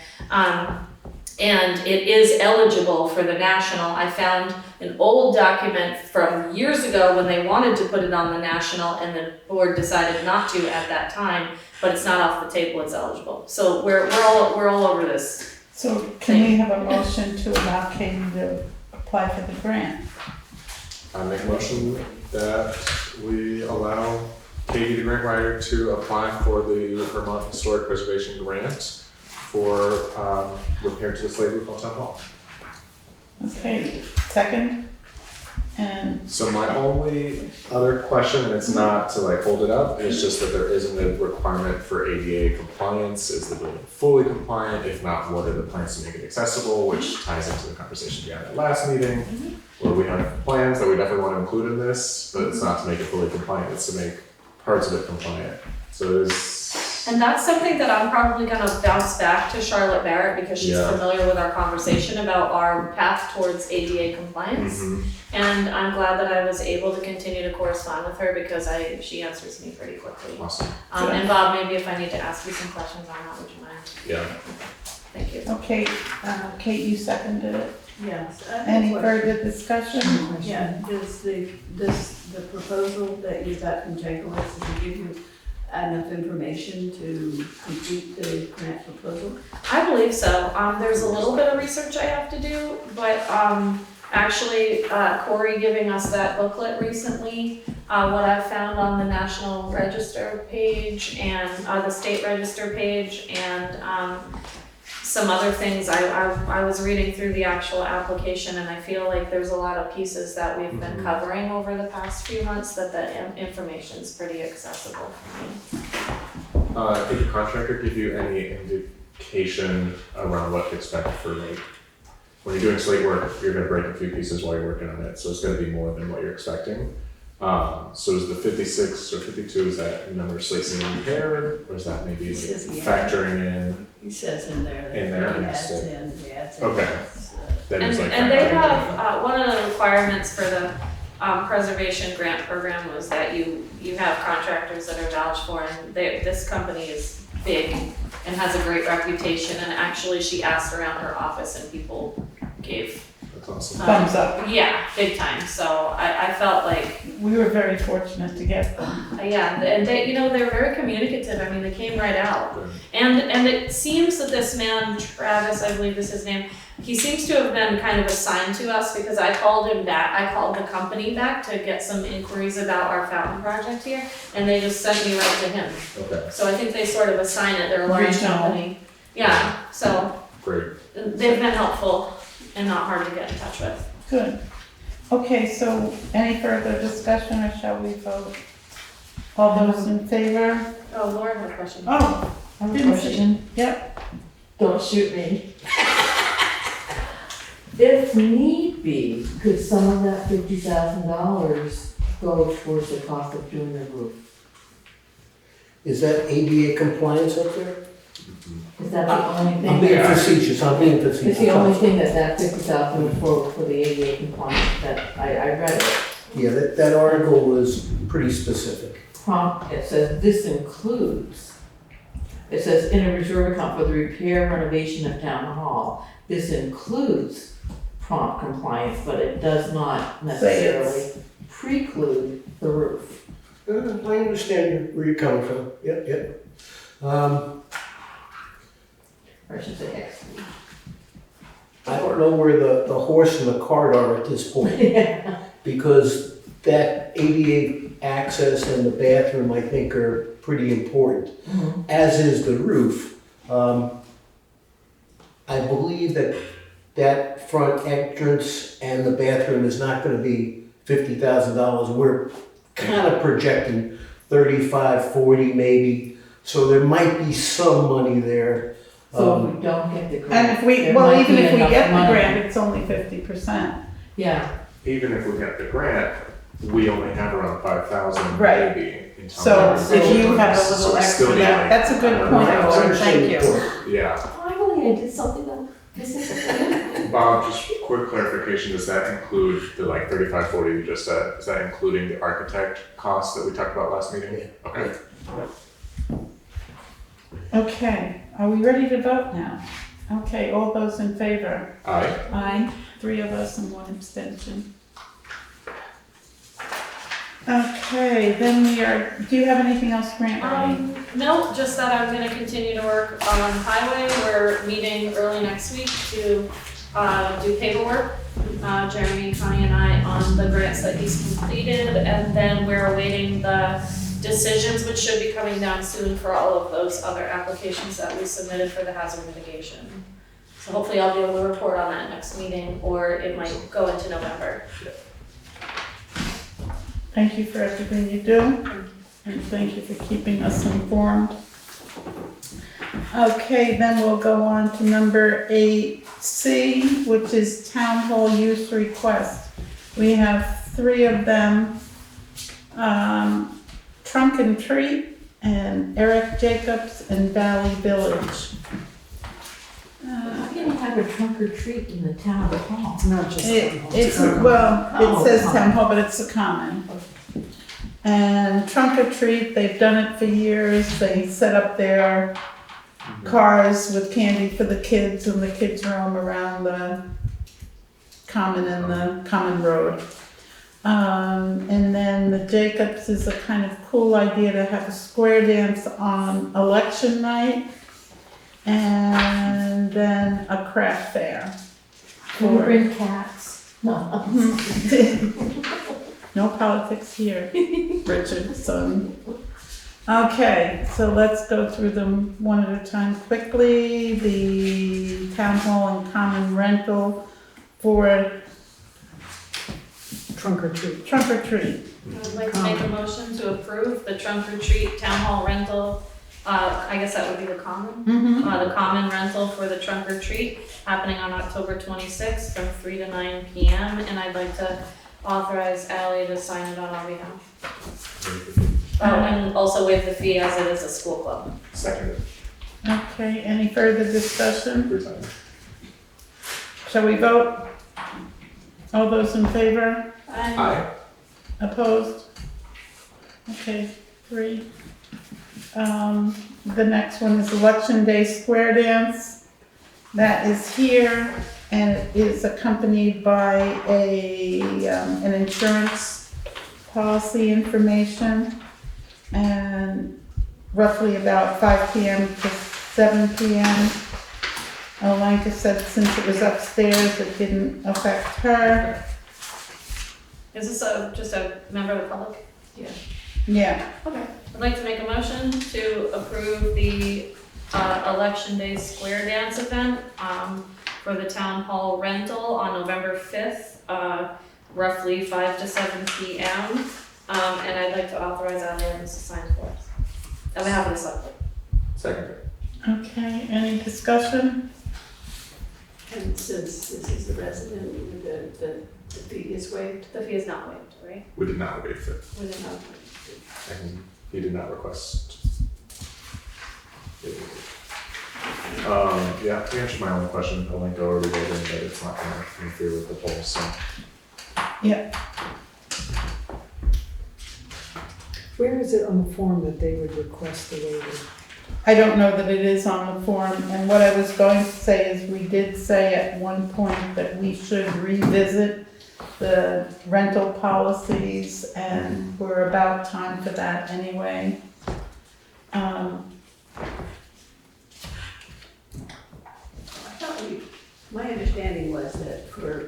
And it is eligible for the national. I found an old document from years ago when they wanted to put it on the national and the board decided not to at that time, but it's not off the table, it's eligible. So we're all over this. So can we have a motion to allow Katie to apply for the grant? I make a motion that we allow Katie, the grant writer, to apply for the Vermont Historic Preservation Grant for repair to the slate roof on Town Hall. Okay, second? And So my only other question, and it's not to like hold it up, it's just that there isn't a requirement for ADA compliance. Is the building fully compliant? If not, what are the plans to make it accessible? Which ties into the conversation we had at last meeting, where we have plans that we definitely want to include in this, but it's not to make it fully compliant, it's to make parts of it compliant. So there's, And that's something that I'm probably gonna bounce back to Charlotte Barrett because she's Yeah. familiar with our conversation about our path towards ADA compliance. Mhm. And I'm glad that I was able to continue to correspond with her because she answers me pretty quickly. Awesome. And Bob, maybe if I need to ask you some questions on that, would you mind? Yeah. Thank you. okay, Kate, you seconded it. Yes. I have a Any question. further discussion? Yeah, does the proposal that you got from Jankowitz, does it give you enough information to complete the grant proposal? I believe so. There's a little bit of research I have to do, but actually Corey giving us that booklet recently, what I found on the National Register page and the State Register page and some other things. I was reading through the actual application and I feel like there's a lot of pieces that we've been covering over the past few months that the information's pretty accessible for me. Did the contractor give you any indication around what to expect for like, when you're doing slate work, you're gonna break a few pieces while you're working on it, so it's gonna be more than what you're expecting. So is the 56 or 52, is that number of slates being repaired, or is that maybe He like says he factoring in? He says in there that In there, he yes. adds in. Okay. That is like. And they have, one of the requirements for the preservation grant program was that you have contractors that are vouched for, and this company is big and has a great reputation, and actually she asked around her office and people gave. That's awesome. Thumbs up. Yeah, big time, so I felt like, We were very fortunate to get them. yeah, and they, they're very communicative, I mean, they came right out. And it seems that this man, Travis, I believe is his name, he seems to have been kind of assigned to us because I called him back, I called the company back to get some inquiries about our fountain project here, and they just sent me right to him. Okay, So I think they sort of assign it, they're a large Regional. company. Yeah, so great. they've been helpful and not hard to get in touch with. Good. Okay, so any further discussion or shall we vote? All those in favor? Oh, Laura had a question. Oh, I have a Didn't see. question. yep. Don't shoot me. If need be, could some of that $50,000 go towards the cost of doing the roof? Is that ADA compliance up there? Is that the only I'm thing? being facetious, I'm being facetious. It's the only thing that 50,000 was for the ADA compliance that I read it. Yeah, that article was pretty specific. It says this includes, it says in a reserve account for the repair renovation of town hall. This includes prompt compliance, but it does not necessarily preclude the roof. I understand where you're coming from, yep. Or I should say exclude. I don't know where the horse and the cart are at this point, Yeah. because that ADA access and the bathroom, I think, are pretty important, as is the roof. I believe that front entrance and the bathroom is not gonna be $50,000. We're kind of projecting 35, 40 maybe, so there might be some money there. So if we don't get the grant. And if we, there well, might even be if we enough get the money. grant, it's only 50%. Yeah, Even if we get the grant, we only have around 5,000 Right. maybe in town. So government. if you have a So little we still extra, need, like, that's a good point, I don't know, Laura, thank you. Yeah. finally I did something that specifically. Bob, just quick clarification, does that include the like 35, 40 you just said? Is that including the architect costs that we talked about last meeting? Yeah. Okay. Okay, are we ready to vote now? Okay, all those in favor? Aye. Aye. 3 of us and 1 abstention. Okay, then do you have anything else, Grant? No, just that I'm gonna continue to work on highway. We're meeting early next week to do paperwork. Jeremy, Connie and I on the grants that he's completed, and then we're awaiting the decisions, which should be coming down soon for all of those other applications that we submitted for the hazard mitigation. So hopefully I'll be able to report on that next meeting, or it might go into November. Thank you for everything you do, and thank you for keeping us informed. Okay, then we'll go on to number 8C, which is Town Hall Use Request. We have 3 of them, Trunk and Treat, and Erik Jacobs, and Valley Village. How can you have a trunk or treat in the town hall? It's not just. It's, well, it says Town Hall, but it's a common. And Trunk or Treat, they've done it for years. They set up their cars with candy for the kids, and the kids roam around the common and the common road. And then the Jacobs is a kind of cool idea to have a square dance on election night, and then a craft fair. Can we bring cats? No. No politics here, Richardson. Okay, so let's go through them one at a time quickly. The town hall and common rental for Trunk or treat. trunk or treat. I'd like to make a motion to approve the trunk or treat town hall rental. I guess that would be the common. The common rental for the trunk or treat happening on October 26th from 3 to 9 p.m. And I'd like to authorize Ally to sign it on our behalf. Oh, and also waive the fee as it is a school club. Seconded. Okay, any further discussion? 3 times. Shall we vote? All those in favor? Aye. Opposed? Okay, 3. The next one is Election Day Square Dance. That is here, and it is accompanied by an insurance policy information, and roughly about 5 p.m. to 7 p.m. Olenka said since it was upstairs, it didn't affect her. Is this just a member of the public? Yeah, Okay. I'd like to make a motion to approve the Election Day Square Dance event for the Town Hall rental on November 5th, roughly 5 to 7 p.m. And I'd like to authorize Ally to sign for us. On behalf of the select board. Seconded. okay, any discussion? And since this is a resident, the fee is waived? The fee is not waived, right? We did not waive it, We did not. and he did not request. Yeah, to answer my own question, the link already wrote in that it's not gonna interfere with the poll, so. Where is it on the form that they would request the waiver? I don't know that it is on the form, and what I was going to say is we did say at one point that we should revisit the rental policies, and we're about time for that anyway. My understanding was that the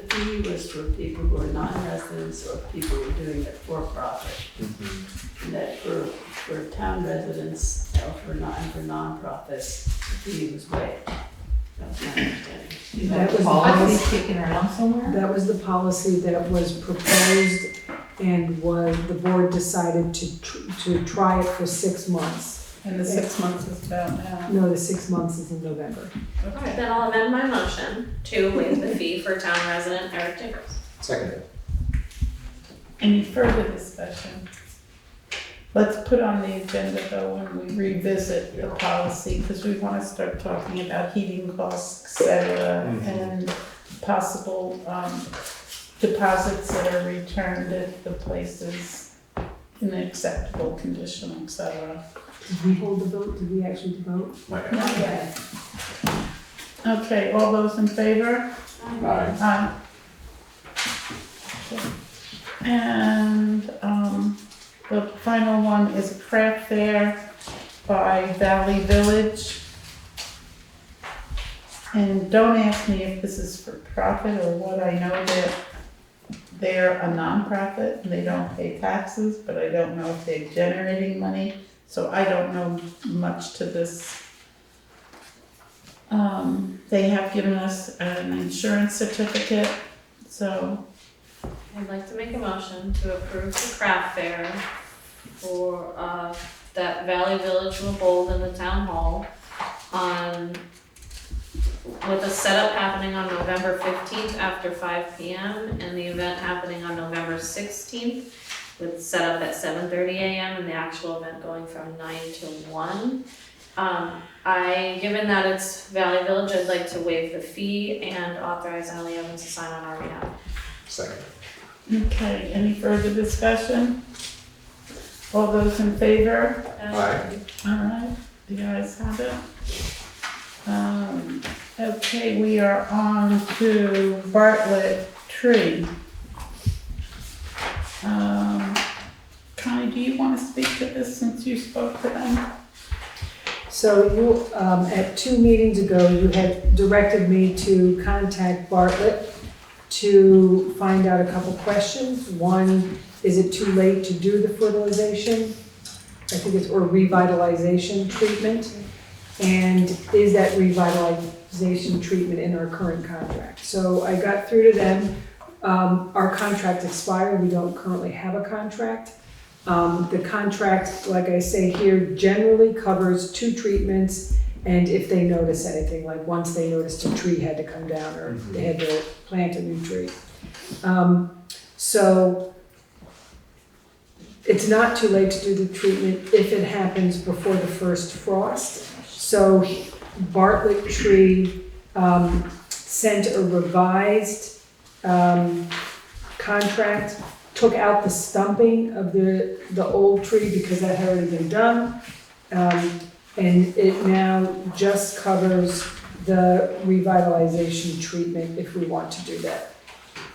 fee was for people who are non-residents or people who are doing it for profit. And that for town residents or for non-profits, the fee was waived. That was my understanding. That was the Policy policy, kicking around somewhere? that was the policy that was proposed and the board decided to try it for 6 months. And the 6 months is about now. No, the 6 months is in November. Okay, then I'll amend my motion to waive the fee for town resident Erik Jacobs. Seconded. Any further discussion? Let's put on the agenda though when we revisit the policy, because we want to start talking about heating costs, et cetera, and possible deposits that are returned if the place is in acceptable condition, et cetera. Did we hold the vote? Did we actually vote? My bad. Not yet. Okay, all those in favor? Aye. Aye. And, the final one is a craft fair by Valley Village. And don't ask me if this is for profit or what, I know that they're a nonprofit and they don't pay taxes, but I don't know if they're generating money, so I don't know much to this. They have given us an insurance certificate, so, I'd like to make a motion to approve the craft fair for, that Valley Village will hold in the town hall with the setup happening on November 15th after 5 p.m. and the event happening on November 16th with setup at 7:30 a.m. and the actual event going from 9 to 1. Given that it's Valley Village, I'd like to waive the fee and authorize Ally Evans to sign on our behalf. Second. Okay, any further discussion? All those in favor? Aye. Alright, the ayes have it. Okay, we are on to Bartlett tree. Connie, do you want to speak to this since you spoke to them? So you, at 2 meetings ago, you had directed me to contact Bartlett to find out a couple questions. One, is it too late to do the fertilization? I think it's, or revitalization treatment. And is that revitalization treatment in our current contract? So I got through to them. Our contract expired. We don't currently have a contract. The contract, like I say here, generally covers 2 treatments, and if they notice anything, like once they noticed a tree had to come down or they had to plant a new tree. So it's not too late to do the treatment if it happens before the first frost. So Bartlett Tree sent a revised contract, took out the stumping of the old tree because that had already been done. And it now just covers the revitalization treatment if we want to do that.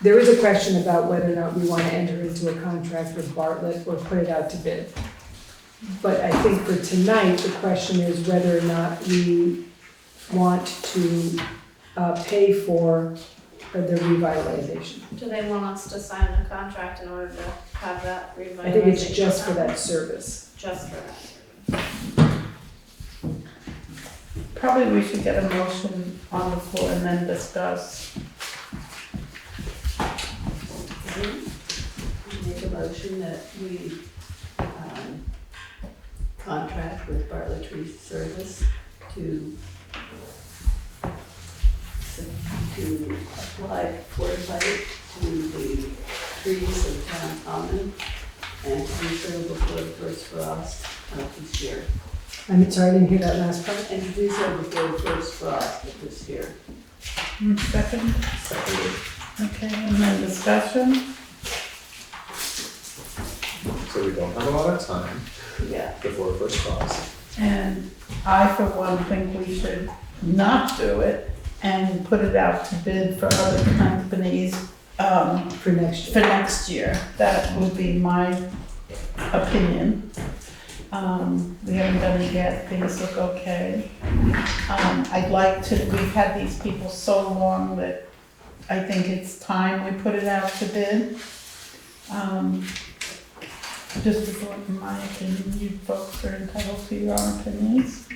There is a question about whether or not we want to enter into a contract with Bartlett or put it out to bid. But I think for tonight, the question is whether or not we want to pay for the revitalization. Do they want us to sign a contract in order to have that revitalization? I think it's just for that service. Just for that. Probably we should get a motion on the floor and then discuss. Make a motion that we contract with Bartlett Tree Service to apply fortified to the trees of town common and to do so before the first frost of this year. I'm sorry, I didn't hear that last part. And to do so before the first frost of this year. Second? Seconded. Okay, and then discussion? So we don't have a lot of time Yeah. before first frost. And I, for one, think we should not do it and put it out to bid for other companies For next for year. next year. That would be my opinion. We haven't done it yet, things look okay. I'd like to, we've had these people so long that I think it's time we put it out to bid. Just before, in my opinion, you folks are entitled to your own opinions.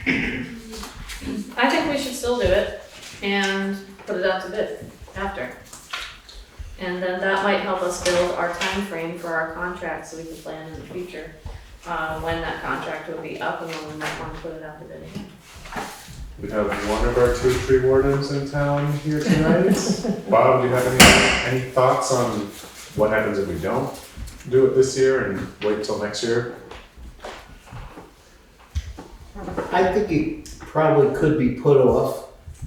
I think we should still do it and put it out to bid after. And then that might help us build our time frame for our contract so we can plan in the future, when that contract will be up and when we might want to put it out to bid again. We have one of our 2 tree wardens in town here tonight. Bob, do you have any thoughts on what happens if we don't do it this year and wait till next year? I think it probably could be put off.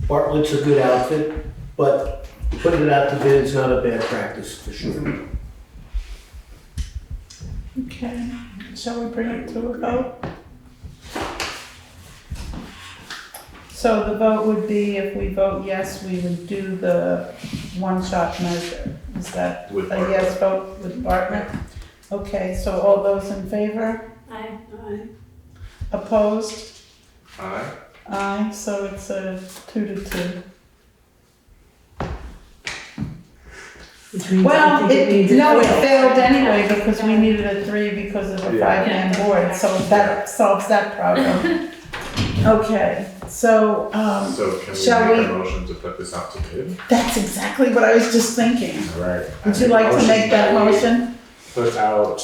Bartlett's a good outfit, but putting it out to bid is not a bad practice for sure. Okay, shall we bring it to a vote? So the vote would be, if we vote yes, we would do the one-shot measure. Is that With a yes vote with Bartlett? Okay, so all those in favor? Aye. Opposed? Aye. Aye, so it's a 2-2. Which means I Well, think it means no, it failed. failed anyway because we needed a 3 because of a Yeah. 5-man board, so that solves that problem. Okay, So, So can shall we make we- a motion to put this out to bid? that's exactly what I was just thinking. All right. Would you like to make that motion? Put out,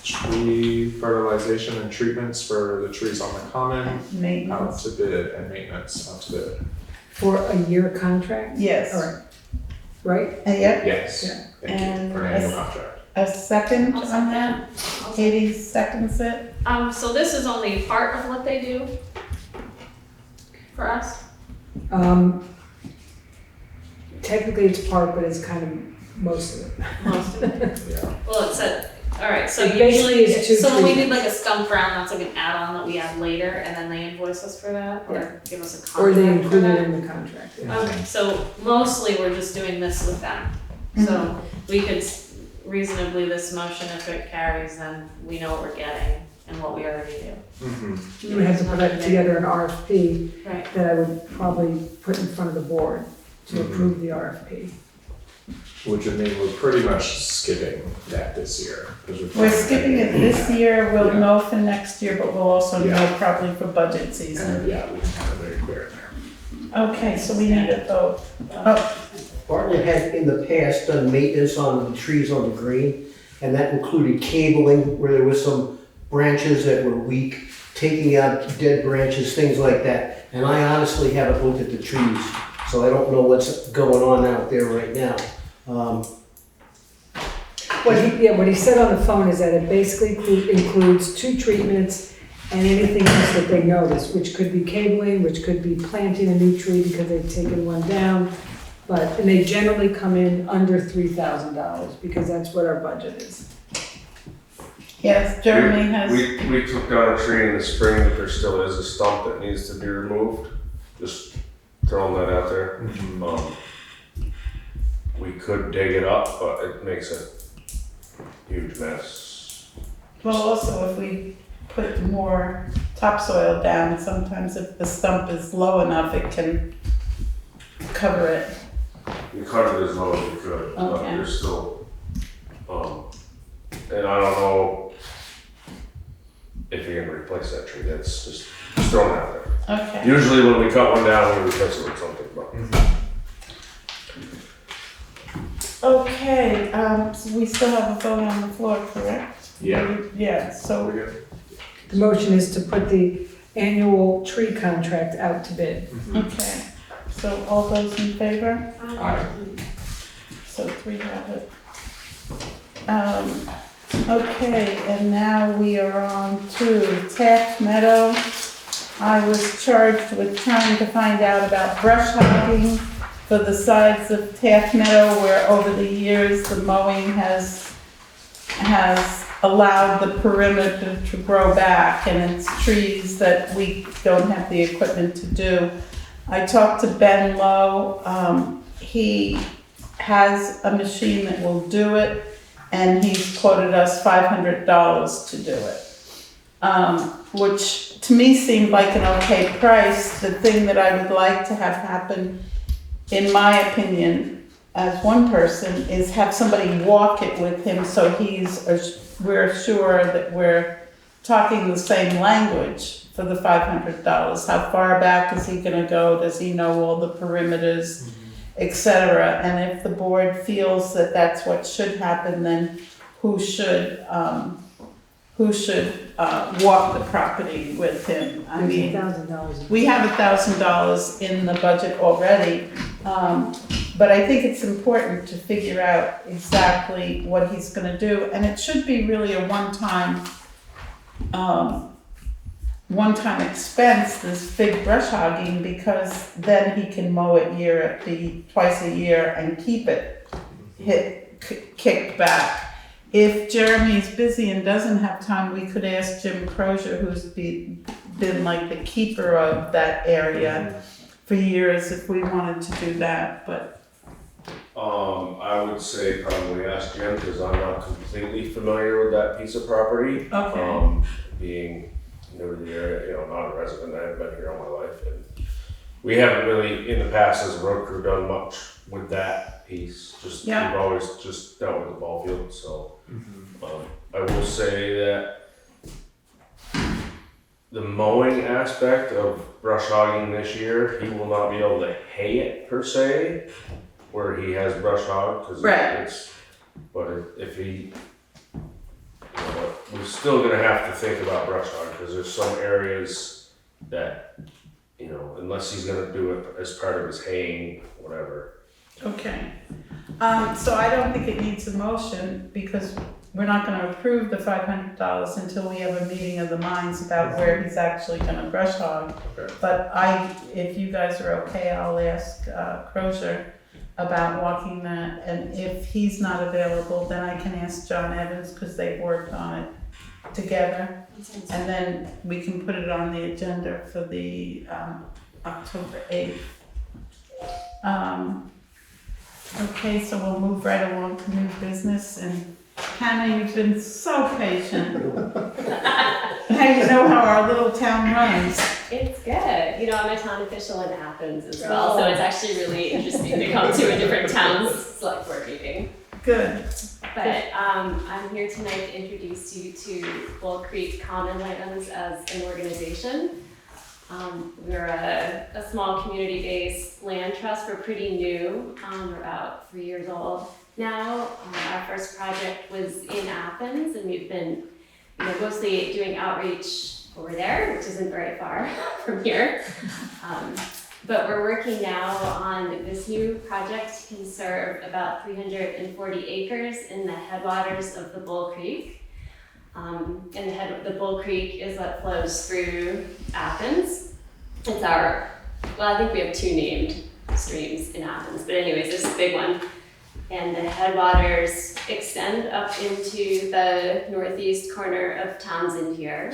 tree fertilization and treatments for the trees on the common out Maintenance. to bid and maintenance out to bid. For a year contract? Yes. All right. Right? Yeah, Yes. Yeah. Thank you, And for an annual contract. a second I'll on second that? that. Katie seconds it. So this is only part of what they do for us? Technically it's part, but it's kind of most of it. Most of it. Yeah. Well, it said, alright, so It basically usually, is two so when we need treatments. like a stump round, that's like an add-on that we add later, and then they invoice us for that, Yeah. or give us a Or they contract for include it that? in the contract. Yeah. Okay, so mostly we're just doing this with them. So we could reasonably, this motion, if it carries, then we know what we're getting and what we already do. Mm-hmm. You would have to put together an RFP Right. that I would probably put in front of the board to Mhm. approve the RFP. Which would mean we're pretty much skipping that this year. 'Cause We're skipping it this year, we'll Yeah. know for next year, but we'll also know Yeah. probably for budget season. Yeah, we can have it very clear in there. Okay, so we need a vote. Oh, Bartlett had in the past done maintenance on the trees on the green, and that included cabling where there was some branches that were weak, taking out dead branches, things like that. And I honestly haven't looked at the trees, so I don't know what's going on out there right now. What he said on the phone is that it basically includes 2 treatments and anything else that they notice, which could be cabling, which could be planting a new tree because they've taken one down. And they generally come in under $3,000 because that's what our budget is. yes, Jeremy has, We took down a tree in the spring, but there still is a stump that needs to be removed. Just throwing that out there. We could dig it up, but it makes a huge mess. well, also if we put more topsoil down, sometimes if the stump is low enough, it can cover it. You cut it as low as you could, but Okay. there's still, and I don't know if you're gonna replace that tree, that's just thrown out there. Okay, Usually when we cut one down, we replace it with something, but. okay, so we still have a vote on the floor, correct? Yeah. Yeah, so, We're good. The motion is to put the annual tree contract out to bid. okay, so all those in favor? Aye. So 3 have it. Okay, and now we are on to Taft Meadow. I was charged with trying to find out about brush hogging for the sides of Taft Meadow, where over the years the mowing has allowed the perimeter to grow back, and it's trees that we don't have the equipment to do. I talked to Ben Lowe, he has a machine that will do it, and he's quoted us $500 to do it. Which to me seemed like an okay price. The thing that I would like to have happen, in my opinion, as one person, is have somebody walk it with him so we're sure that we're talking the same language for the $500. How far back is he gonna go? Does he know all the perimeters, etc.? And if the board feels that that's what should happen, then who should walk the property with him? I mean, $1,000. we have $1,000 in the budget already, but I think it's important to figure out exactly what he's gonna do, and it should be really a one-time expense, this big brush hogging, because then he can mow it twice a year and keep it kicked back. If Jeremy's busy and doesn't have time, we could ask Jim Crozier, who's been like the keeper of that area for years, if we wanted to do that, but. I would say probably ask Jim, because I'm not completely familiar with that piece of property. Okay. Being new to the area, not a resident, I haven't been here all my life. And we haven't really, in the past, as a road crew, done much with that piece. Yeah. We've always just dealt with the ball field, so. I will say that the mowing aspect of brush hogging this year, he will not be able to hay it per se, where he has brush hog, cause Right. it's, but if he, we're still gonna have to think about brush hog, cause there's some areas that, unless he's gonna do it as part of his haying, whatever. Okay. So I don't think it needs a motion because we're not gonna approve the $500 until we have a meeting of the minds about where he's actually gonna brush hog. Okay. But if you guys are okay, I'll ask Crozier about walking that, and if he's not available, then I can ask John Evans, because they've worked on it together. And then we can put it on the agenda for the October 8th. Okay, so we'll move right along to new business, and Hannah, you've been so patient. Now you know how our little town runs. It's good. I'm a town official in Athens as well, so it's actually really interesting to come to a different town's select board meeting. Good. But I'm here tonight to introduce you to Bull Creek Common Lands as an organization. We're a small community-based land trust. We're pretty new. We're about 3 years old now. Our first project was in Athens, and we've been mostly doing outreach over there, which isn't very far from here. But we're working now on this new project to conserve about 340 acres in the headwaters of the Bull Creek. And the Bull Creek is what flows through Athens. It's I think we have 2 named streams in Athens, but anyways, this is a big one. And the headwaters extend up into the northeast corner of Townsend here.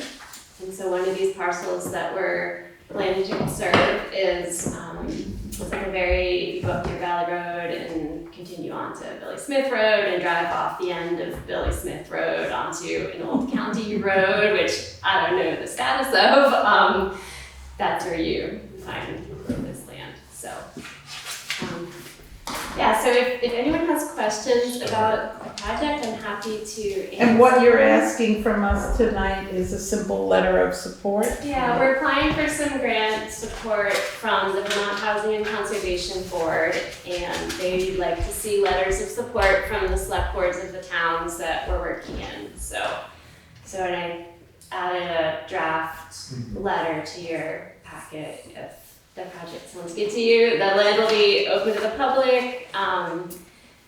And so one of these parcels that we're planning to conserve is like if you go up Deer Valley Road and continue on to Billy Smith Road and drive off the end of Billy Smith Road onto an old county road, which I don't know the status of, that's where you find this land. So so if anyone has questions about the project, I'm happy to answer. And what you're asking from us tonight is a simple letter of support? Yeah, we're applying for some grant support from the Vermont Housing and Conservation Board, and they'd like to see letters of support from the select boards of the towns that we're working in. So and I added a draft letter to your packet if the project sounds good to you. The land will be open to the public.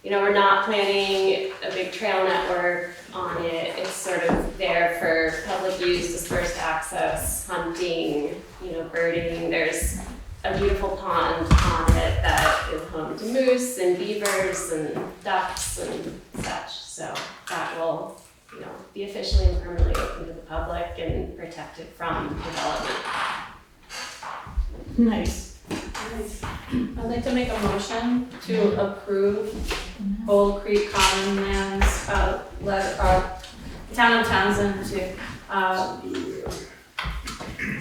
We're not planning a big trail network on it. It's sort of there for public use, dispersed access, hunting, birding. There's a beautiful pond on it that is home to moose and beavers and ducks and such. So that will, be officially and permanently open to the public and protected from development. Nice. I'd like to make a motion to approve Bull Creek Common Lands, Town of Townsend to,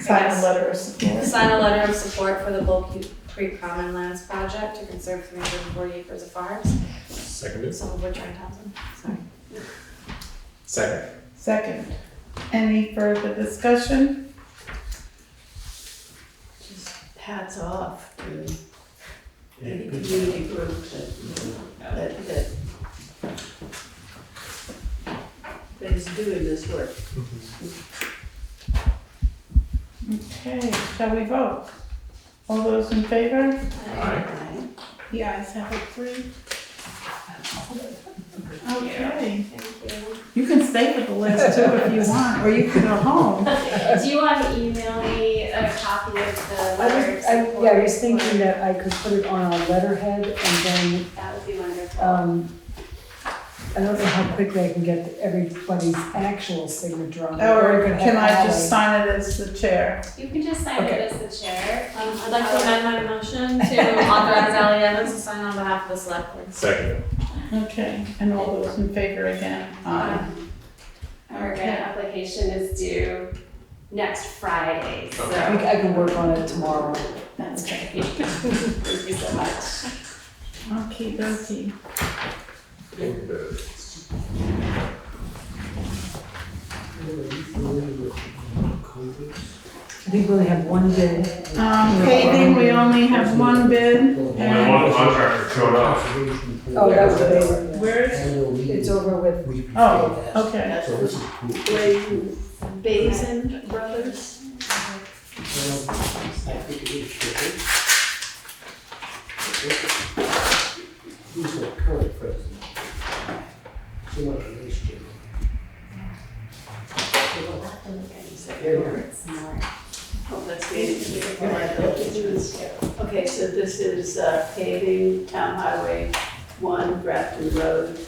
Sign a letter of support. sign a letter of support for the Bull Creek Common Lands project to conserve 340 acres of forest, Seconded. some of which are in Townsend. Sorry. Second. Any further discussion? Hats off to the community group that is doing this work. Okay, shall we vote? All those in favor? Aye. The ayes have it 3. Okay. You can stay for the last 2 if you want, or you can go home. Do you want to email me a copy of the letter of support? I was thinking that I could put it on a letterhead and then, That would be wonderful. I don't know how quickly I can get everybody's actual signature on it. Or I could can have I just Ally. sign it as the chair? You can just sign Okay. it as the chair. I'd like to amend my motion to authorize Ally Evans to sign on behalf of the select board. Seconded. Okay, and all those in favor again? Aye. Our grant application is due next Friday, so I can work on it tomorrow. that's great. Thank you so much. Okey dokey. I think we only have one bid. Paving, we only have one bid. Only And one contractor showed up. Oh, that was the where is, It's over with, oh, okay. That's the Basin Brothers. Who's the current president? He went to Lease, Jim. Oh, that's the, okay, so this is paving, Town Highway 1, Grafton Road,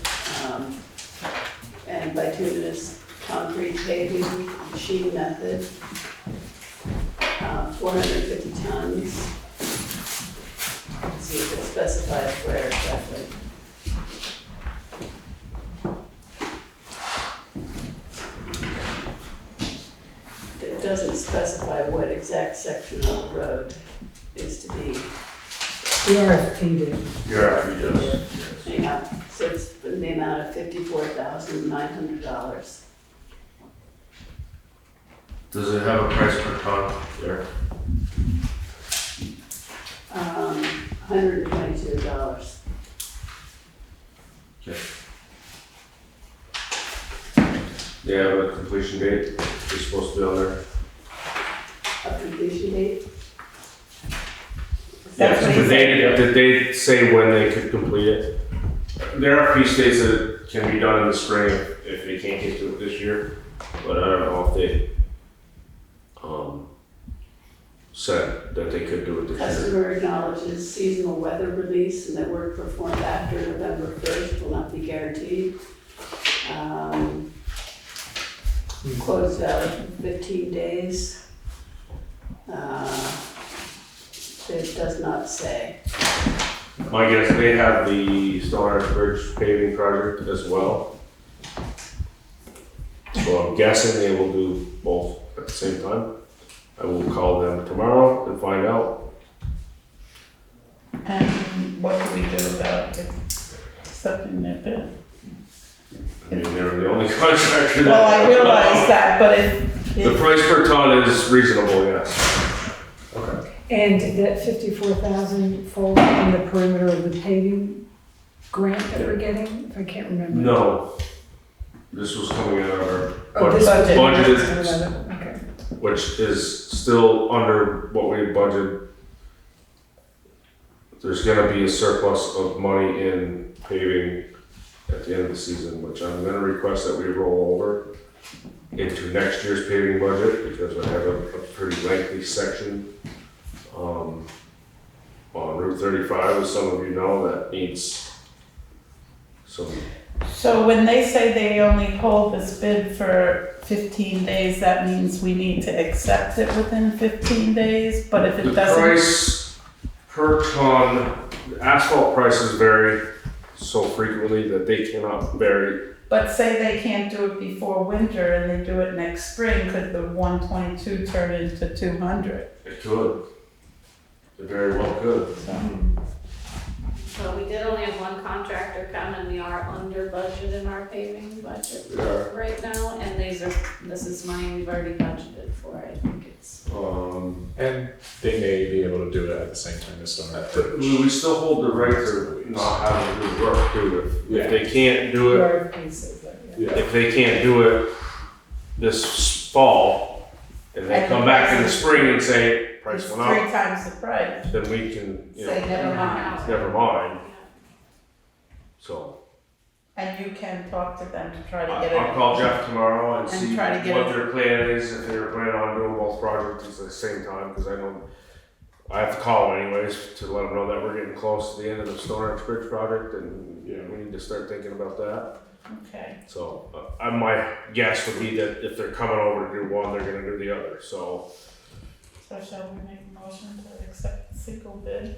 and bituminous concrete paving, machine method, 450 tons. Let's see if it specifies where exactly. It doesn't specify what exact section of the road is to be. the RFP did. Yeah, he does. Yeah, so it's in the amount of $54,900. Does it have a price per ton there? $122. They have a completion date, it's supposed to be on there. A completion date? That's what he Did they say when they could complete it? The RFP states that it can be done in the spring if they can't get to it this year, but I don't know if they, said that they could do it this year. Customer acknowledges seasonal weather release and that work performed after November 1st will not be guaranteed. Quotes valid for 15 days. It does not say. My guess, they have the Stone Arch Bridge paving project as well. So I'm guessing they will do both at the same time. I will call them tomorrow and find out. And what do we do about accepting their bid? I mean, they're the only contractor that. Well, I realize that, but if, The price per ton is reasonable, yes. Okay. And that 54,000 falls in the perimeter of the paving grant that we're getting, if I can't remember. No. This was coming out of our Oh, this budget. budgeted, Okay. which is still under what we budgeted. There's gonna be a surplus of money in paving at the end of the season, which I'm gonna request that we roll over into next year's paving budget, because I have a pretty lengthy section on Route 35, as some of you know, that needs some. so when they say they only hold this bid for 15 days, that means we need to accept it within 15 days, but if it The doesn't. price per ton, asphalt prices vary so frequently that they cannot vary. But say they can't do it before winter and they do it next spring, could the 122 turn into 200? It could. It very well could. So we did only have one contractor come and we are under budget in our paving budget We are. right now. And this is money we've already budgeted for, I think it's. And they may be able to do it at the same time as Stone Arch Bridge. We still hold the right to not have to do work too. If they can't do The it, RFP says that, yeah. if they can't do it this fall, and they come back in the spring and say, It's price went 3 up, times the price. then we can, you Say know, never mind. never mind, so. And you can talk to them to try to get I'll it. call Jeff tomorrow and And see try to get what it- their plan is, if they're planning on doing both projects at the same time, because I have to call anyways to let them know that we're getting close to the end of the Stone Arch Bridge project, and, you know, we need to start thinking about that. Okay. So, my guess would be that if they're coming over to do one, they're gonna do the other, so. So shall we make a motion to accept the single bid?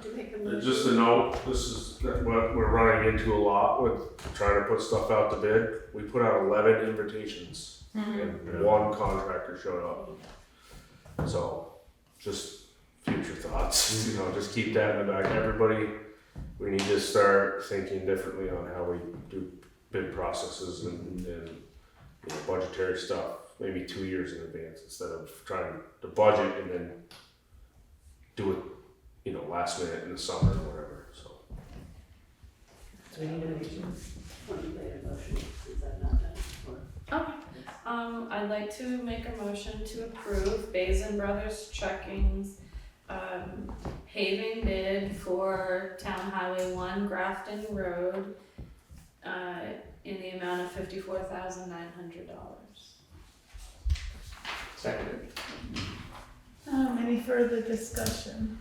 To make a motion. Just a note, this is what we're running into a lot with trying to put stuff out to bid. We put out 11 invitations and one contractor showed up. So, just future thoughts, you know, just keep that in the back. Everybody, we need to start thinking differently on how we do bid processes and you know, budgetary stuff. maybe 2 years in advance instead of trying to budget and then do it, you know, last minute in the summer or whatever, so. So we need a motion. Is that not done? Or- Okay. I'd like to make a motion to approve Basin Brothers Trucking's paving bid for Town Highway 1 Grafton Road in the amount of $54,900. Second. Any further discussion?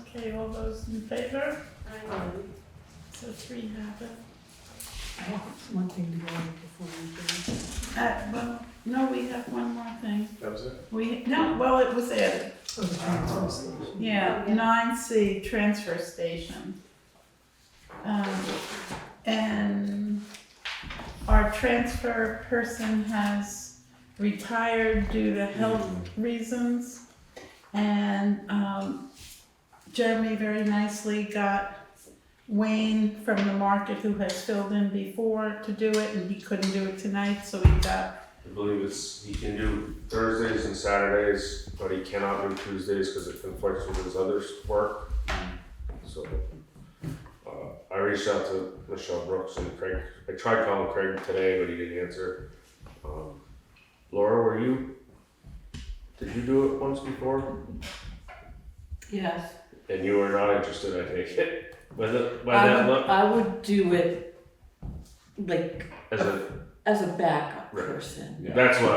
Okay, all those in favor? So 3 have it. I have one thing to go over before we do. Well, no, we have one more thing. That was it? Well, it was added. Oh, the transfer station. Yeah, 9C, transfer station. And our transfer person has retired due to health reasons. And Jeremy very nicely got Wayne from the market, who has filled in before, to do it, and he couldn't do it tonight, so he got, I believe he can do Thursdays and Saturdays, but he cannot do Tuesdays because it conflicts with his other work. So, I reached out to Michelle Brooks and Craig. I tried calling Craig today, but he didn't answer. Laura, did you do it once before? Yes. And you were not interested, I take it. By that look, I would do it like as a backup Right. person. Yeah. that's what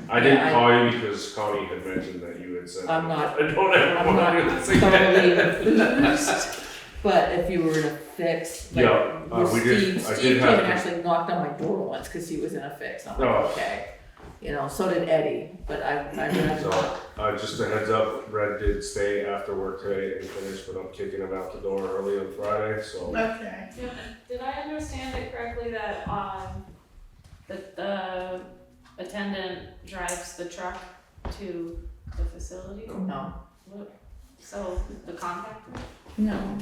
I didn't call you because Connie had mentioned that you had said. I'm not- I don't ever I'm want not to do this again. totally enthused, but if you were in a fix, like Yeah, with we did- I Steve did came have and to- actually knocked on my door once because he was in a fix. I'm like, Oh. okay, you know, so did Eddie, but I'd rather not. So, just a heads up, Red did stay after work today and finish, but I'm kicking him out the door early on Friday, so. okay. Did I understand it correctly that the attendant drives the truck to the facility? No. So the compactor? No,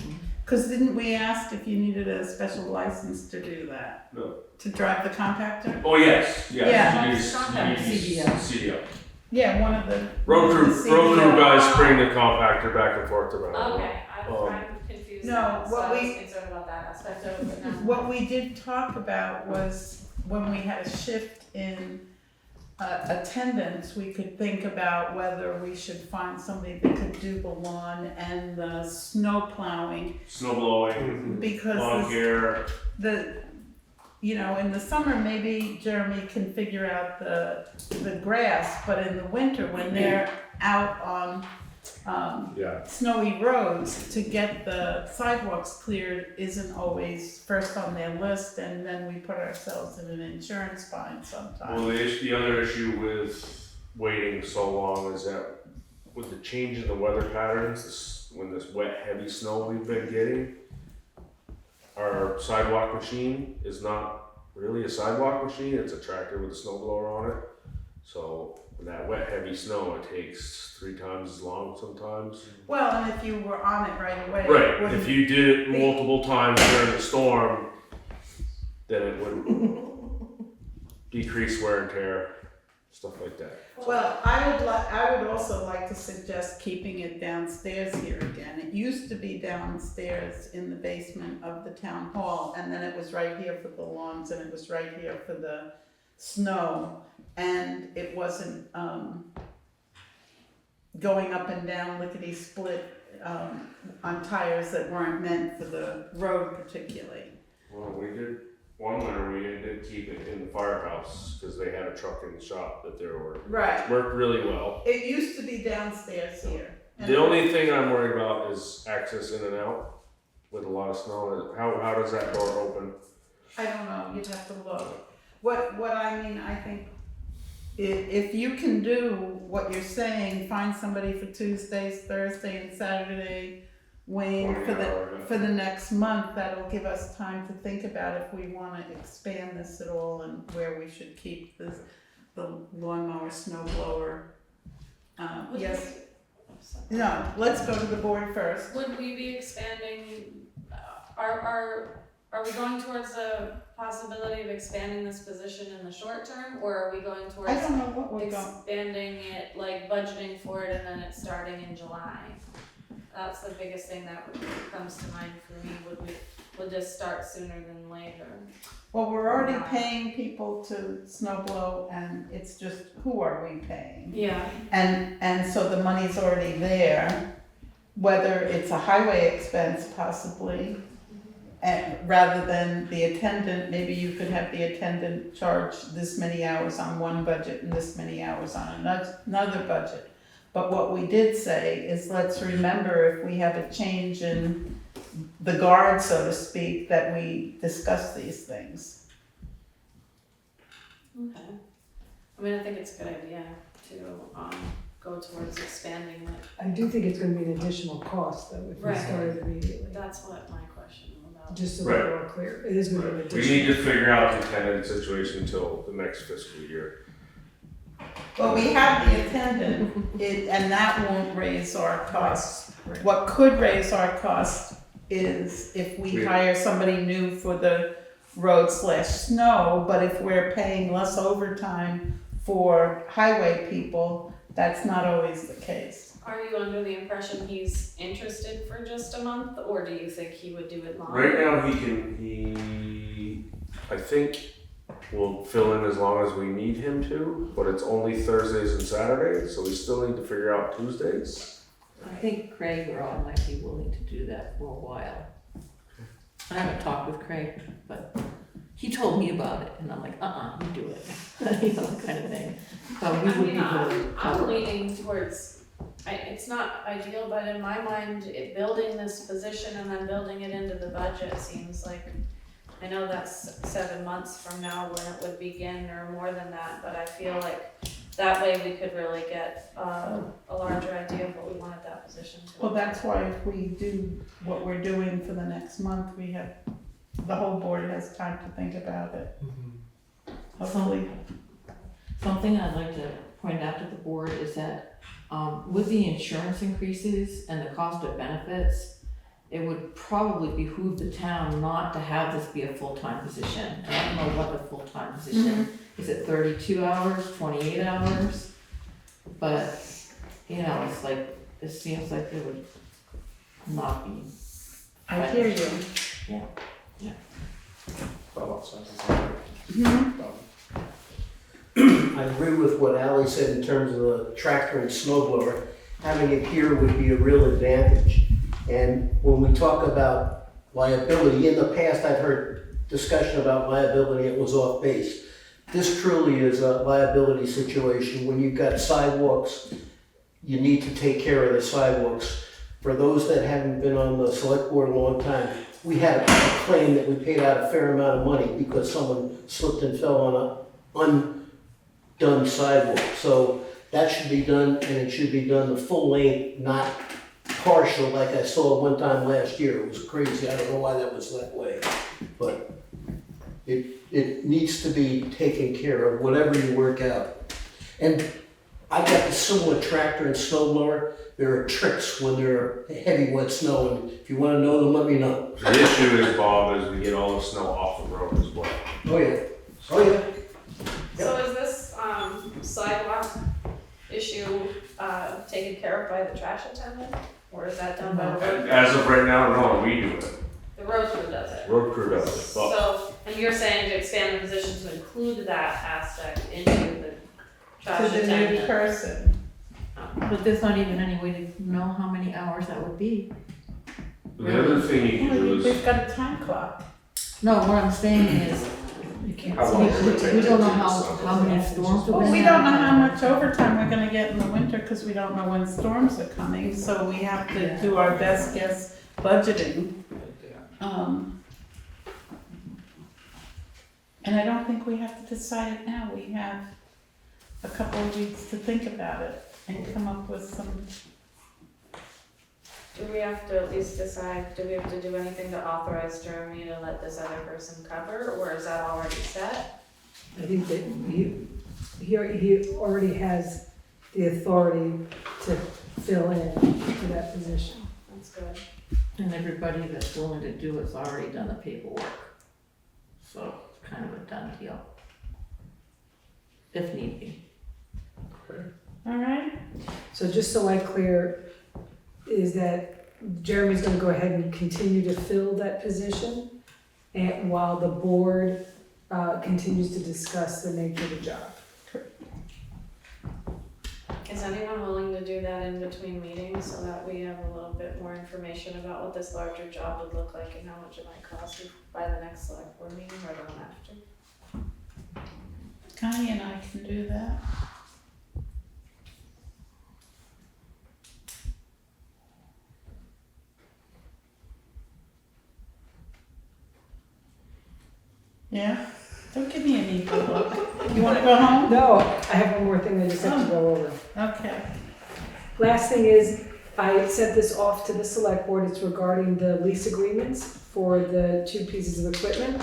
because didn't we ask if you needed a special license to do that? No. To drive the compactor? Oh, yes, Yeah. you use CDL. CDL. Yeah, one of the. Road crew CDL. guys bring the compactor back and forth to Brattleboro. Okay, I'm confused No, now, so what I was we- concerned about that aspect of it, but now. What we did talk about was when we had a shift in attendance, we could think about whether we should find somebody that could do the lawn and the snow plowing, Snow blowing, because lawn care. you know, in the summer, maybe Jeremy can figure out the grass, but in the winter, when they're out on Yeah. snowy roads, to get the sidewalks cleared isn't always first on their list, and then we put ourselves in an insurance bind sometimes. Well, the other issue with waiting so long is that with the change in the weather patterns, when this wet, heavy snow we've been getting, our sidewalk machine is not really a sidewalk machine, it's a tractor with a snow blower on it. So when that wet, heavy snow, it takes 3 times as long sometimes. Well, and if you were on it right away. it Right, wouldn't- if you did it multiple times during the storm, then it would decrease wear and tear, stuff like that. Well, I would also like to suggest keeping it downstairs here again. It used to be downstairs in the basement of the town hall, and then it was right here for the lawns, and it was right here for the snow. And it wasn't, going up and down lickety-split, on tires that weren't meant for the road particularly. Well, we did, one winter we did keep it in the firehouse, cause they had a truck in the shop that they were, Right. worked really well. It used to be downstairs here. The only thing I'm worried about is access in and out with a lot of snow. How does that door open? I don't know, you'd have to look. What I mean, I think, if you can do what you're saying, find somebody for Tuesdays, Thursday, and Saturday, Wayne, for the next month, that'll give us time to think about if we wanna expand this at all and where we should keep the lawnmower, snow blower. Yes, no, let's go to the board first. Would we be expanding, are we going towards a possibility of expanding this position in the short term, or are we going towards I don't know what we're going. expanding it, like budgeting for it and then it's starting in July? That's the biggest thing that comes to mind for me. Would this start sooner than later? Well, we're already paying people to snow blow, and it's just, who are we paying? Yeah. And so the money's already there, whether it's a highway expense possibly, and rather than the attendant, maybe you could have the attendant charge this many hours on one budget and this many hours on another budget. But what we did say is, let's remember, if we have a change in the guard, so to speak, that we discuss these things. Okay. I mean, I think it's a good idea to go towards expanding it. I do think it's gonna be an additional cost though, if we Right. started immediately, That's what my question was about. just so that Right. we're all clear, it is gonna be an We additional. need to figure out the attendant situation until the next fiscal year. Well, we have the attendant, and that won't raise our costs. What could raise our costs is if we hire somebody new for the road/snow, but if we're paying less overtime for highway people, that's not always the case. Are you under the impression he's interested for just a month, or do you think he would do it longer? Right now, I think will fill in as long as we need him to, but it's only Thursdays and Saturdays, so we still need to figure out Tuesdays. I think Craig or I might be willing to do that for a while. I haven't talked with Craig, but he told me about it, and I'm like, you do it, you know, kind of thing. But we I would mean, be willing to I'm cover it. leaning towards, it's not ideal, but in my mind, building this position and then building it into the budget seems like, I know that's 7 months from now when it would begin or more than that, but I feel like that way we could really get a larger idea of what we wanted that position to. Well, that's why if we do what we're doing for the next month, the whole board has time to think about it. Hopefully. Something I'd like to point out to the board is that with the insurance increases and the cost of benefits, it would probably behoove the town not to have this be a full-time position. And I don't know what the full-time position, is it 32 hours, 28 hours? But, you know, it's like, it seems like it would not be. I hear you. I agree with what Ally said in terms of the tractor and snow blower. Having it here would be a real advantage. And when we talk about liability, in the past I've heard discussion about liability, it was off base. This truly is a liability situation. When you've got sidewalks, you need to take care of the sidewalks. For those that haven't been on the select board a long time, we had a claim that we paid out a fair amount of money because someone slipped and fell on a undone sidewalk. So that should be done, and it should be done the full length, not partial like I saw one time last year. It was crazy. I don't know why that was that way. But it needs to be taken care of, whatever you work out. And I got a similar tractor and snow blower. There are tricks when there are heavy wet snow, and if you want to know them, let me know. The issue is, Bob, is we get all the snow off the road as well. Oh yeah, oh yeah. So is this sidewalk issue taken care of by the trash attendant, or is that done by the road? As of right now, no, we do it. The road crew does it. Road crew does it. But So, and you're saying to expand the position to include that aspect into the To trash the new attendant? person. But there's not even any way to know how many hours that would be. the other thing you can do We've is, got a time clock. No, what I'm saying is, You can't. How long does it take we to don't know do how many storms we're Well, gonna we don't know have. how much overtime we're gonna get in the winter, because we don't know when storms are coming, so we have to do our best guess budgeting. And I don't think we have to decide it now, we have a couple of weeks to think about it and come up with some. Do we have to at least decide, do we have to do anything to authorize Jeremy to let this other person cover, or is that already set? I think that he already has the authority to fill in for that position. That's good. And everybody that's willing to do it's already done the paperwork. So, kind of a done deal. If need be. All right, So just so I'm clear, is that Jeremy's gonna go ahead and continue to fill that position, and while the board continues to discuss the nature of the job. Is anyone willing to do that in between meetings so that we have a little bit more information about what this larger job would look like and how much it might cost by the next select board meeting or the one after? Connie and I can do that. Yeah, don't give me an evil look. You wanna go home? No, I have one more thing I just have to go over. Okay. Last thing is, I sent this off to the select board, it's regarding the lease agreements for the 2 pieces of equipment.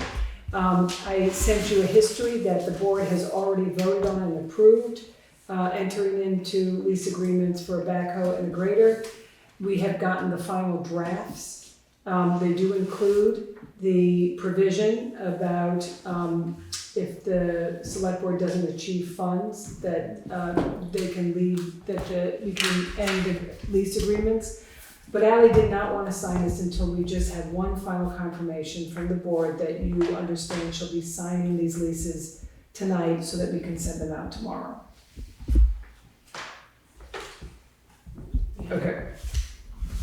I sent you a history that the board has already voted on and approved, entering into lease agreements for a backhoe and a grader. We have gotten the final drafts. They do include the provision about if the select board doesn't achieve funds, that they can leave, that we can end the lease agreements. But Ally did not want to sign this until we just had one final confirmation from the board that you understand she'll be signing these leases tonight so that we can send them out tomorrow. Okay.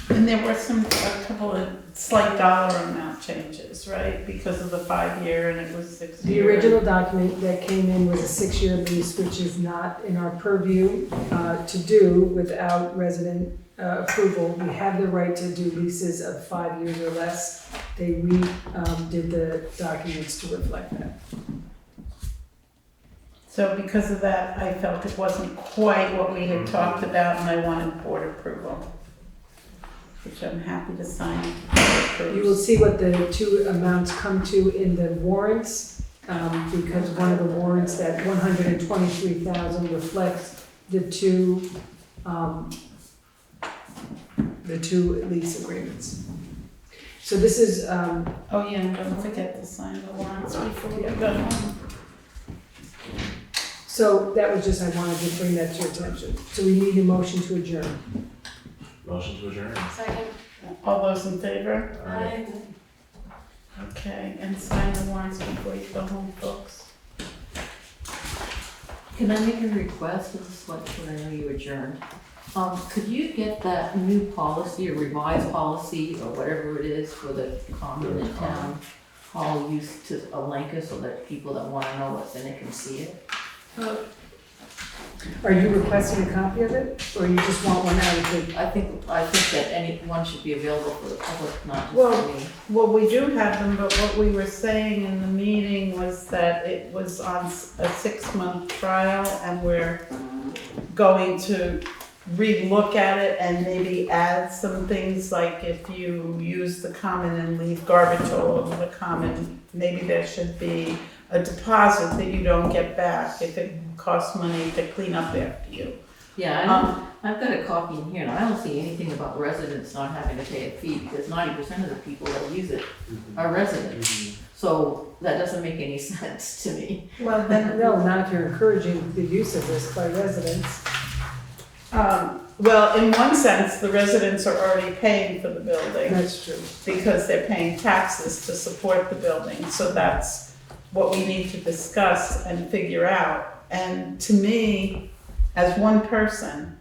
And there were a couple of slight dollar amount changes, right? Because of the 5-year and it was 6 The year. original document that came in was a 6-year lease, which is not in our purview to do without resident approval. We have the right to do leases of 5 years or less. They did the documents to reflect that. So because of that, I felt it wasn't quite what we had talked about and I wanted board approval, which I'm happy to sign. You will see what the 2 amounts come to in the warrants, because one of the warrants, that 123,000 reflects the two lease agreements. So this is, Oh yeah, and don't forget to sign the warrants before we go home. so that was just, I wanted to bring that to your attention. So we need a motion to adjourn. Motion to adjourn. Second. All those in favor? Aye. Okay, and sign the warrants before you go home, folks. Can I make a request of the select board? I know you adjourned. Could you get that new policy or revised policy or whatever it is for the common in town hall use to a link so that people that wanna know what's in it can see it? Are you requesting a copy of it, or you just want one out of the? I think that anyone should be available for the public, not just Well, for me. Well, we do have them, but what we were saying in the meeting was that it was on a 6-month trial and we're going to re-look at it and maybe add some things like if you use the common and leave garbage all over the common, maybe there should be a deposit that you don't get back if it costs money to clean up after you. Yeah, I've got a copy in here, and I don't see anything about residents not having to pay a fee, because 90% of the people that use it are residents. So that doesn't make any sense to me. Well, then, No, not if you're encouraging the use of this by residents. well, in one sense, the residents are already paying for the building That's true. because they're paying taxes to support the building. So that's what we need to discuss and figure out. And to me, as one person,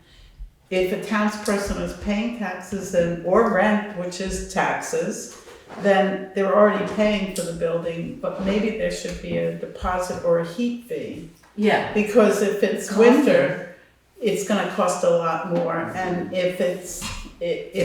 if a townsperson is paying taxes or rent, which is taxes, then they're already paying for the building, but maybe there should be a deposit or a heat fee. Yeah, Because if it's Coffee. winter, it's gonna cost a lot more. And if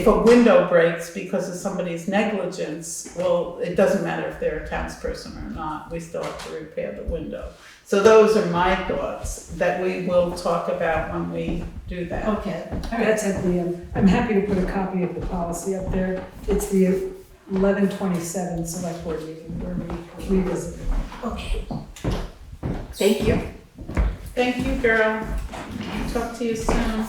a window breaks because of somebody's negligence, well, it doesn't matter if they're a townsperson or not, we still have to repair the window. So those are my thoughts that we will talk about when we do that. okay. That's at the, I'm happy to put a copy of the policy up there. It's the 11/27 select board meeting where we revisit it. Okay. Thank you. Thank you, girl. Talk to you soon.